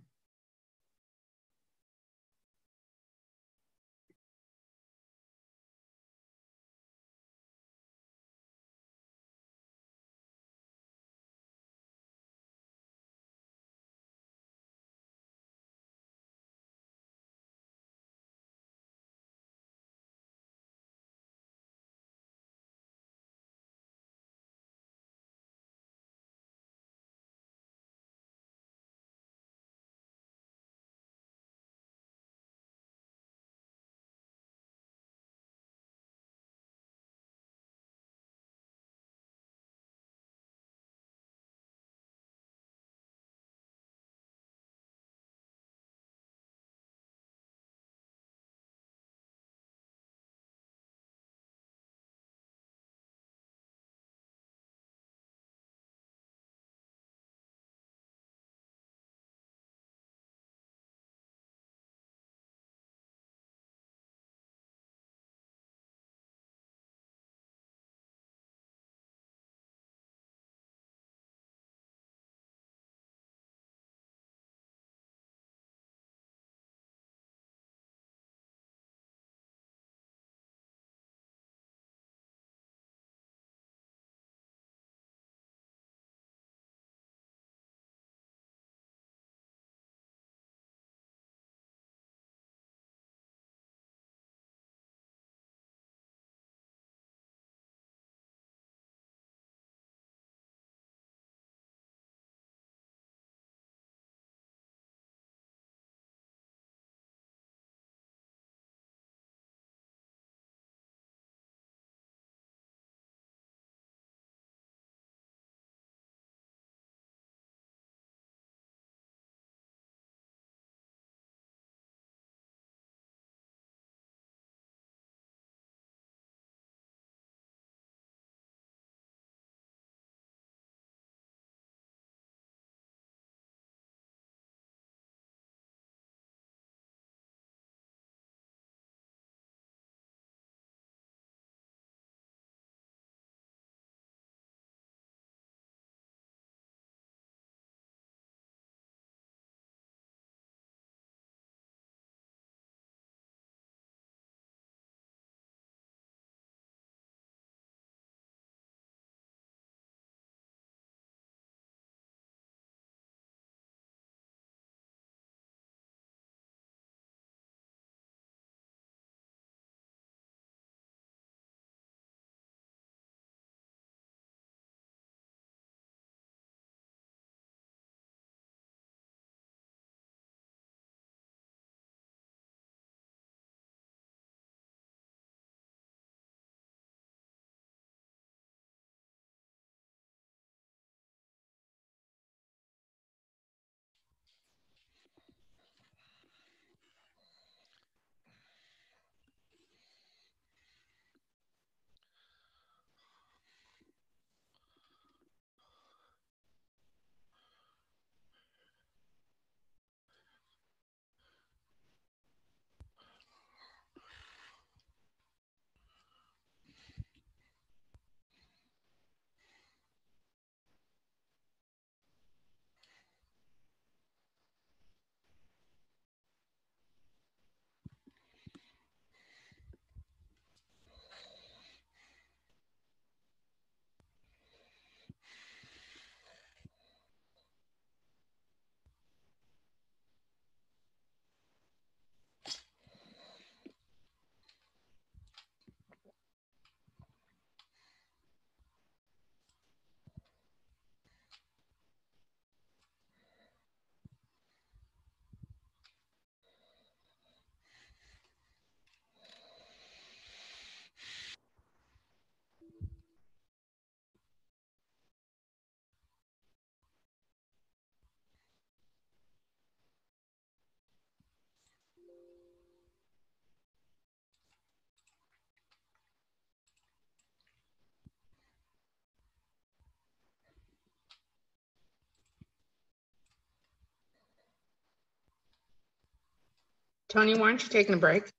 Tony, why aren't you taking a break?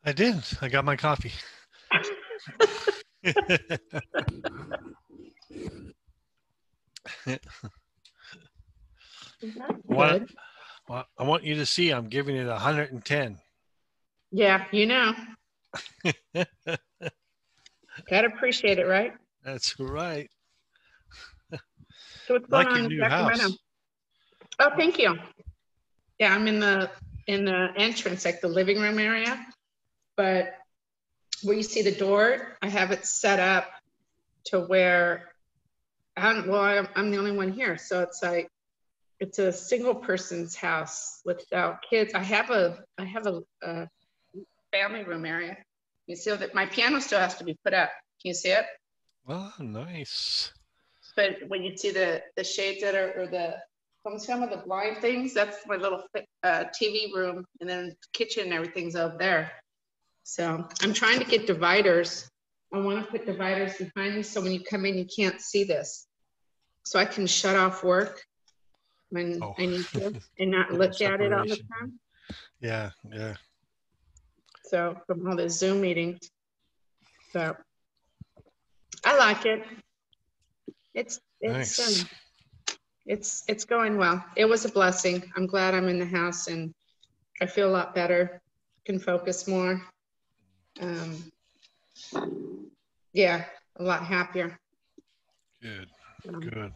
I did. I got my coffee. Good. Well, I want you to see I'm giving it 110. Yeah, you know. Gotta appreciate it, right? That's right. So what's going Like on your in new Sacramento? house. Oh, thank you. Yeah, I'm in the entrance, like the living room area. But where you see the door, I have it set up to where I'm the only one here. So it's like it's a single person's house without kids. I have a family room area. You see that my piano still has to be put up. Can you see it? Oh, nice. But when you see the shades that are, or some of the blind things, that's my little TV room, and then kitchen and everything's over there. So I'm trying to get dividers. I want to put dividers behind me so when you come in, you can't see this. So I can shut off work when I need to and not look at it all the time. Yeah, yeah. So from all the Zoom meetings. So I like it. It's nice. It's going well. It was a blessing. I'm glad I'm in the house and I feel a lot better, can focus more. Yeah, a lot happier. Good, good.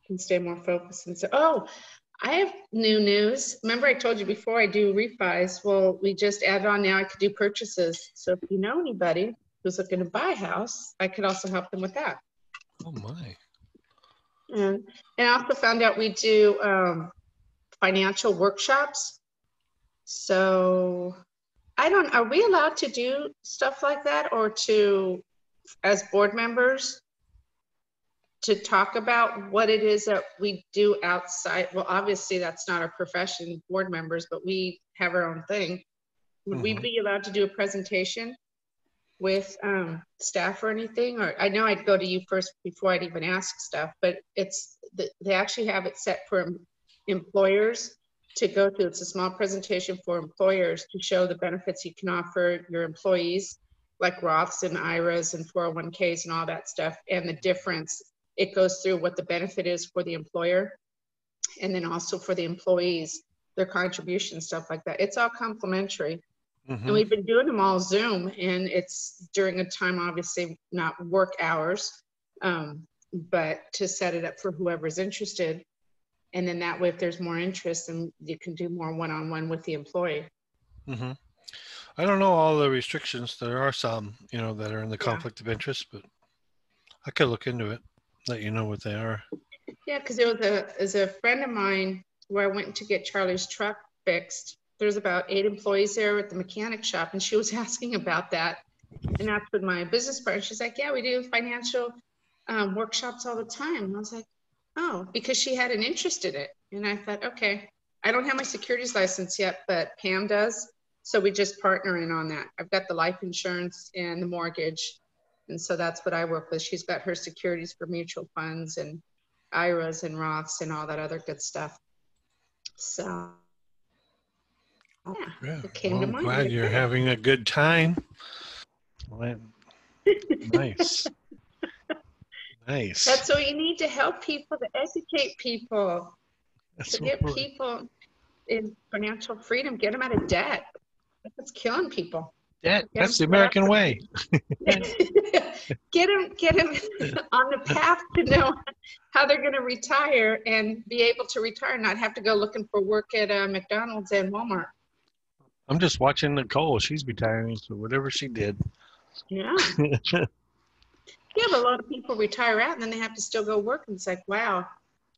Can stay more focused. And so, oh, I have new news. Remember I told you before I do refis. Well, we just added on now I could do purchases. So if you know anybody who's looking to buy a house, I could also help them with that. Oh my. And I also found out we do financial workshops. So are we allowed to do stuff like that, or as board members, to talk about what it is that we do outside? Well, obviously that's not our profession, board members, but we have our own thing. Would we be allowed to do a presentation with staff or anything? Or I know I'd go to you first before I'd even ask stuff, but they actually have it set for employers to go to. It's a small presentation for employers to show the benefits you can offer your employees, like Roths and IRAs and 401ks and all that stuff, and the difference. It goes through what the benefit is for the employer, and then also for the employees, their contribution, stuff like that. It's all complimentary. And we've been doing them all Zoom, and it's during a time, obviously not work hours, but to set it up for whoever's interested. And then that way, if there's more interest, then you can do more one-on-one with the employee. I don't know all the restrictions. There are some, that are in the conflict of interest, but I could look into it, let you know what they are. Yeah, because there was a friend of mine where I went to get Charlie's truck fixed. There's about 8 employees there at the mechanic shop, and she was asking about that. And that's with my business partner. She's like, yeah, we do financial workshops all the time. And I was like, oh, because she had an interest in it. And I thought, okay, I don't have my securities license yet, but Pam does. So we just partner in on that. I've got the life insurance and the mortgage. And so that's what I work with. She's got her securities for mutual funds and IRAs and Roths and all that other good stuff. So yeah, it came to I'm mind. glad you're having a good time. Nice. Nice. That's what you need, to help people, to educate people, That's to get people in financial freedom, get them out of debt. That's killing people. That's the American way. Get them on the path to know how they're going to retire and be able to retire, not have to go looking for work at McDonald's and Walmart. I'm just watching Nicole. She's retiring, so whatever she did. Yeah. Yeah, but a lot of people retire out and then they have to still go work. And it's like, wow.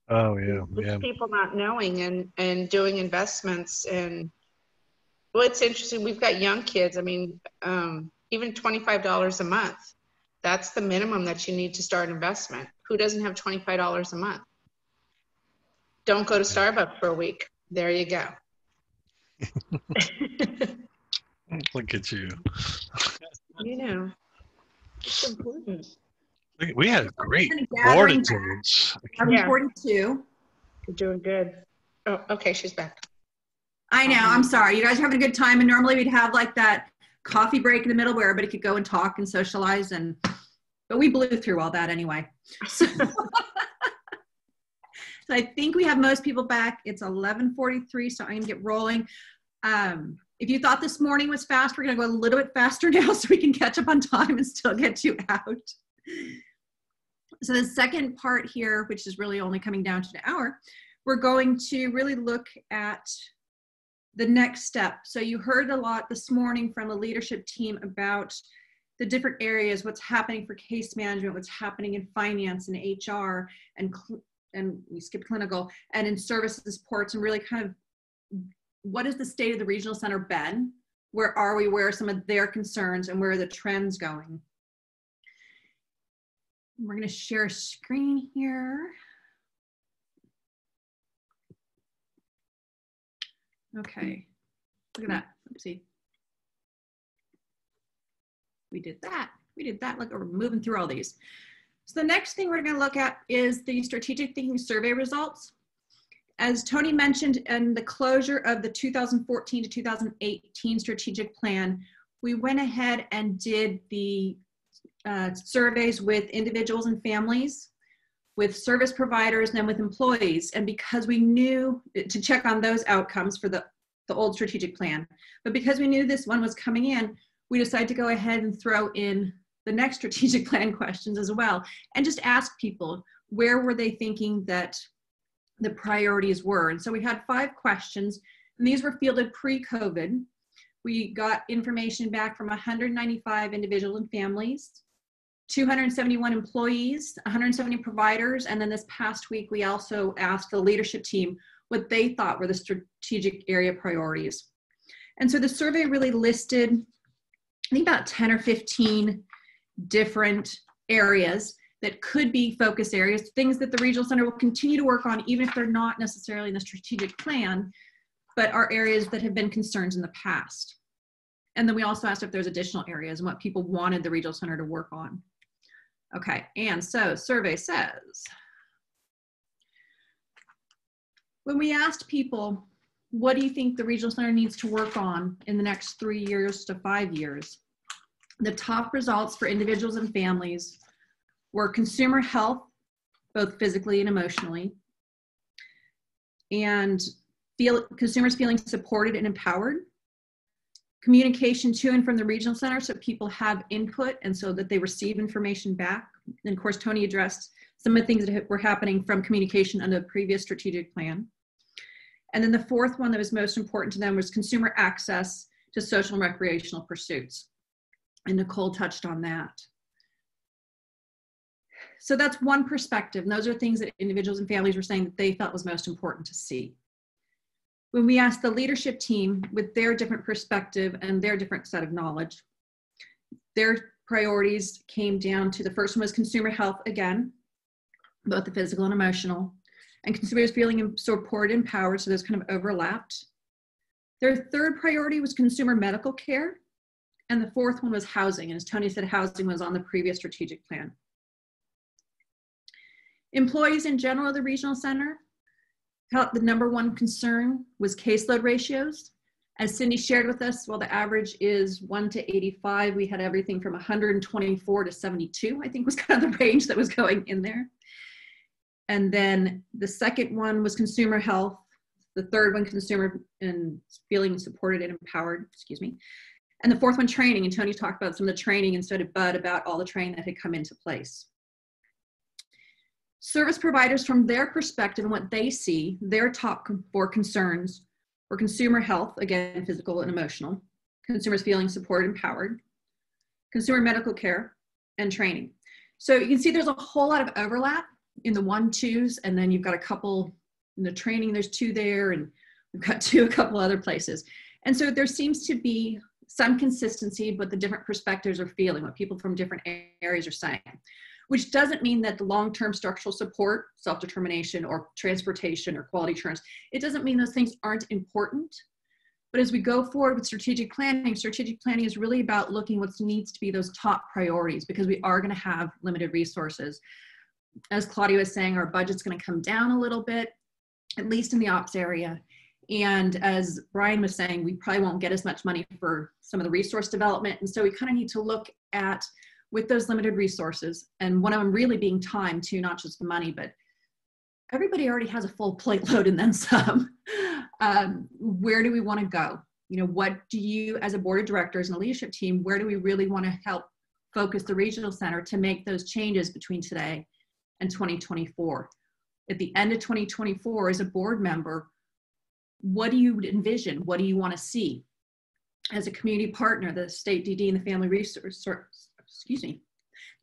Oh, yeah. With people not knowing and doing investments. And well, it's interesting. We've got young kids. I mean, even $25 a month. That's the minimum that you need to start investment. Who doesn't have $25 a month? Don't go to Starbucks for a week. There you go. Look at you. It's important. We had great board attendance. I'm 42. You're doing good. Oh, okay, she's back. I know, I'm sorry. You guys are having a good time, and normally we'd have like that coffee break in the middle where everybody could go and talk and socialize, but we blew through all that anyway. So, so I think we have most people back. It's 11:43, so I'm gonna get rolling. If you thought this morning was fast, we're gonna go a little bit faster now so we can catch up on time and still get you out. So the second part here, which is really only coming down to an hour, we're going to really look at the next step. So you heard a lot this morning from the leadership team about the different areas, what's happening for case management, what's happening in finance and HR, and we skipped clinical, and in services supports, and really kind of what is the state of the regional center been? Where are we? Where are some of their concerns, and where are the trends going? We're going to share a screen here. Okay, look at that. Let's see. We did that. Look, we're moving through all these. So the next thing we're going to look at is the strategic thinking survey results. As Tony mentioned, in the closure of the 2014 to 2018 strategic plan, we went ahead and did the surveys with individuals and families, with service providers, and then with employees. And because we knew to check on those outcomes for the old strategic plan, but because we knew this one was coming in, we decided to go ahead and throw in the next strategic plan questions as well, and just ask people, where were they thinking that the priorities were? And so we had 5 questions, and these were fielded pre-COVID. We got information back from 195 individuals and families, 271 employees, 170 providers, and then this past week we also asked the leadership team what they thought were the strategic area priorities. And so the survey really listed, I think, about 10 or 15 different areas that could be focus areas, things that the regional center will continue to work on even if they're not necessarily in the strategic plan, but are areas that have been concerns in the past. And then we also asked if there's additional areas and what people wanted the regional center to work on. Okay, and so survey says, when we asked people, what do you think the regional center needs to work on in the next 3 years to 5 years? The top results for individuals and families were consumer health, both physically and emotionally, and consumers feeling supported and empowered, communication to and from the regional center so people have input and so that they receive information back. And of course, Tony addressed some of the things that were happening from communication under the previous strategic plan. And then the fourth one that was most important to them was consumer access to social and recreational pursuits. And Nicole touched on that. So that's one perspective. And those are things that individuals and families were saying that they felt was most important to see. When we asked the leadership team with their different perspective and their different set of knowledge, their priorities came down to, the first one was consumer health again, both the physical and emotional, and consumers feeling supported and empowered, so those kind of overlapped. Their third priority was consumer medical care, and the fourth one was housing. And as Tony said, housing was on the previous strategic plan. Employees in general of the regional center, the number one concern was caseload ratios. As Cindy shared with us, while the average is 1 to 85, we had everything from 124 to 72, I think was kind of the range that was going in there. And then the second one was consumer health. The third one, consumer and feeling supported and empowered, excuse me. And the fourth one, training. And Tony talked about some of the training, and so did Bud, about all the training that had come into place. Service providers, from their perspective and what they see, their top 4 concerns were consumer health, again, physical and emotional, consumers feeling supported and empowered, consumer medical care, and training. So you can see there's a whole lot of overlap in the 1, 2s, and then you've got a couple in the training, there's 2 there, and we've got 2 a couple other places. And so there seems to be some consistency, but the different perspectives are feeling, what people from different areas are saying, which doesn't mean that the long-term structural support, self-determination, or transportation, or quality assurance, it doesn't mean those things aren't important. But as we go forward with strategic planning is really about looking what needs to be those top priorities, because we are going to have limited resources. As Claudia was saying, our budget's going to come down a little bit, at least in the ops area. And as Brian was saying, we probably won't get as much money for some of the resource development. And so we kind of need to look at, with those limited resources, and one of them really being time too, not just the money, but everybody already has a full plate load and then some. Where do we want to go? You know, what do you, as a board of directors and a leadership team, where do we really want to help focus the regional center to make those changes between today and 2024? At the end of 2024, as a board member, what do you envision? What do you want to see? As a community partner, the state DD and the family resource, excuse me,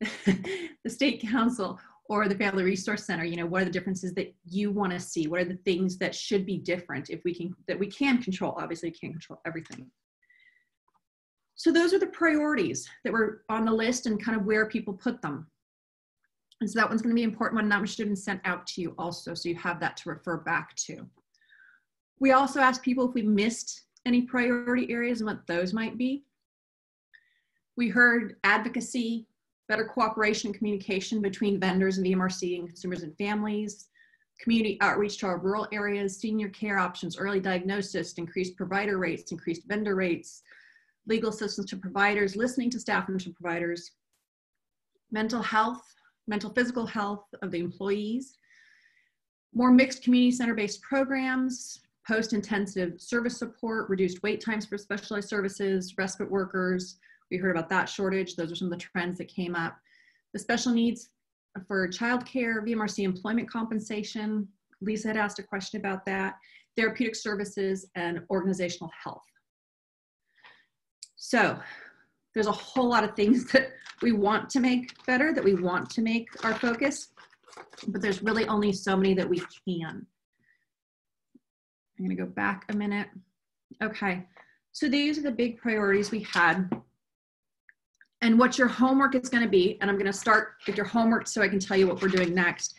the state council or the family resource center, you know, what are the differences that you want to see? What are the things that should be different if we can, that we can control? Obviously, we can't control everything. So those are the priorities that were on the list and kind of where people put them. And so that one's going to be an important one. That one should have been sent out to you also, so you have that to refer back to. We also asked people if we missed any priority areas and what those might be. We heard advocacy, better cooperation and communication between vendors and VMRC and consumers and families, community outreach to our rural areas, senior care options, early diagnosis, increased provider rates, increased vendor rates, legal assistance to providers, listening to staff and to providers, mental health, mental physical health of the employees, more mixed community center-based programs, post-intensive service support, reduced wait times for specialized services, respite workers. We heard about that shortage. Those are some of the trends that came up. The special needs for childcare, VMRC employment compensation. Lisa had asked a question about that. Therapeutic services and organizational health. So there's a whole lot of things that we want to make better, that we want to make our focus, but there's really only so many that we can. I'm going to go back a minute. Okay, so these are the big priorities we had. And what your homework is going to be, and I'm going to start with your homework so I can tell you what we're doing next.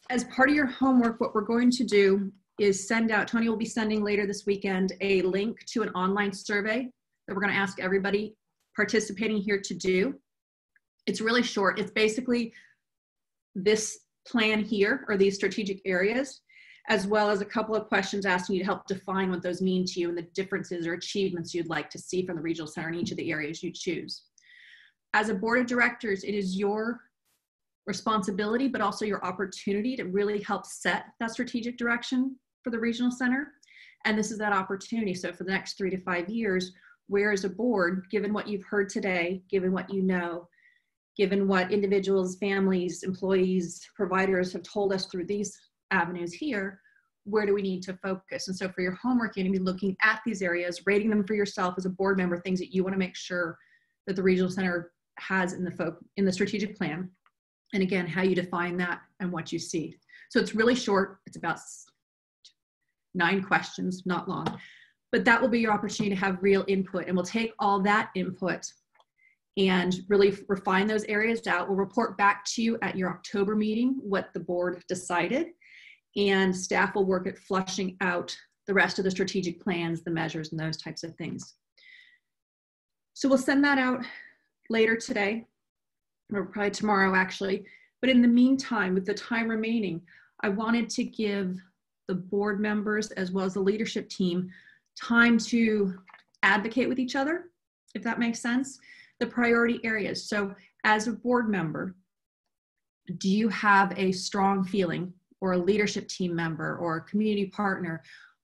As part of your homework, what we're going to do is send out, Tony will be sending later this weekend, a link to an online survey that we're going to ask everybody participating here to do. It's really short. It's basically this plan here, or these strategic areas, as well as a couple of questions asking you to help define what those mean to you and the differences or achievements you'd like to see from the regional center in each of the areas you choose. As a board of directors, it is your responsibility, but also your opportunity to really help set that strategic direction for the regional center. And this is that opportunity. So for the next 3 to 5 years, where as a board, given what you've heard today, given what you know, given what individuals, families, employees, providers have told us through these avenues here, where do we need to focus? And so for your homework, you're going to be looking at these areas, rating them for yourself as a board member, things that you want to make sure that the regional center has in the strategic plan. And again, how you define that and what you see. So it's really short. It's about 9 questions, not long, but that will be your opportunity to have real input. And we'll take all that input and really refine those areas out. We'll report back to you at your October meeting what the board decided, and staff will work at flushing out the rest of the strategic plans, the measures, and those types of things. So we'll send that out later today, or probably tomorrow actually. But in the meantime, with the time remaining, I wanted to give the board members as well as the leadership team time to advocate with each other, if that makes sense. The priority areas. So as a board member, do you have a strong feeling, or a leadership team member or a community partner,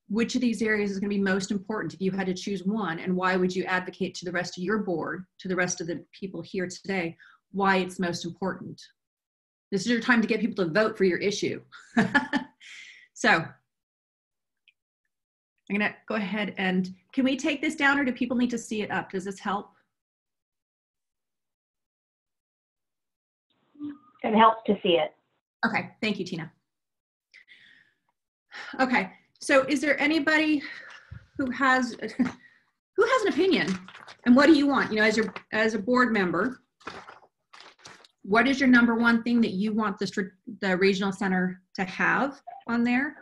which of these areas is going to be most important if you had to choose one, and why would you advocate to the rest of your board, to the rest of the people here today, why it's most important? This is your time to get people to vote for your issue. So I'm going to go ahead and, can we take this down, or do people need to see it up? Does this help? It helps to see it. Okay, thank you, Tina. Okay, so is there anybody who has an opinion, and what do you want? You know, as a board member, what is your number one thing that you want the regional center to have on there,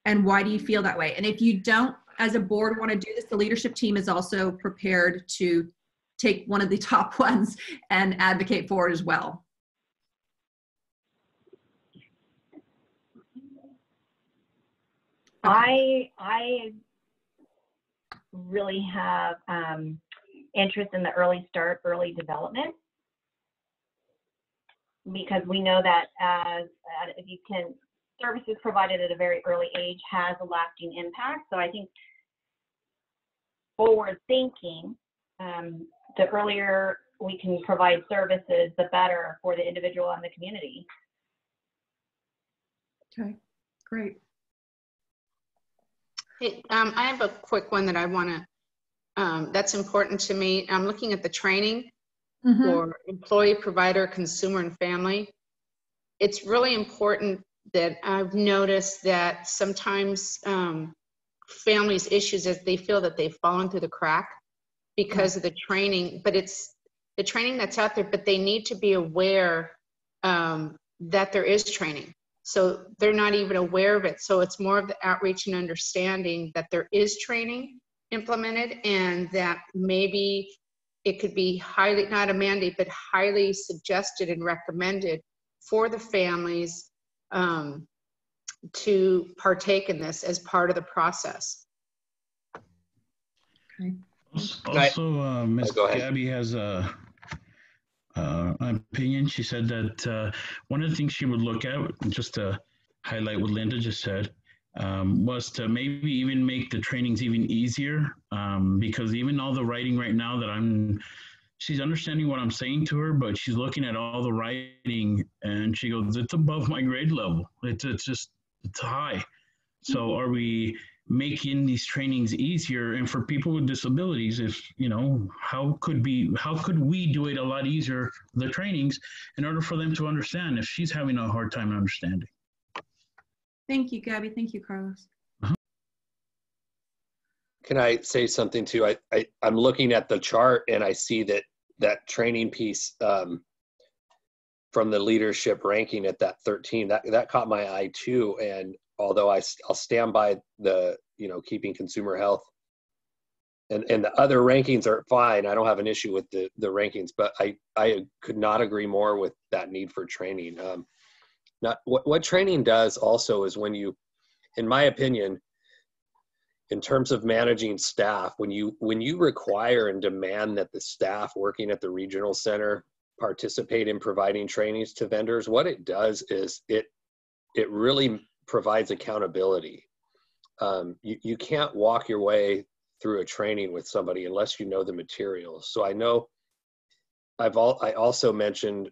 and why do you feel that way? And if you don't, as a board, want to do this, the leadership team is also prepared to take one of the top ones and advocate for it as well. I really have interest in the early start, early development, because we know that if you can, services provided at a very early age has a lasting impact. So I think forward thinking, the earlier we can provide services, the better for the individual and the community. Okay, great. Hey, I have a quick one that I want to, that's important to me. I'm looking at the training for employee, provider, consumer, and family. It's really important that I've noticed that sometimes families' issues is they feel that they've fallen through the crack because of the training, but it's the training that's out there, but they need to be aware that there is training. So they're not even aware of it. So it's more of the outreach and understanding that there is training implemented, and that maybe it could be highly, not a mandate, but highly suggested and recommended for the families to partake in this as part of the process. Okay. Also, Ms. Gabby has an opinion. She said that one of the things she would look at, just to highlight what Linda just said, was to maybe even make the trainings even easier, because even all the writing right now that she's understanding what I'm saying to her, but she's looking at all the writing and she goes, it's above my grade level. It's high. So are we making these trainings easier? And for people with disabilities, if, you know, how could we do it a lot easier, the trainings, in order for them to understand if she's having a hard time understanding? Thank you, Gabby. Thank you, Carlos. Can I say something too? I'm looking at the chart and I see that training piece from the leadership ranking at that 13, that caught my eye too. And although I'll stand by the, you know, keeping consumer health and the other rankings are fine. I don't have an issue with the rankings, but I could not agree more with that need for training. What training does also is when you, in my opinion, in terms of managing staff, when you require and demand that the staff working at the regional center participate in providing trainings to vendors, what it does is it really provides accountability. You can't walk your way through a training with somebody unless you know the materials. So I know I also mentioned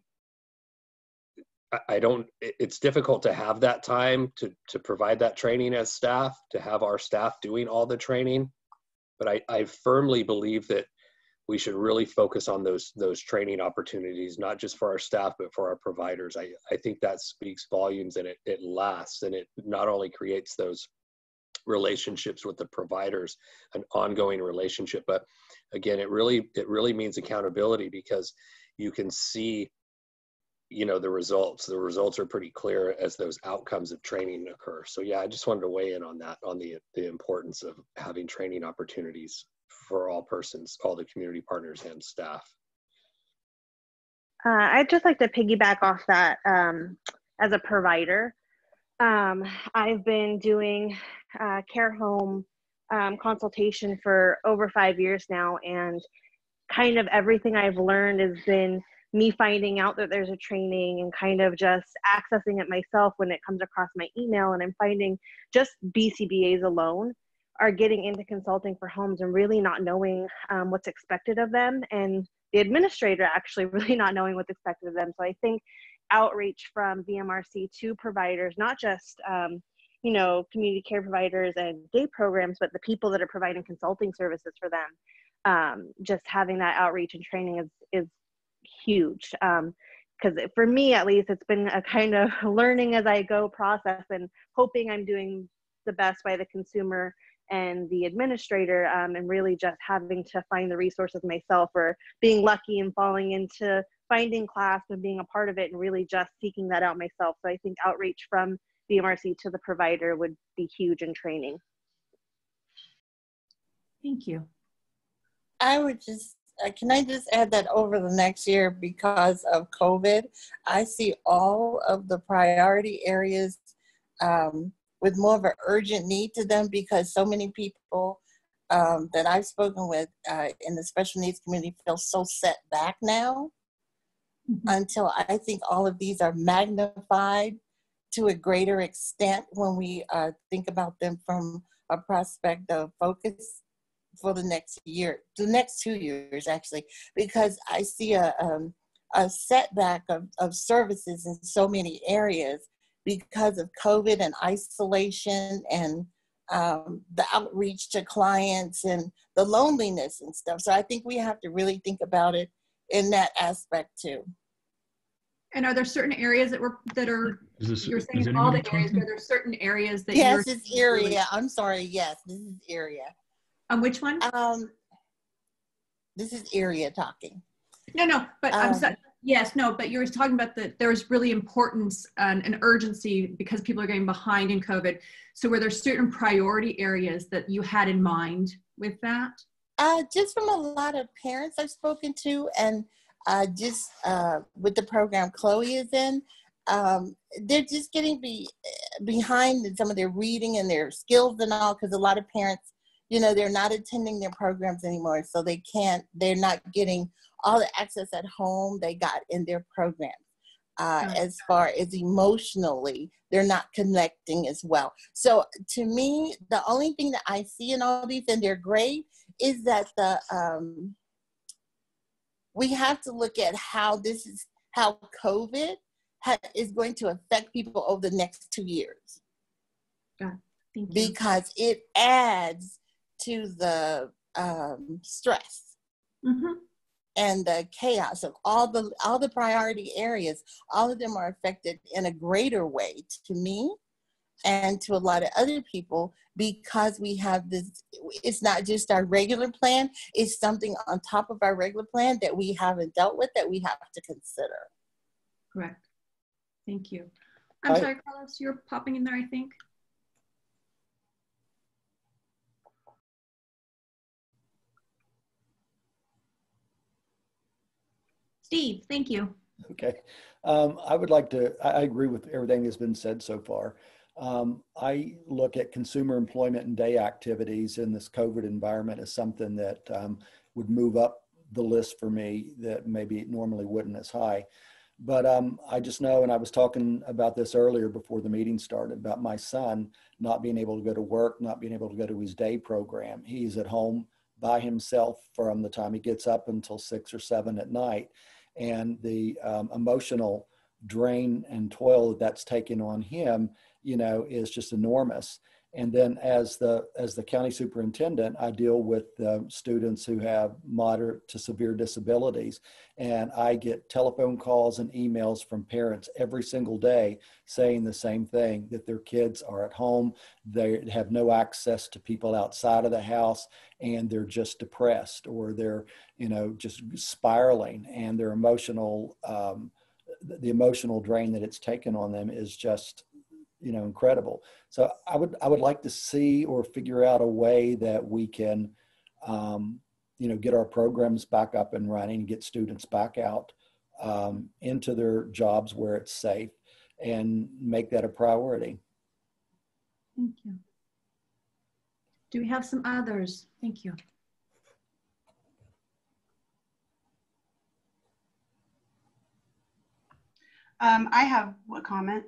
it's difficult to have that time to provide that training as staff, to have our staff doing all the training. But I firmly believe that we should really focus on those training opportunities, not just for our staff, but for our providers. I think that speaks volumes, and it lasts, and it not only creates those relationships with the providers, an ongoing relationship, but again, it really means accountability, because you can see, you know, the results are pretty clear as those outcomes of training occur. So yeah, I just wanted to weigh in on that, on the importance of having training opportunities for all persons, all the community partners and staff. I'd just like to piggyback off that. As a provider, I've been doing care home consultation for over 5 years now, and kind of everything I've learned has been me finding out that there's a training and kind of just accessing it myself when it comes across my email. And I'm finding just BCBAs alone are getting into consulting for homes and really not knowing what's expected of them, and the administrator actually really not knowing what's expected of them. So I think outreach from VMRC to providers, not just you know, community care providers and day programs, but the people that are providing consulting services for them, just having that outreach and training is huge. Because for me, at least, it's been a kind of learning as I go process, and hoping I'm doing the best by the consumer and the administrator, and really just having to find the resources myself, or being lucky and falling into finding class and being a part of it and really just seeking that out myself. So I think outreach from VMRC to the provider would be huge in training. Thank you. I would just, can I just add that over the next year, because of COVID, I see all of the priority areas with more of an urgent need to them, because so many people that I've spoken with in the special needs community feel so set back now until I think all of these are magnified to a greater extent when we think about them from a prospect of focus for the next year, the next 2 years actually, because I see a setback of services in so many areas because of COVID and isolation and the outreach to clients and the loneliness and stuff. So I think we have to really think about it in that aspect too. And are there certain areas that are, you're saying in all the areas, but are there certain areas that yes, it's area. Really, I'm sorry. Yes, this is area. Which one? This is area talking. No, but I'm sorry. Yes, no, but you were talking about that there was really importance and urgency because people are getting behind in COVID. So were there certain priority areas that you had in mind with that? Just from a lot of parents I've spoken to, and just with the program Chloe is in, they're just getting behind in some of their reading and their skills and all, because a lot of parents, you know, they're not attending their programs anymore, so they're not getting all the access at home they got in their programs. As far as emotionally, they're not connecting as well. So to me, the only thing that I see in all these, and they're great, is that we have to look at how COVID is going to affect people over the next 2 years. Yeah, thank you. Because it adds to the stress and the chaos of all the priority areas. All of them are affected in a greater way to me and to a lot of other people, because we have this, it's not just our regular plan, it's something on top of our regular plan that we haven't dealt with that we have to consider. Correct. Thank you. I'm sorry, Carlos, you're popping in there, I think. Steve, thank you. Okay. I would like to, I agree with everything that's been said so far. I look at consumer employment and day activities in this COVID environment as something that would move up the list for me that maybe it normally wouldn't as high. But I just know, and I was talking about this earlier before the meeting started, about my son not being able to go to work, not being able to go to his day program. He's at home by himself from the time he gets up until 6 or 7 at night. And the emotional drain and toil that's taken on him, you know, is just enormous. And then as the county superintendent, I deal with students who have moderate to severe disabilities. And I get telephone calls and emails from parents every single day saying the same thing, that their kids are at home, they have no access to people outside of the house, and they're just depressed, or they're, you know, just spiraling, and their emotional, the emotional drain that it's taken on them is just, you know, incredible. So I would like to see or figure out a way that we can, you know, get our programs back up and running, get students back out into their jobs where it's safe, and make that a priority. Thank you. Do we have some others? Thank you. I have a comment.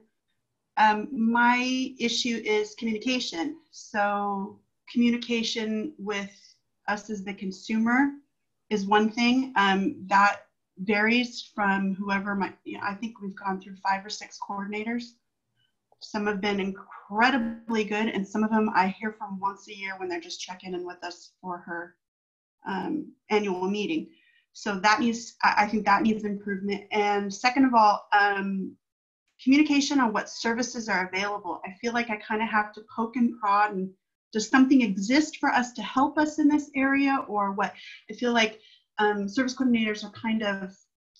My issue is communication. So communication with us as the consumer is one thing that varies from whoever I think we've gone through 5 or 6 coordinators. Some have been incredibly good, and some of them I hear from once a year when they're just checking in with us for her annual meeting. So that needs, I think that needs improvement. And second of all, communication on what services are available. I feel like I kind of have to poke and prod, and does something exist for us to help us in this area, or what? I feel like service coordinators are kind of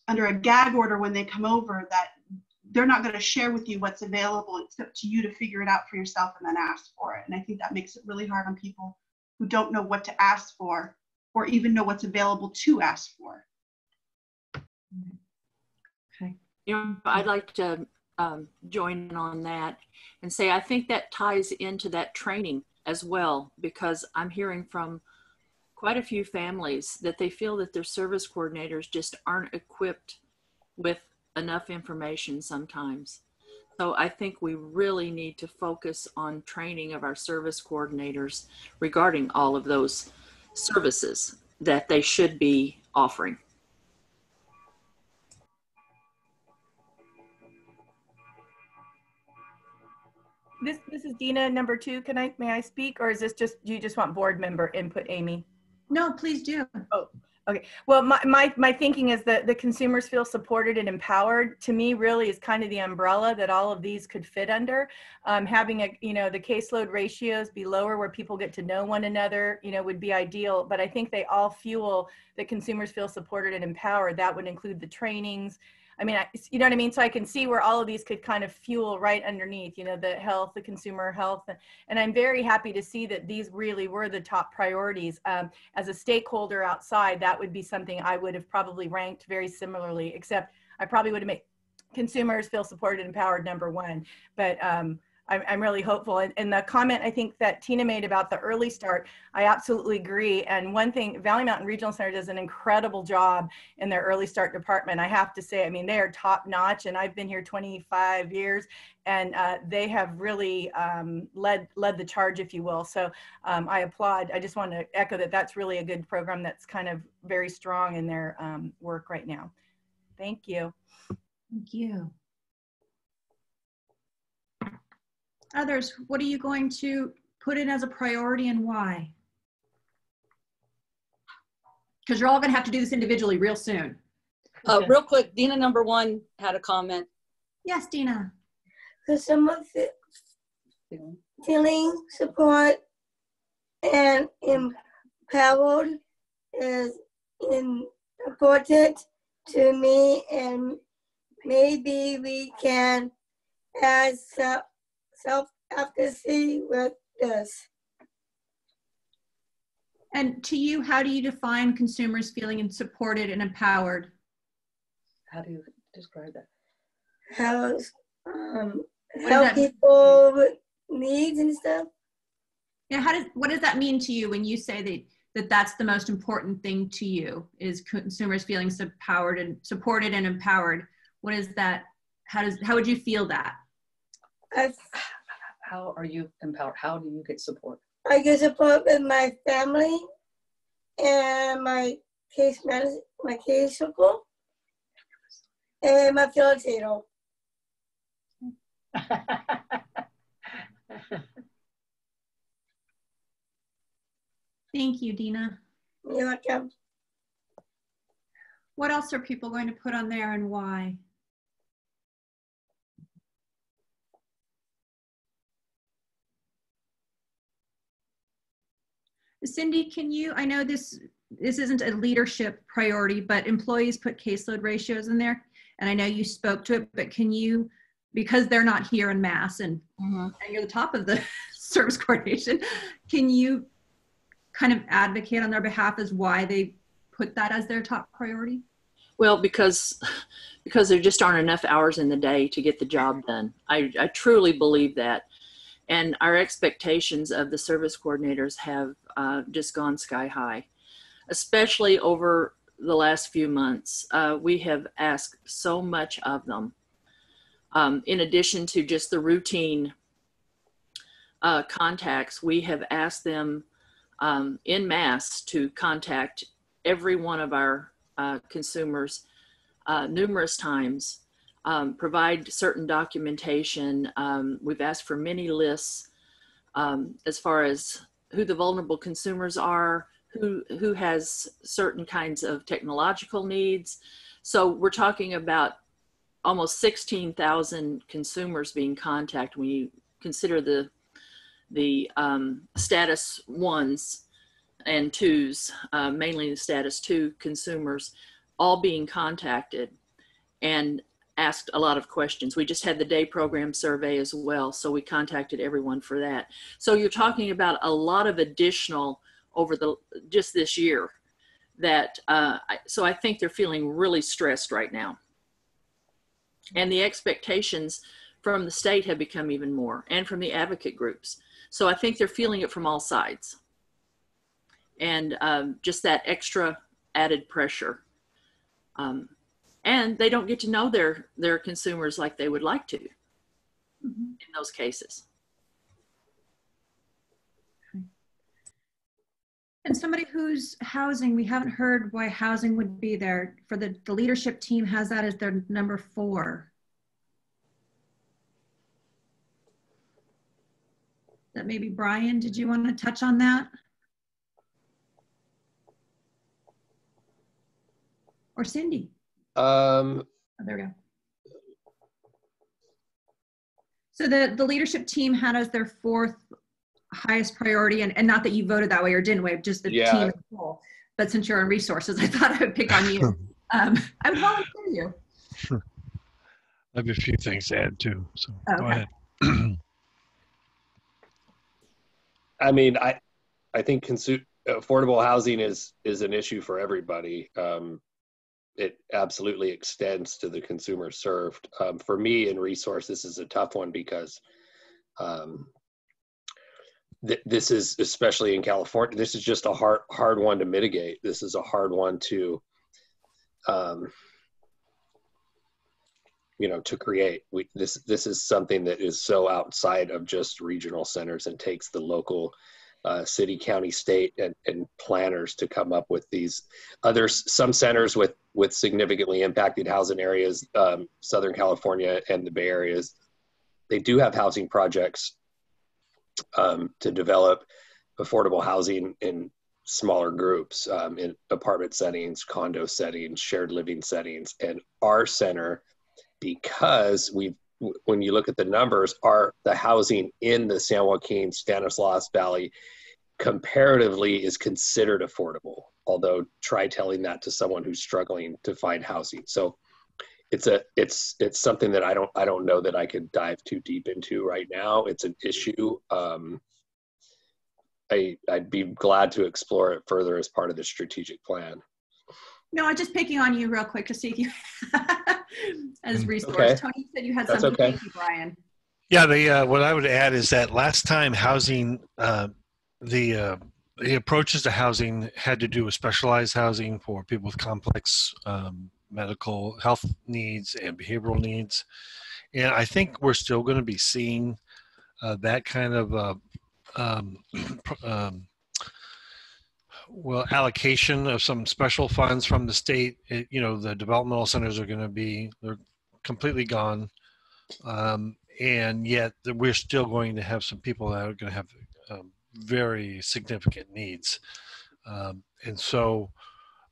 under a gag order when they come over, that they're not going to share with you what's available. It's up to you to figure it out for yourself and then ask for it. And I think that makes it really hard on people who don't know what to ask for, or even know what's available to ask for. Okay. You know, I'd like to join in on that and say, I think that ties into that training as well, because I'm hearing from quite a few families that they feel that their service coordinators just aren't equipped with enough information sometimes. So I think we really need to focus on training of our service coordinators regarding all of those services that they should be offering. This is Dina, number 2. May I speak, or is this just, you just want board member input, Amy? No, please do. Oh, okay. Well, my thinking is that the consumers feel supported and empowered, to me, really is kind of the umbrella that all of these could fit under. Having the caseload ratios be lower where people get to know one another, would be ideal. But I think they all fuel that consumers feel supported and empowered. That would include the trainings. I mean, you know what I mean? So I can see where all of these could kind of fuel right underneath, the health, the consumer health. And I'm very happy to see that these really were the top priorities. As a stakeholder outside, that would be something I would have probably ranked very similarly, except I probably would have made consumers feel supported and empowered number 1. But I'm really hopeful. And the comment I think that Tina made about the early start, I absolutely agree. And one thing, Valley Mountain Regional Center does an incredible job in their early start department. I have to say, I mean, they are top notch, and I've been here 25 years, and they have really led the charge, if you will. So I applaud. I just want to echo that that's really a good program that's kind of very strong in their work right now. Thank you. Thank you. Others, what are you going to put in as a priority and why? Because you're all going to have to do this individually real soon. Real quick, Dina number 1 had a comment. Yes, Dina. Because some of it feeling support and empowered is important to me, and maybe we can add self-efficacy with this. And to you, how do you define consumers feeling supported and empowered? How do you describe that? Help people with needs and stuff. Yeah, what does that mean to you when you say that that's the most important thing to you, is consumers feeling empowered and supported and empowered? What is that? How would you feel that? How are you empowered? How do you get support? I get support with my family and my case manager, my case circle, and my facilitator. Thank you, Dina. You're welcome. What else are people going to put on there and why? Cindy, can you, I know this isn't a leadership priority, but employees put caseload ratios in there, and I know you spoke to it, but can you, because they're not here in mass and you're the top of the service coordination, can you kind of advocate on their behalf as why they put that as their top priority? Well, because there just aren't enough hours in the day to get the job done. I truly believe that. And our expectations of the service coordinators have just gone sky high, especially over the last few months. We have asked so much of them. In addition to just the routine contacts, we have asked them en masse to contact every one of our consumers numerous times. Provide certain documentation. We've asked for many lists as far as who the vulnerable consumers are, who has certain kinds of technological needs. So we're talking about almost 16,000 consumers being contacted when you consider the status 1s and 2s, mainly the status 2 consumers, all being contacted and asked a lot of questions. We just had the day program survey as well, so we contacted everyone for that. So you're talking about a lot of additional over just this year that, so I think they're feeling really stressed right now. And the expectations from the state have become even more, and from the advocate groups. So I think they're feeling it from all sides. And just that extra added pressure. And they don't get to know their consumers like they would like to in those cases. And somebody who's housing, we haven't heard why housing would be there. For the leadership team has that as their number 4. That maybe Brian, did you want to touch on that? Or Cindy? Oh, there we go. So the leadership team had as their 4th highest priority, and not that you voted that way or didn't wave, just the team as a whole. But since you're on resources, I thought I would pick on you. I would volunteer you. I have a few things to add too, so go ahead. I mean, I think affordable housing is an issue for everybody. It absolutely extends to the consumer served. For me in resource, this is a tough one because this is, especially in California, this is just a hard one to mitigate. This is a hard one to, to create. This is something that is so outside of just regional centers and takes the local city, county, state, and planners to come up with these some centers with significantly impacted housing areas, Southern California and the Bay Areas. They do have housing projects to develop affordable housing in smaller groups, in apartment settings, condo settings, shared living settings. And our center, because when you look at the numbers, the housing in the San Joaquin, Stanislaus Valley comparatively is considered affordable, although try telling that to someone who's struggling to find housing. So it's something that I don't know that I could dive too deep into right now. It's an issue. I'd be glad to explore it further as part of the strategic plan. No, I'm just picking on you real quick to see if you, as resource. Okay. Tony said you had That's something. okay. Thank you, Brian. Yeah, what I would add is that last time housing, the approaches to housing had to do with specialized housing for people with complex medical health needs and behavioral needs. And I think we're still going to be seeing that kind of allocation of some special funds from the state. The developmental centers are going to they're completely gone. And yet we're still going to have some people that are going to have very significant needs. And so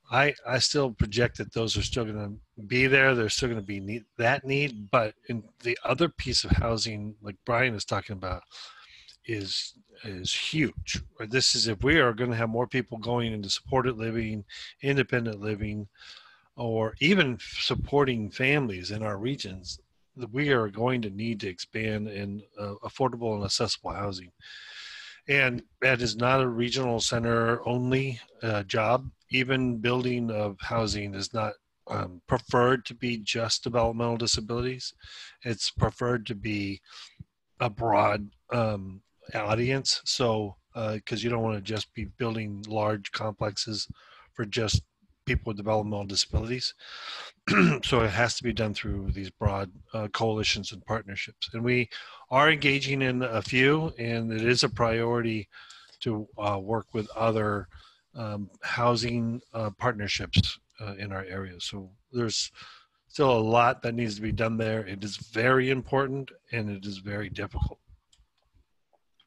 I still project that those are still going to be there. There's still going to be that need, but in the other piece of housing, like Brian is talking about, is huge. This is if we are going to have more people going into supported living, independent living, or even supporting families in our regions, we are going to need to expand in affordable and accessible housing. And that is not a regional center only job. Even building of housing is not preferred to be just developmental disabilities. It's preferred to be a broad audience. So, because you don't want to just be building large complexes for just people with developmental disabilities. So it has to be done through these broad coalitions and partnerships. And we are engaging in a few, and it is a priority to work with other housing partnerships in our area. So there's still a lot that needs to be done there. It is very important, and it is very difficult.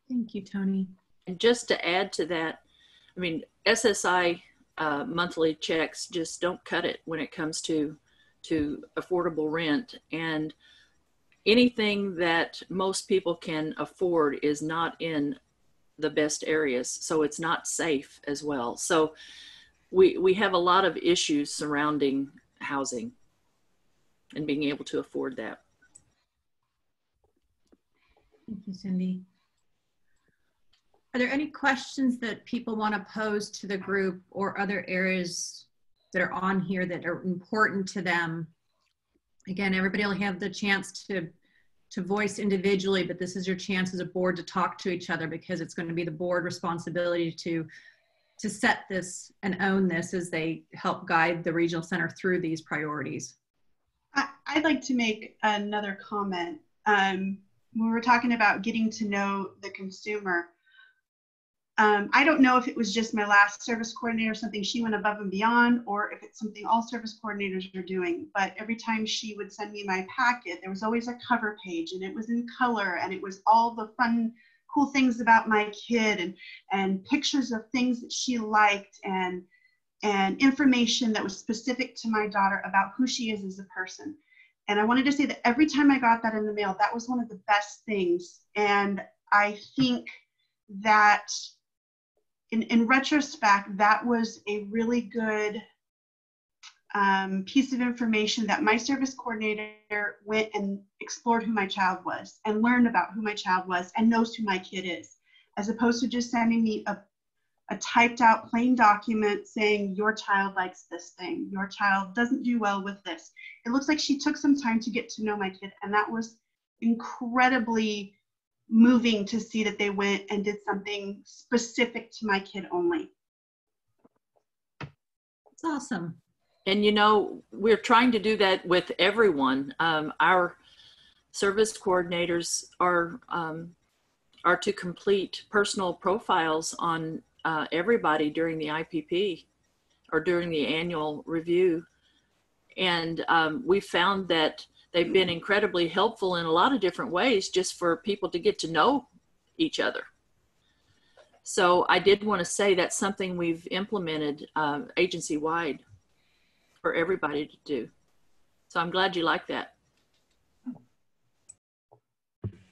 Thank you, Tony. And just to add to that, I mean, SSI monthly checks just don't cut it when it comes to affordable rent. And anything that most people can afford is not in the best areas. So it's not safe as well. So we have a lot of issues surrounding housing and being able to afford that. Thank you, Cindy. Are there any questions that people want to pose to the group or other areas that are on here that are important to them Again, everybody will have the chance to voice individually, but this is your chance as a board to talk to each other, because it's going to be the board responsibility to set this and own this as they help guide the regional center through these priorities. I'd like to make another comment. When we were talking about getting to know the consumer, I don't know if it was just my last service coordinator, something she went above and beyond, or if it's something all service coordinators are doing. But every time she would send me my packet, there was always a cover page, and it was in color, and it was all the fun, cool things about my kid, and pictures of things that she liked, and information that was specific to my daughter about who she is as a person. And I wanted to say that every time I got that in the mail, that was one of the best things. And I think that in retrospect, that was a really good piece of information that my service coordinator went and explored who my child was and learned about who my child was and knows who my kid is, as opposed to just sending me a typed out plain document saying your child likes this thing, your child doesn't do well with this. It looks like she took some time to get to know my kid, and that was incredibly moving to see that they went and did something specific to my kid only. It's awesome. And you know, we're trying to do that with everyone. Our service coordinators are to complete personal profiles on everybody during the IPP or during the annual review. And we found that they've been incredibly helpful in a lot of different ways just for people to get to know each other. So I did want to say that's something we've implemented agency-wide for everybody to do. So I'm glad you like that.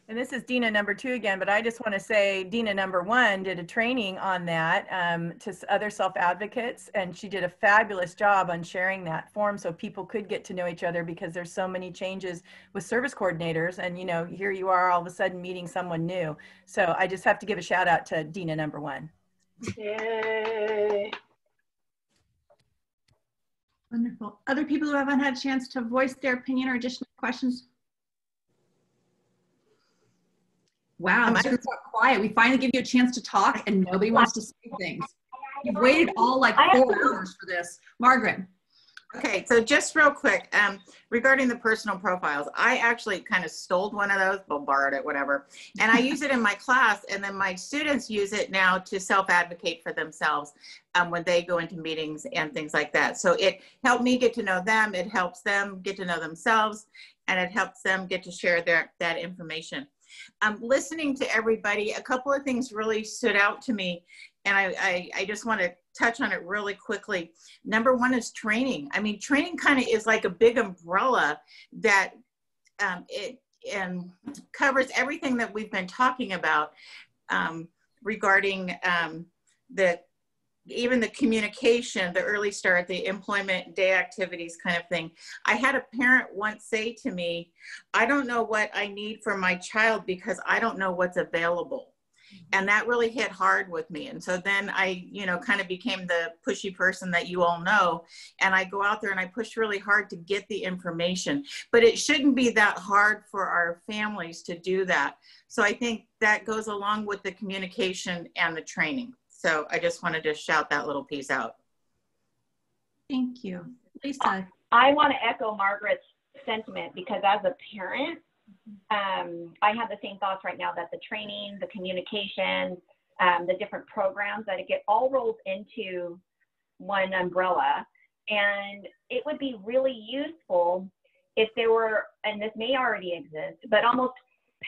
And this is Dina number 2 again, but I just want to say Dina number 1 did a training on that to other self-advocates, and she did a fabulous job on sharing that form so people could get to know each other, because there's so many changes with service coordinators, and you know, here you are all of a sudden meeting someone new. So I just have to give a shout out to Dina number 1. Yay. Wonderful. Other people who haven't had a chance to voice their opinion or additional questions? Wow, this group's got quiet. We finally give you a chance to talk and nobody wants to say things. You've waited all like 4 hours for this. Margaret. Okay, so just real quick, regarding the personal profiles, I actually kind of stole one of those, well, borrowed it, whatever. And I use it in my class, and then my students use it now to self-advocate for themselves when they go into meetings and things like that. So it helped me get to know them, it helps them get to know themselves, and it helps them get to share that information. Listening to everybody, a couple of things really stood out to me, and I just want to touch on it really quickly. Number 1 is training. I mean, training kind of is like a big umbrella that it covers everything that we've been talking about regarding even the communication, the early start, the employment day activities kind of thing. I had a parent once say to me, I don't know what I need for my child because I don't know what's available. And that really hit hard with me. And so then I, you know, kind of became the pushy person that you all know. And I go out there and I push really hard to get the information. But it shouldn't be that hard for our families to do that. So I think that goes along with the communication and the training. So I just wanted to shout that little piece out. Thank you. Lisa. I want to echo Margaret's sentiment, because as a parent, I have the same thoughts right now, that the training, the communication, the different programs, that it all rolls into one umbrella. And it would be really useful if there were, and this may already exist, but almost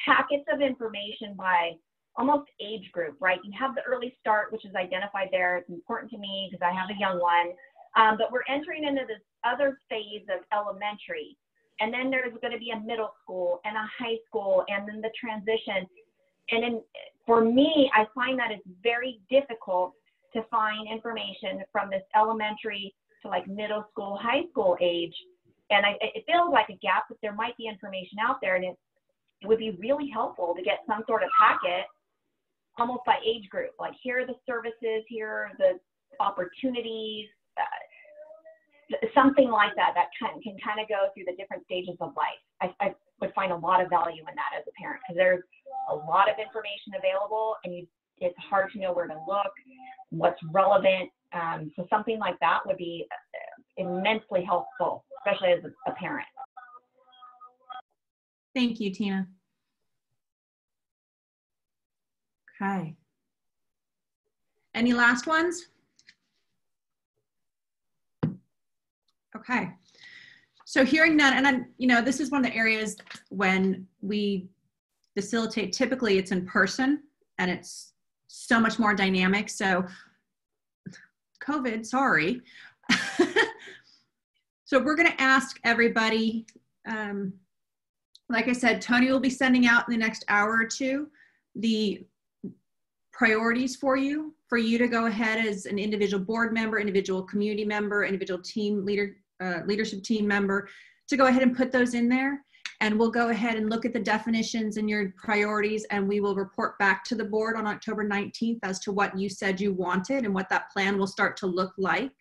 packets of information by almost age group, right? You have the early start, which is identified there. It's important to me because I have a young one. But we're entering into this other phase of elementary. And then there's going to be a middle school and a high school, and then the transition. And then for me, I find that it's very difficult to find information from this elementary to like middle school, high school age. And it feels like a gap, but there might be information out there. And it would be really helpful to get some sort of packet almost by age group. Like, here are the services, here are the opportunities, something like that can kind of go through the different stages of life. I would find a lot of value in that as a parent, because there's a lot of information available, and it's hard to know where to look, what's relevant. So something like that would be immensely helpful, especially as a parent. Thank you, Tina. Okay. Any last ones? Okay. So hearing that, and this is one of the areas when we facilitate, typically it's in person and it's so much more dynamic. So COVID, sorry. So we're going to ask everybody, like I said, Tony will be sending out in the next hour or two the priorities for you to go ahead as an individual board member, individual community member, individual team leader, leadership team member, to go ahead and put those in there. And we'll go ahead and look at the definitions and your priorities, and we will report back to the board on October 19th as to what you said you wanted and what that plan will start to look like.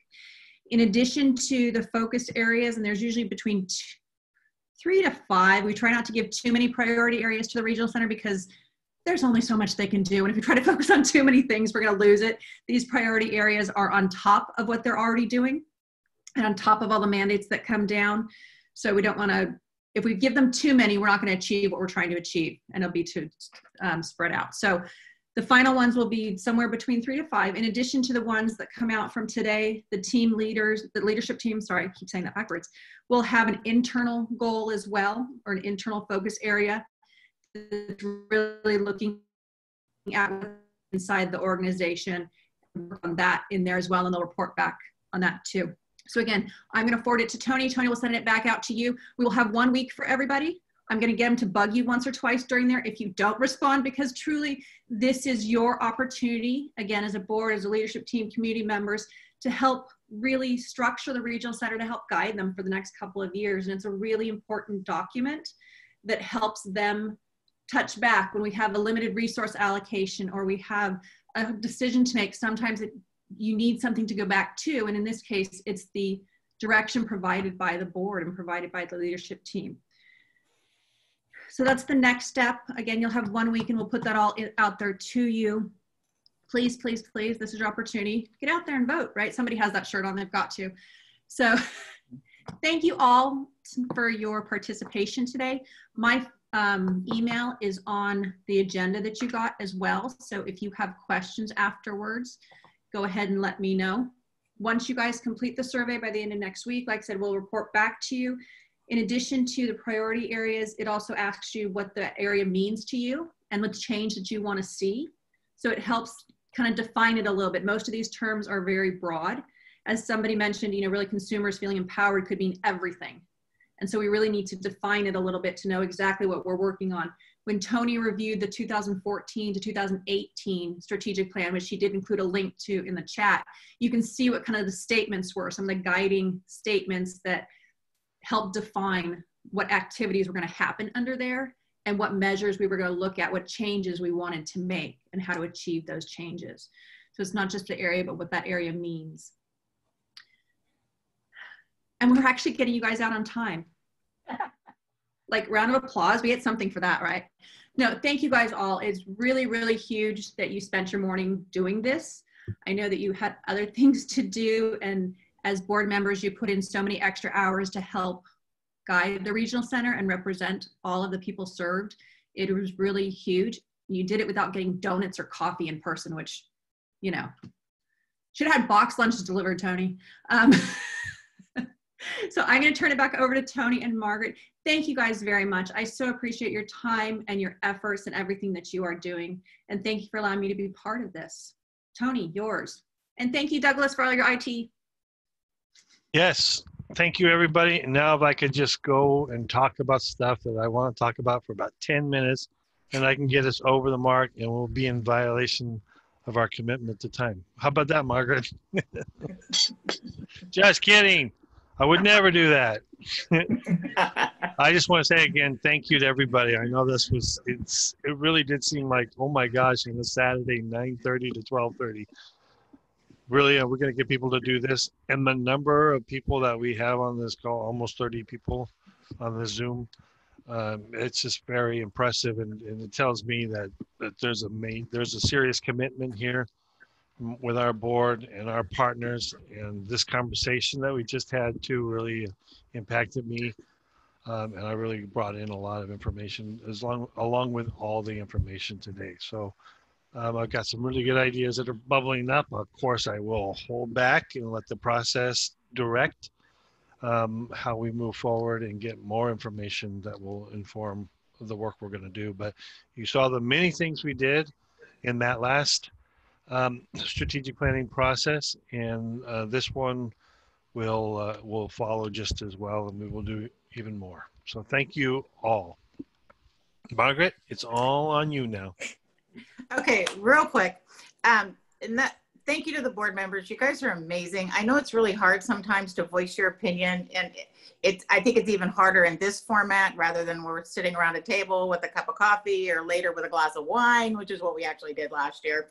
In addition to the focus areas, and there's usually between 3 to 5, we try not to give too many priority areas to the regional center because there's only so much they can do. And if you try to focus on too many things, we're going to lose it. These priority areas are on top of what they're already doing and on top of all the mandates that come down. So we don't want to, if we give them too many, we're not going to achieve what we're trying to achieve, and it'll be too spread out. So the final ones will be somewhere between 3 to 5. In addition to the ones that come out from today, the team leaders, the leadership team, sorry, I keep saying that backwards, will have an internal goal as well, or an internal focus area. It's really looking at inside the organization, work on that in there as well, and they'll report back on that too. So again, I'm going to forward it to Tony. Tony will send it back out to you. We will have 1 week for everybody. I'm going to get him to bug you once or twice during there if you don't respond, because truly this is your opportunity, again, as a board, as a leadership team, community members, to help really structure the regional center, to help guide them for the next couple of years. And it's a really important document that helps them touch back when we have a limited resource allocation or we have a decision to make. Sometimes you need something to go back to, and in this case, it's the direction provided by the board and provided by the leadership team. So that's the next step. Again, you'll have 1 week and we'll put that all out there to you. Please, please, please, this is your opportunity. Get out there and vote, right? Somebody has that shirt on, they've got to. So thank you all for your participation today. My email is on the agenda that you got as well. So if you have questions afterwards, go ahead and let me know. Once you guys complete the survey by the end of next week, like I said, we'll report back to you. In addition to the priority areas, it also asks you what the area means to you and the change that you want to see. So it helps kind of define it a little bit. Most of these terms are very broad. As somebody mentioned, really consumers feeling empowered could mean everything. And so we really need to define it a little bit to know exactly what we're working on. When Tony reviewed the 2014 to 2018 strategic plan, which she did include a link to in the chat, you can see what kind of the statements were, some of the guiding statements that help define what activities were going to happen under there and what measures we were going to look at, what changes we wanted to make and how to achieve those changes. So it's not just the area, but what that area means. And we're actually getting you guys out on time. Like, round of applause. We get something for that, right? No, thank you guys all. It's really, really huge that you spent your morning doing this. I know that you had other things to do, and as board members, you put in so many extra hours to help guide the regional center and represent all of the people served. It was really huge. You did it without getting donuts or coffee in person, which, should have had box lunches delivered, Tony. So I'm going to turn it back over to Tony and Margaret. Thank you guys very much. I so appreciate your time and your efforts and everything that you are doing. And thank you for allowing me to be part of this. Tony, yours. And thank you, Douglas, for all your IT. Yes. Thank you, everybody. And now if I could just go and talk about stuff that I want to talk about for about 10 minutes, and I can get us over the mark, and we'll be in violation of our commitment to time. How about that, Margaret? Just kidding. I would never do that. I just want to say again, thank you to everybody. I know this was, it really did seem like, oh my gosh, on a Saturday, 9:30 to 12:30. really, we're going to get people to do this. And the number of people that we have on this call, almost 30 people on the Zoom, it's just very impressive. And it tells me that there's a serious commitment here with our board and our partners. And this conversation that we just had too really impacted me. And I really brought in a lot of information along with all the information today. So I've got some really good ideas that are bubbling up. Of course, I will hold back and let the process direct how we move forward and get more information that will inform the work we're going to do. But you saw the many things we did in that last strategic planning process, and this one will follow just as well, and we will do even more. So thank you all. Margaret, it's all on you now. Okay, real quick. Thank you to the board members. You guys are amazing. I know it's really hard sometimes to voice your opinion, and I think it's even harder in this format rather than we're sitting around a table with a cup of coffee or later with a glass of wine, which is what we actually did last year.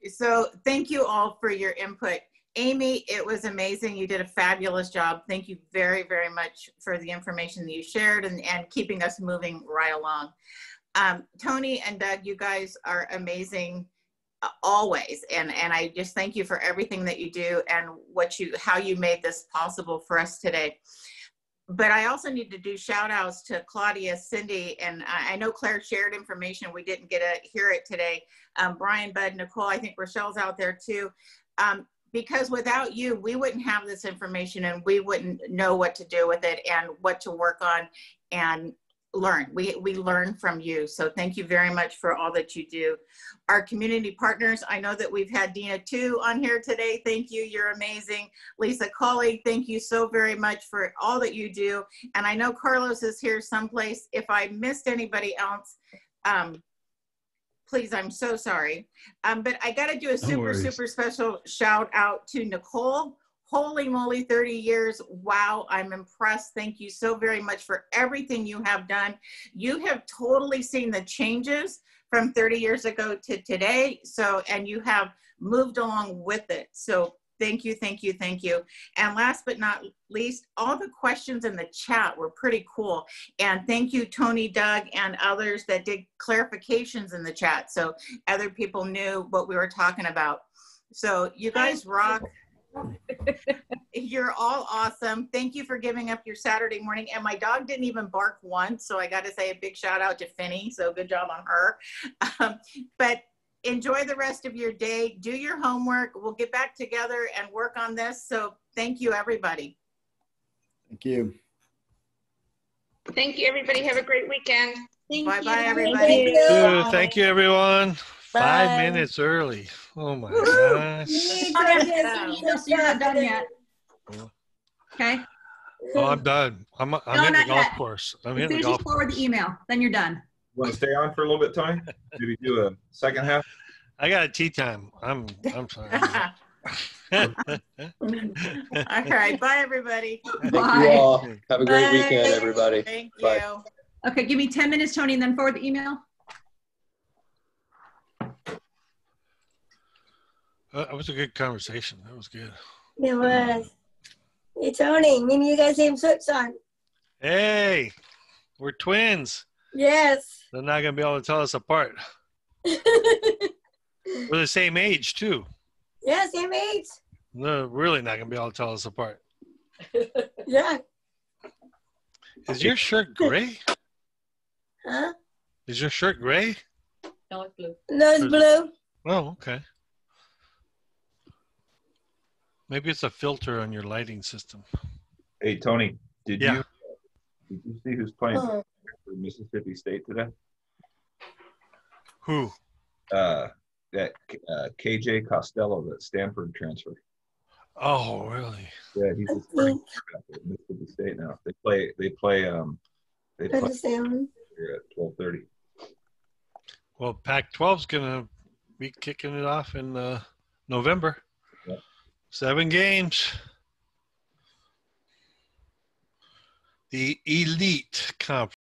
So thank you all for your input. Amy, it was amazing. You did a fabulous job. Thank you very, very much for the information that you shared and keeping us moving right along. Tony and Doug, you guys are amazing always. And I just thank you for everything that you do and how you made this possible for us today. But I also need to do shout outs to Claudia, Cindy, and I know Claire shared information. We didn't get to hear it today. Brian, Bud, Nicole, I think Rochelle's out there too. Because without you, we wouldn't have this information and we wouldn't know what to do with it and what to work on and learn. We learn from you. So thank you very much for all that you do. Our community partners, I know that we've had Dina too on here today. Thank you. You're amazing. Lisa Colley, thank you so very much for all that you do. And I know Carlos is here someplace. If I missed anybody else, please, I'm so sorry. But I got to do a super special shout out to Nicole. Holy moly, 30 years. Wow, I'm impressed. Thank you so very much for everything you have done. You have totally seen the changes from 30 years ago to today. And you have moved along with it. So thank you, thank you, thank you. And last but not least, all the questions in the chat were pretty cool. And thank you, Tony, Doug, and others that did clarifications in the chat so other people knew what we were talking about. So you guys rock. You're all awesome. Thank you for giving up your Saturday morning. And my dog didn't even bark once. So I got to say a big shout out to Finny. So good job on her. But enjoy the rest of your day. Do your homework. We'll get back together and work on this. So thank you, everybody. Thank you. Thank you, everybody. Have a great weekend. Bye-bye, everybody. Thank you, everyone. Bye. 5 minutes early. Oh my gosh. You're not done yet. Okay. Oh, I'm done. I'm No, hitting the not golf yet. course. I'm As hitting soon the as you golf forward course. the email, then you're done. You want to stay on for a little bit, Tony? Maybe do a second half? I got a tea time. I'm sorry. All right. Bye, everybody. Thank you all. Have a great weekend, everybody. Thank you. Bye. Okay, give me 10 minutes, Tony, and then forward the email. That was a good conversation. That was good. It was. Hey, Tony, me and you got the same switch on. Hey, we're twins. Yes. They're not going to be able to tell us apart. We're the same age, too. Yeah, same age. They're really not going to be able to tell us apart. Yeah. Is your shirt gray? Huh? Is your shirt gray? No, it's blue. No, it's blue. Oh, okay. Maybe it's a filter on your lighting system. Hey, Tony, did you see who's playing Oh. for Mississippi State today? Who? That KJ Costello, that Stanford transfer. Oh, really? Yeah, he's a starting quarterback at Mississippi State now. They play here at 12:30. Well, Pac-12's going to be kicking it off in November. Yep. 7 games. The Elite Conference.